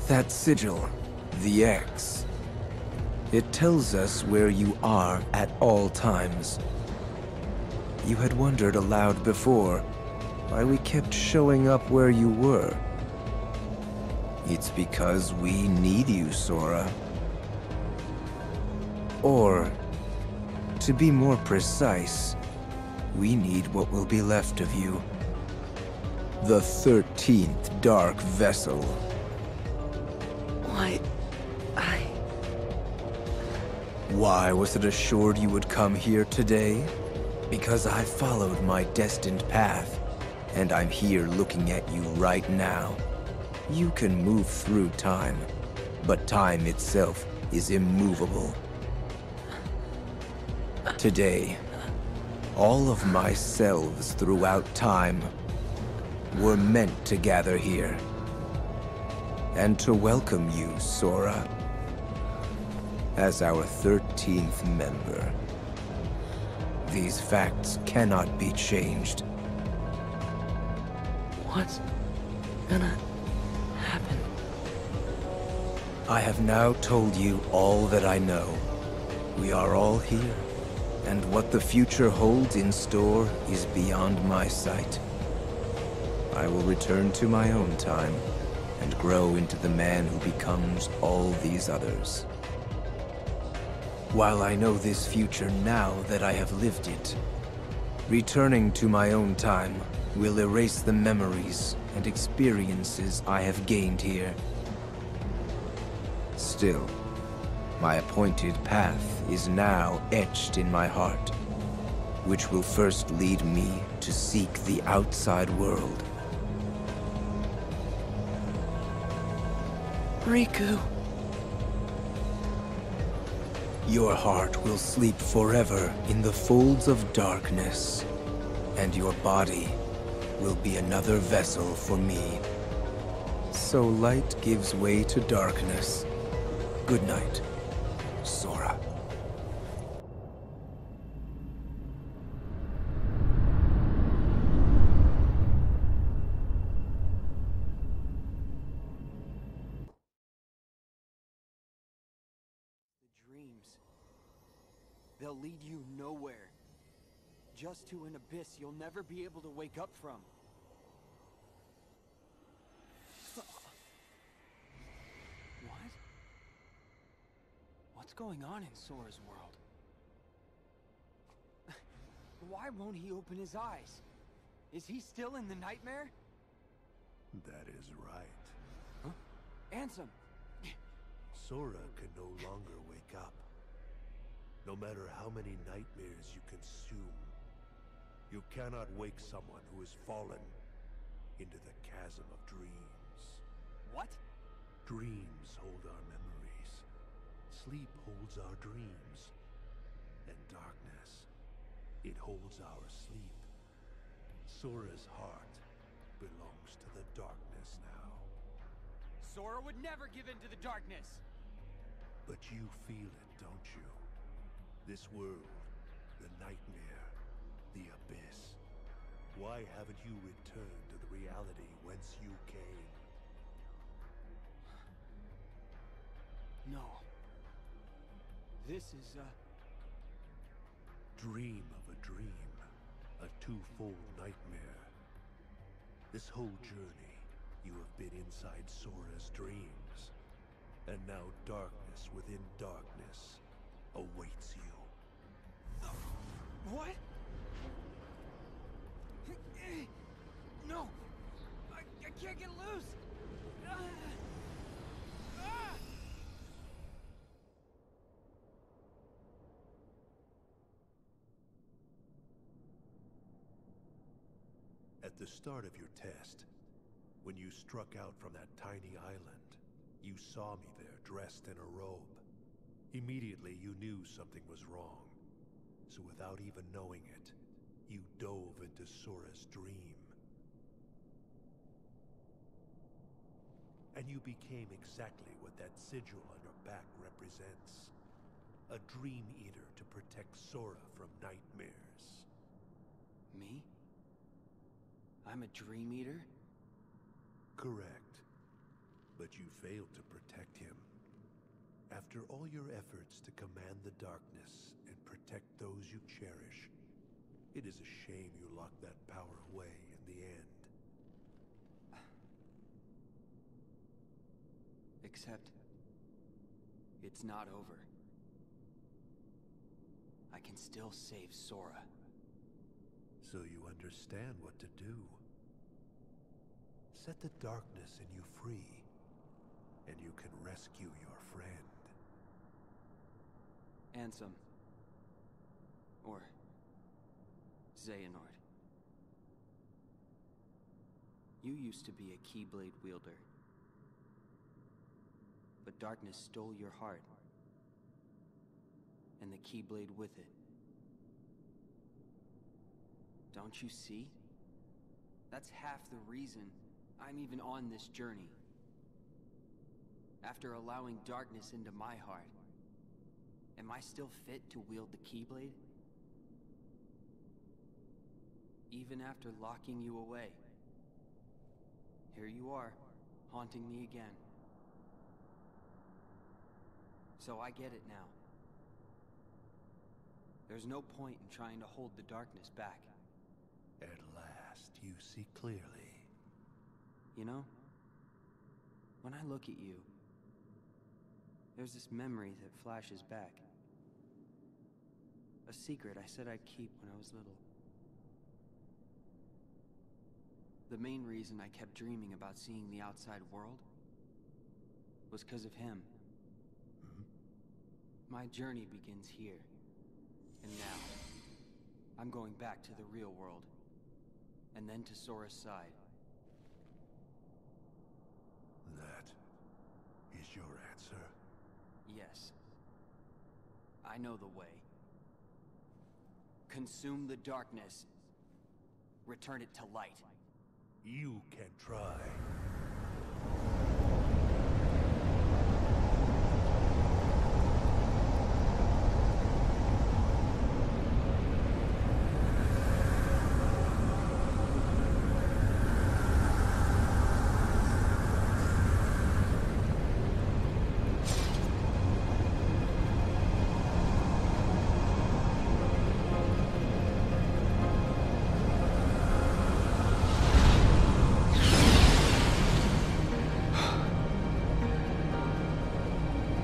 that sigil, the X, it tells us where you are at all times. You had wondered aloud before why we kept showing up where you were. It's because we need you, Sora. Or, to be more precise, we need what will be left of you. The 13th Dark Vessel. Why was it assured you would come here today? Because I followed my destined path, and I'm here looking at you right now. You can move through time, but time itself is immovable. Today, all of my selves throughout time were meant to gather here. And to welcome you, Sora. as our 13th member. These facts cannot be changed. What's gonna happen? I have now told you all that I know. We are all here, and what the future holds in store is beyond my sight. I will return to my own time, and grow into the man who becomes all these others. While I know this future now that I have lived it, returning to my own time will erase the memories and experiences I have gained here. Still, my appointed path is now etched in my heart, which will first lead me to seek the outside world. Riku. Your heart will sleep forever in the folds of darkness, and your body will be another vessel for me. So light gives way to darkness. Good night, Sora. Dreams. They'll lead you nowhere. Just to an abyss you'll never be able to wake up from. What? What's going on in Sora's world? Why won't he open his eyes? Is he still in the nightmare? That is right. Huh? Ansem! Sora can no longer wake up. No matter how many nightmares you consume, you cannot wake someone who has fallen into the chasm of dreams. What? Dreams hold our memories. Sleep holds our dreams. And darkness, it holds our sleep. Sora's heart belongs to the darkness now. Sora would never give in to the darkness! But you feel it, don't you? This world, the nightmare, the abyss. Why haven't you returned to the reality whence you came? No. This is a... Dream of a dream. A twofold nightmare. This whole journey, you have been inside Sora's dreams. And now darkness within darkness awaits you. What? No! I can't get loose! At the start of your test, when you struck out from that tiny island, you saw me there dressed in a robe. Immediately you knew something was wrong. So without even knowing it, you dove into Sora's dream. And you became exactly what that sigil on your back represents. A dream eater to protect Sora from nightmares. Me? I'm a dream eater? Correct. But you failed to protect him. After all your efforts to command the darkness and protect those you cherish, it is a shame you locked that power away in the end. Except... it's not over. I can still save Sora. So you understand what to do. Set the darkness in you free, and you can rescue your friend. Ansem. Or... Xehanort. You used to be a Keyblade wielder. But darkness stole your heart. And the Keyblade with it. Don't you see? That's half the reason I'm even on this journey. After allowing darkness into my heart, Am I still fit to wield the Keyblade? Even after locking you away. Here you are, haunting me again. So I get it now. There's no point in trying to hold the darkness back. At last, you see clearly. You know, when I look at you, there's this memory that flashes back. A secret I said I'd keep when I was little. The main reason I kept dreaming about seeing the outside world was because of him. My journey begins here. And now, I'm going back to the real world. And then to Sora's side. That is your answer? Yes. I know the way. Consume the darkness. Return it to light. You can try.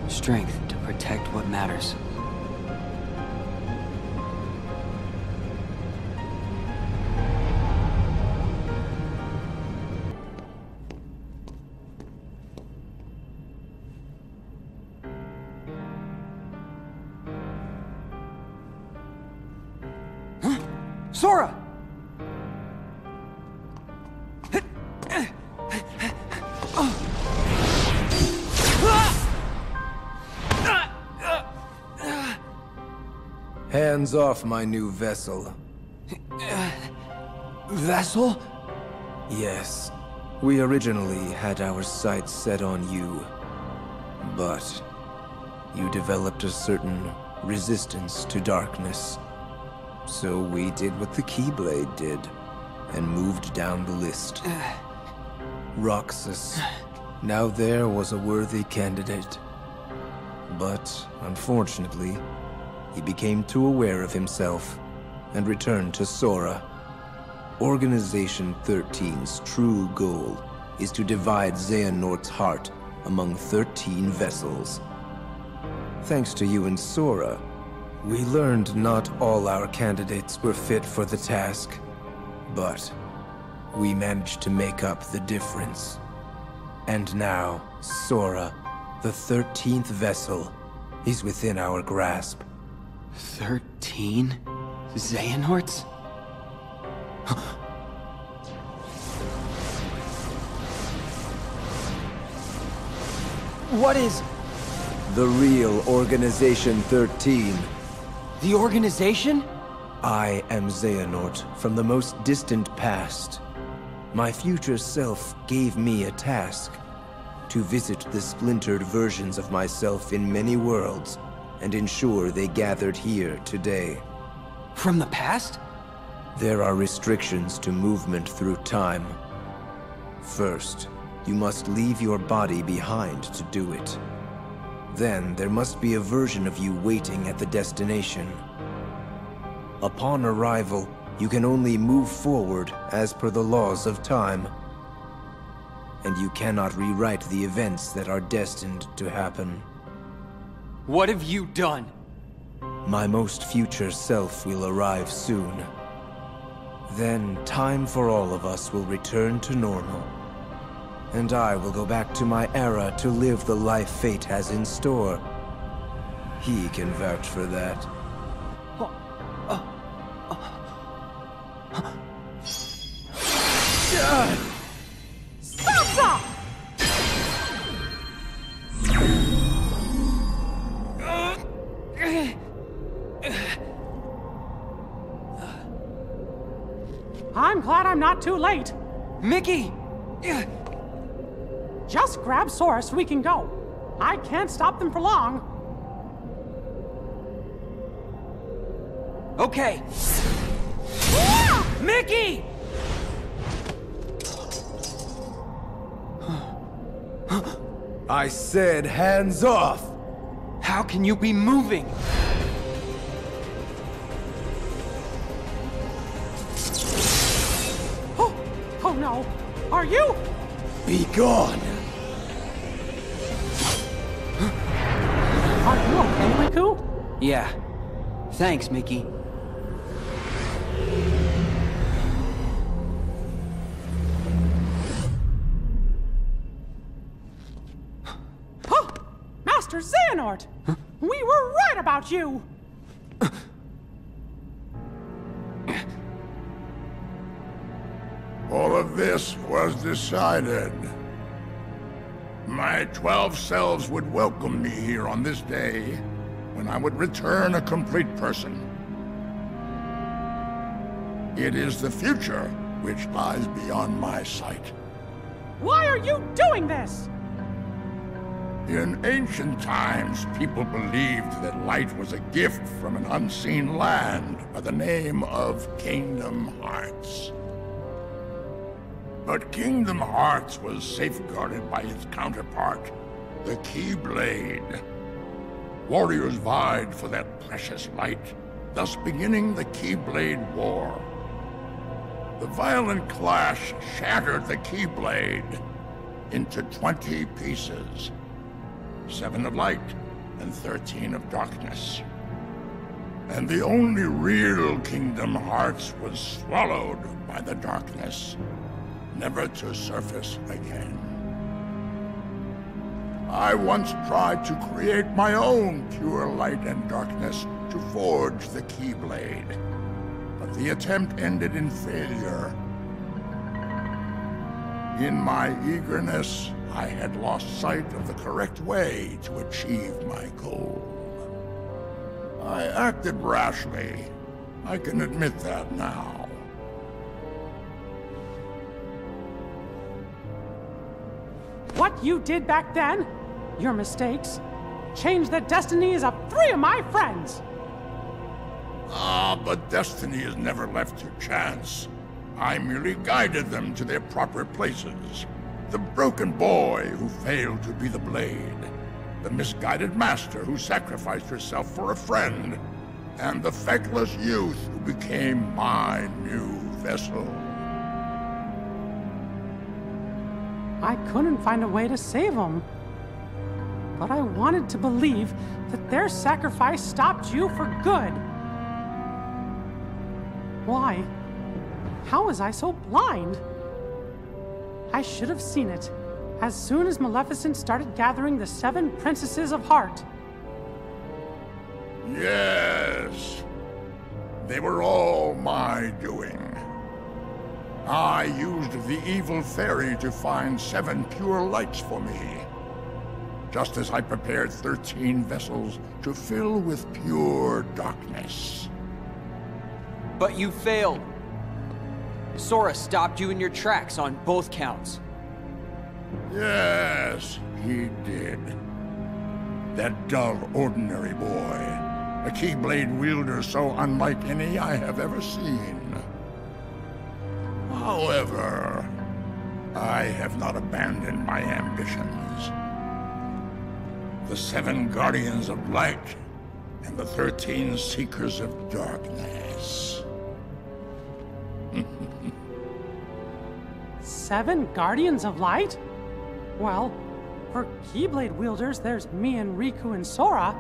Strength to protect what matters. Huh? Sora! Hands off my new vessel. Vessel? Yes. We originally had our sights set on you. But you developed a certain resistance to darkness. So we did what the Keyblade did, and moved down the list. Roxas. Now there was a worthy candidate. But, unfortunately, he became too aware of himself, and returned to Sora. Organization 13's true goal is to divide Xehanort's heart among 13 vessels. Thanks to you and Sora, we learned not all our candidates were fit for the task, but we managed to make up the difference. And now, Sora, the 13th vessel, is within our grasp. 13 Xehanorts? What is... The real Organization 13. The organization? I am Xehanort from the most distant past. My future self gave me a task. To visit the splintered versions of myself in many worlds, and ensure they gathered here today. From the past? There are restrictions to movement through time. First, you must leave your body behind to do it. Then there must be a version of you waiting at the destination. Upon arrival, you can only move forward as per the laws of time. And you cannot rewrite the events that are destined to happen. What have you done? My most future self will arrive soon. Then time for all of us will return to normal. And I will go back to my era to live the life fate has in store. He can vouch for that. Stop! I'm glad I'm not too late. Mickey! Just grab Sora so we can go. I can't stop them for long. Okay. Mickey! I said hands off! How can you be moving? Oh no! Are you? Be gone! Are you okay, Riku? Yeah. Thanks, Mickey. Master Xehanort! We were right about you! All of this was decided. My 12 selves would welcome me here on this day, when I would return a complete person. It is the future which lies beyond my sight. Why are you doing this? In ancient times, people believed that light was a gift from an unseen land by the name of Kingdom Hearts. But Kingdom Hearts was safeguarded by its counterpart, the Keyblade. Warriors vied for that precious light, thus beginning the Keyblade War. The violent clash shattered the Keyblade into 20 pieces. 7 of light and 13 of darkness. And the only real Kingdom Hearts was swallowed by the darkness, never to surface again. I once tried to create my own pure light and darkness to forge the Keyblade, but the attempt ended in failure. In my eagerness, I had lost sight of the correct way to achieve my goal. I acted rashly. I can admit that now. What you did back then, your mistakes, changed the destinies of 3 of my friends. But destiny is never left to chance. I merely guided them to their proper places. The broken boy who failed to be the blade, the misguided master who sacrificed herself for a friend, and the feckless youth who became my new vessel. I couldn't find a way to save them. But I wanted to believe that their sacrifice stopped you for good. Why? How was I so blind? I should have seen it as soon as Maleficent started gathering the 7 princesses of heart. Yes. They were all my doing. I used the evil fairy to find 7 pure lights for me, just as I prepared 13 vessels to fill with pure darkness. But you failed. Sora stopped you in your tracks on both counts. Yes, he did. That dull, ordinary boy. A Keyblade wielder so unlike any I have ever seen. However, I have not abandoned my ambitions. The 7 Guardians of Light and the 13 Seekers of Darkness. 7 Guardians of Light? Well, for Keyblade wielders, there's me and Riku and Sora.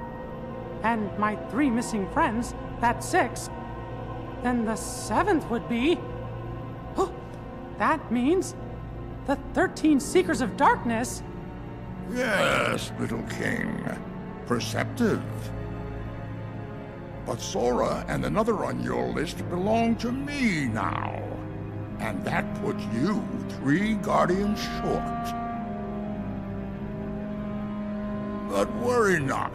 And my 3 missing friends, that's 6. Then the 7th would be... That means the 13 Seekers of Darkness. Yes, little king. Perceptive. But Sora and another on your list belong to me now. And that puts you 3 guardians short. But worry not.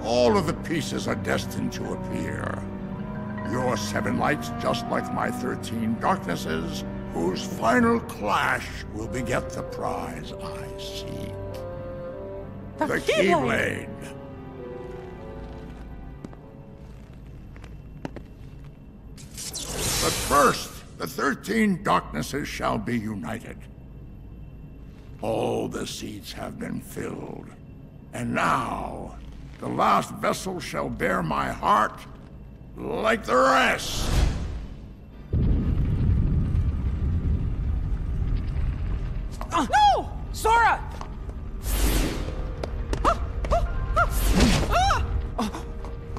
All of the pieces are destined to appear. Your 7 lights, just like my 13 darknesses, whose final clash will beget the prize I seek. The Keyblade! But first, the 13 darknesses shall be united. All the seats have been filled. And now, the last vessel shall bear my heart like the rest. No! Sora!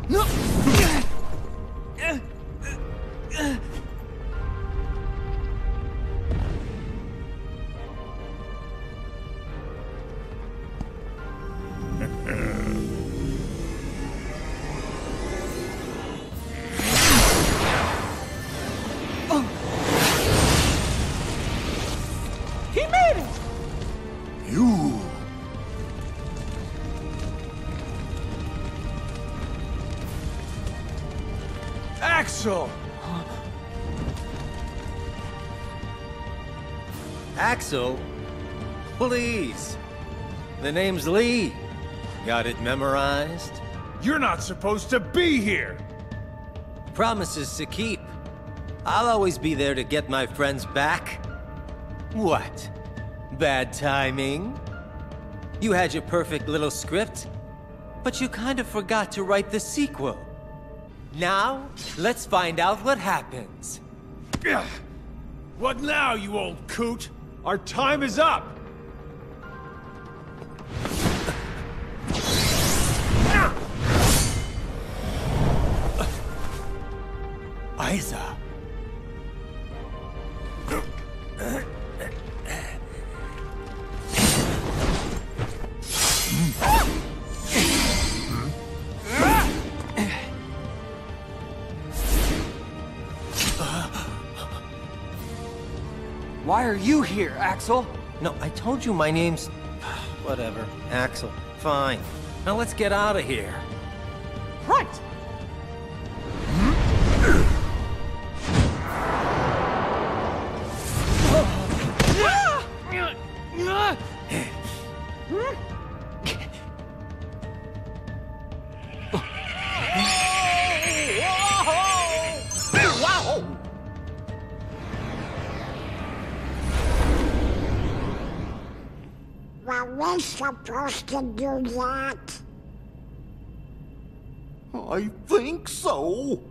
No! He made it! You... Axel! Axel? Please. The name's Lee. Got it memorized? You're not supposed to be here! Promises to keep. I'll always be there to get my friends back. What? Bad timing? You had your perfect little script, but you kind of forgot to write the sequel. Now, let's find out what happens. What now, you old coot? Our time is up! Isa. Why are you here, Axel? No, I told you my name's... Whatever. Axel. Fine. Now let's get out of here. Right. Were we supposed to do that? I think so.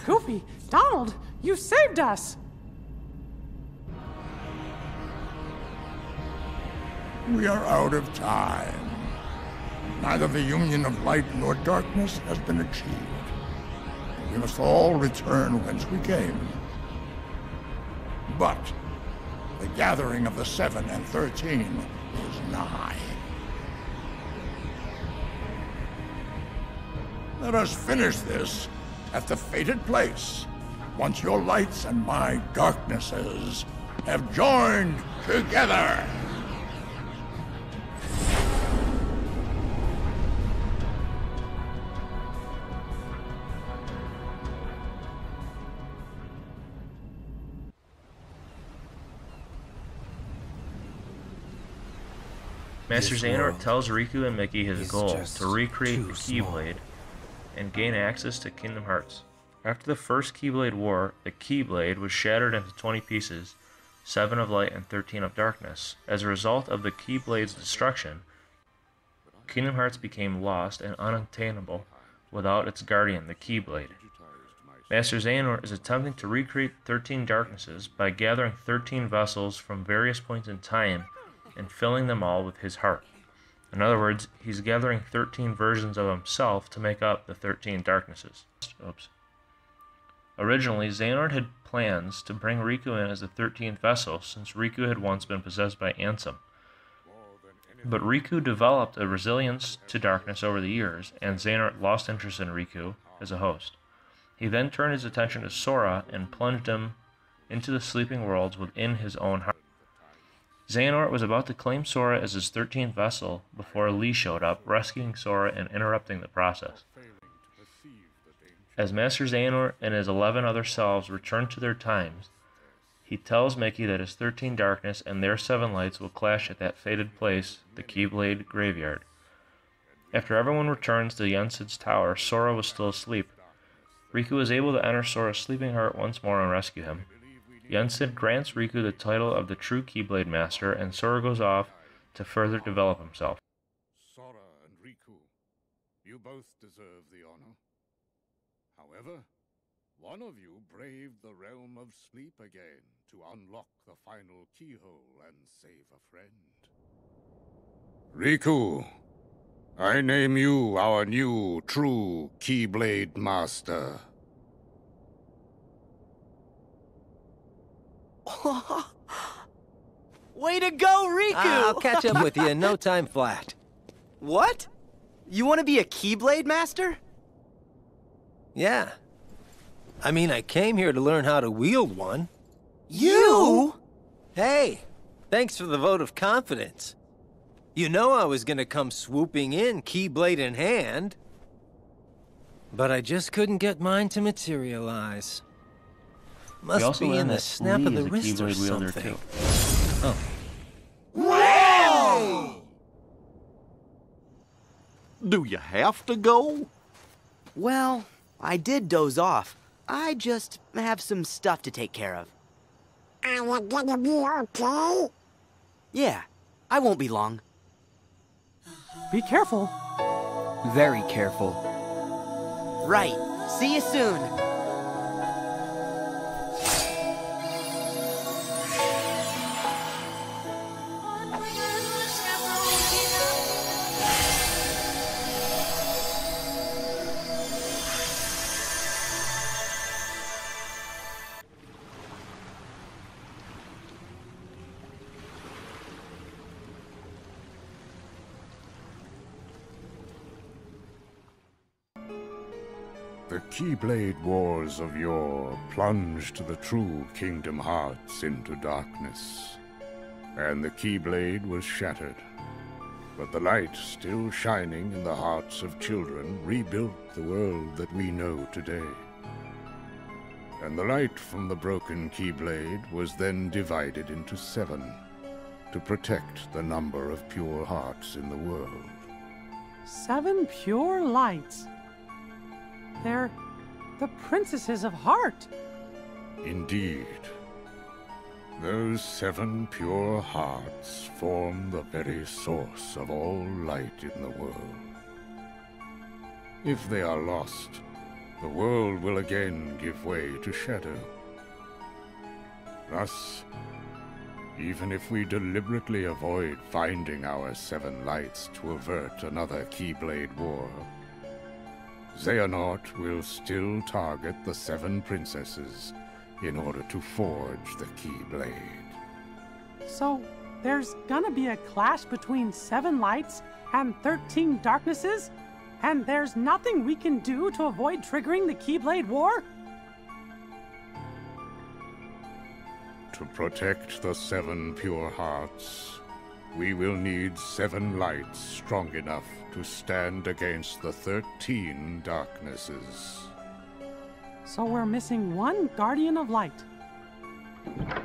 Goofy, Donald, you saved us! We are out of time. Neither the union of light nor darkness has been achieved. We must all return whence we came. But the gathering of the 7 and 13 is nigh. Let us finish this at the fated place, once your lights and my darknesses have joined together. Master Xehanort tells Riku and Mickey his goal to recreate the Keyblade and gain access to Kingdom Hearts. After the first Keyblade War, the Keyblade was shattered into 20 pieces, 7 of light and 13 of darkness. As a result of the Keyblade's destruction, Kingdom Hearts became lost and unattainable without its guardian, the Keyblade. Master Xehanort is attempting to recreate 13 darknesses by gathering 13 vessels from various points in time and filling them all with his heart. In other words, he's gathering 13 versions of himself to make up the 13 darknesses. Oops. Originally, Xehanort had plans to bring Riku in as the 13th vessel, since Riku had once been possessed by Ansem. But Riku developed a resilience to darkness over the years, and Xehanort lost interest in Riku as a host. He then turned his attention to Sora and plunged him into the sleeping worlds within his own heart. Xehanort was about to claim Sora as his 13th vessel before Lee showed up, rescuing Sora and interrupting the process. As Master Xehanort and his 11 other selves return to their times, he tells Mickey that his 13 darkness and their 7 lights will clash at that fated place, the Keyblade Graveyard. After everyone returns to Yensid's tower, Sora was still asleep. Riku is able to enter Sora's sleeping heart once more and rescue him. Jensen grants Riku the title of the true Keyblade Master, and Sora goes off to further develop himself. Sora and Riku, you both deserve the honor. However, one of you braved the realm of sleep again to unlock the final keyhole and save a friend. Riku, I name you our new true Keyblade Master. Way to go, Riku! I'll catch up with you in no time flat. What? You want to be a Keyblade Master? Yeah. I mean, I came here to learn how to wield one. You? Hey, thanks for the vote of confidence. You know I was gonna come swooping in, Keyblade in hand. But I just couldn't get mine to materialize. Must be in the snap of the wrist or something. Oh. Wow! Do you have to go? Well, I did doze off. I just have some stuff to take care of. Are you gonna be okay? Yeah, I won't be long. Be careful. Very careful. Right. See you soon. The Keyblade wars of yore plunged the true Kingdom Hearts into darkness, and the Keyblade was shattered. But the light still shining in the hearts of children rebuilt the world that we know today. And the light from the broken Keyblade was then divided into 7 to protect the number of pure hearts in the world. 7 pure lights. They're the princesses of heart. Indeed. Those 7 pure hearts form the very source of all light in the world. If they are lost, the world will again give way to shadow. Thus, even if we deliberately avoid finding our 7 lights to avert another Keyblade war, Xehanort will still target the 7 princesses in order to forge the Keyblade. So, there's gonna be a clash between 7 lights and 13 darknesses? And there's nothing we can do to avoid triggering the Keyblade War? To protect the 7 pure hearts, we will need 7 lights strong enough to stand against the 13 darknesses. So we're missing 1 Guardian of Light. Riku!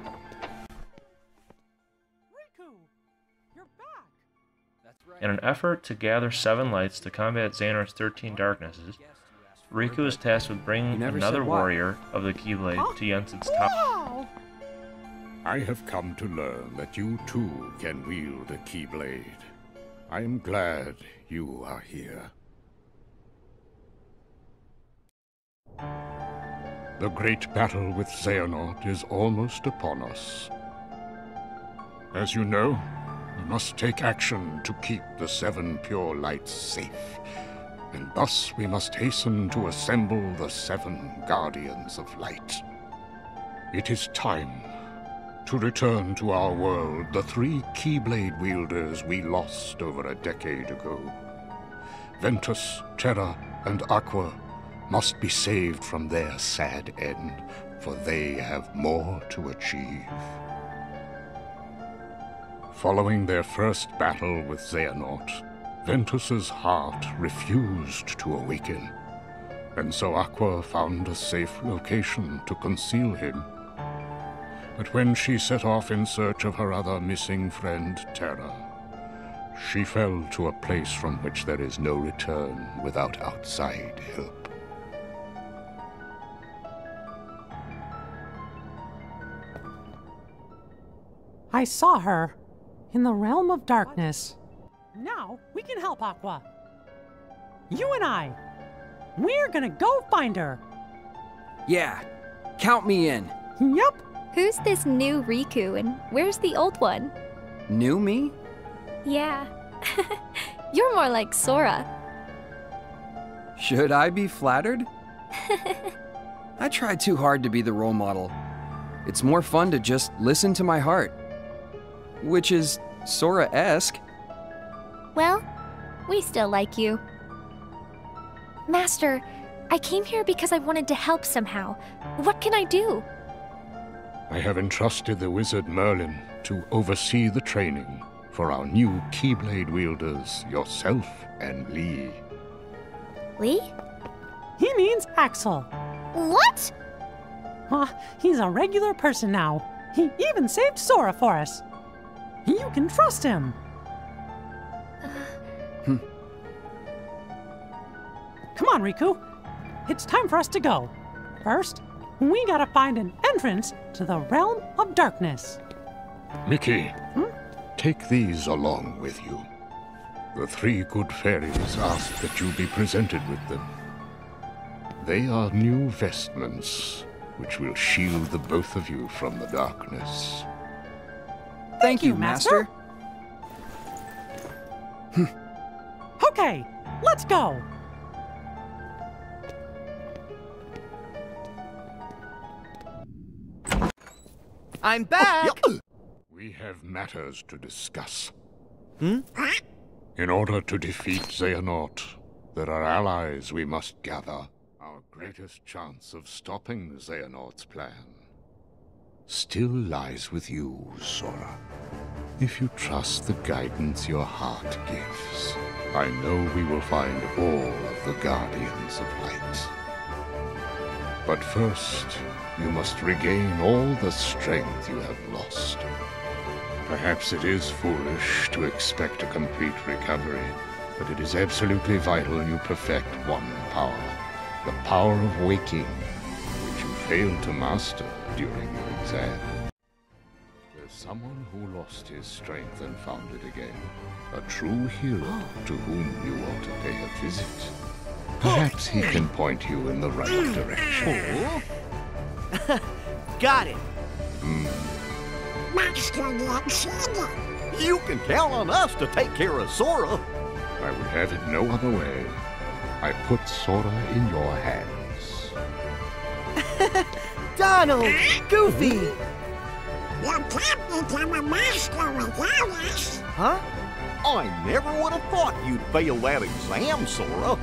You're back! That's right. In an effort to gather 7 lights to combat Xehanort's 13 darknesses, Riku is tasked with bringing another warrior of the Keyblade to Jensen's tower. Wow! I have come to learn that you too can wield a Keyblade. I am glad you are here. The great battle with Xehanort is almost upon us. As you know, we must take action to keep the 7 pure lights safe, and thus we must hasten to assemble the 7 Guardians of Light. It is time to return to our world the 3 Keyblade wielders we lost over a decade ago. Ventus, Terra, and Aqua must be saved from their sad end, for they have more to achieve. Following their first battle with Xehanort, Ventus's heart refused to awaken, and so Aqua found a safe location to conceal him. But when she set off in search of her other missing friend, Terra, she fell to a place from which there is no return without outside help. I saw her in the realm of darkness. Now we can help Aqua. You and I. We're gonna go find her. Yeah, count me in. Yup. Who's this new Riku and where's the old one? New me? Yeah. You're more like Sora. Should I be flattered? I try too hard to be the role model. It's more fun to just listen to my heart. Which is Sora-esque. Well, we still like you. Master, I came here because I wanted to help somehow. What can I do? I have entrusted the wizard Merlin to oversee the training for our new Keyblade wielders, yourself and Lee. Lee? He means Axel. What? He's a regular person now. He even saved Sora for us. You can trust him. Come on, Riku. It's time for us to go. First, we gotta find an entrance to the realm of darkness. Mickey, take these along with you. The 3 good fairies ask that you be presented with them. They are new vestments, which will shield the both of you from the darkness. Thank you, Master. Okay, let's go. I'm back! We have matters to discuss. In order to defeat Xehanort, there are allies we must gather. Our greatest chance of stopping Xehanort's plan still lies with you, Sora. If you trust the guidance your heart gives, I know we will find all of the Guardians of Light. But first, you must regain all the strength you have lost. Perhaps it is foolish to expect a complete recovery, but it is absolutely vital you perfect one power. The power of waking, which you failed to master during your exam. There's someone who lost his strength and found it again. A true hero to whom you ought to pay a visit. Perhaps he can point you in the right direction. Got it. You can count on us to take care of Sora. I would have it no other way. I put Sora in your hands. Donald! Goofy! You can't become a master without us. Huh? I never would have thought you'd fail that exam, Sora.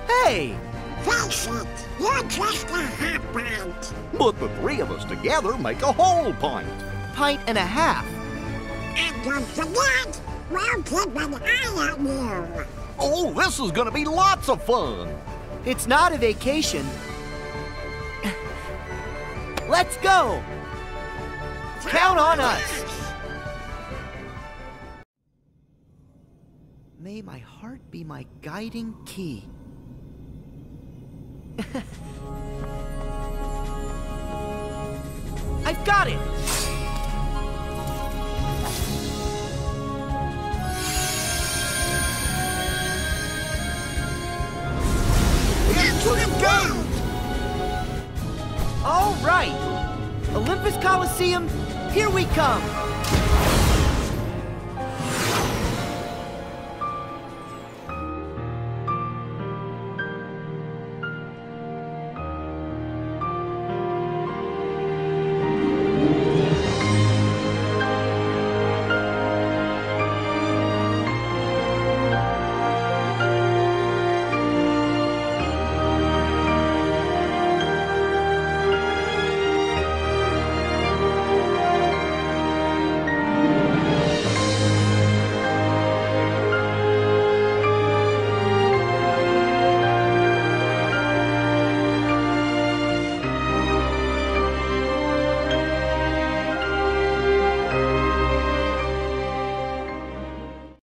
Hey! Face it, you're just a half pint. But the 3 of us together make a whole pint. Pint and a half. And don't forget, we'll keep an eye on you. Oh, this is gonna be lots of fun. It's not a vacation. Let's go! Count on us! May my heart be my guiding key. I've got it! Into the game! All right! Olympus Coliseum, here we come!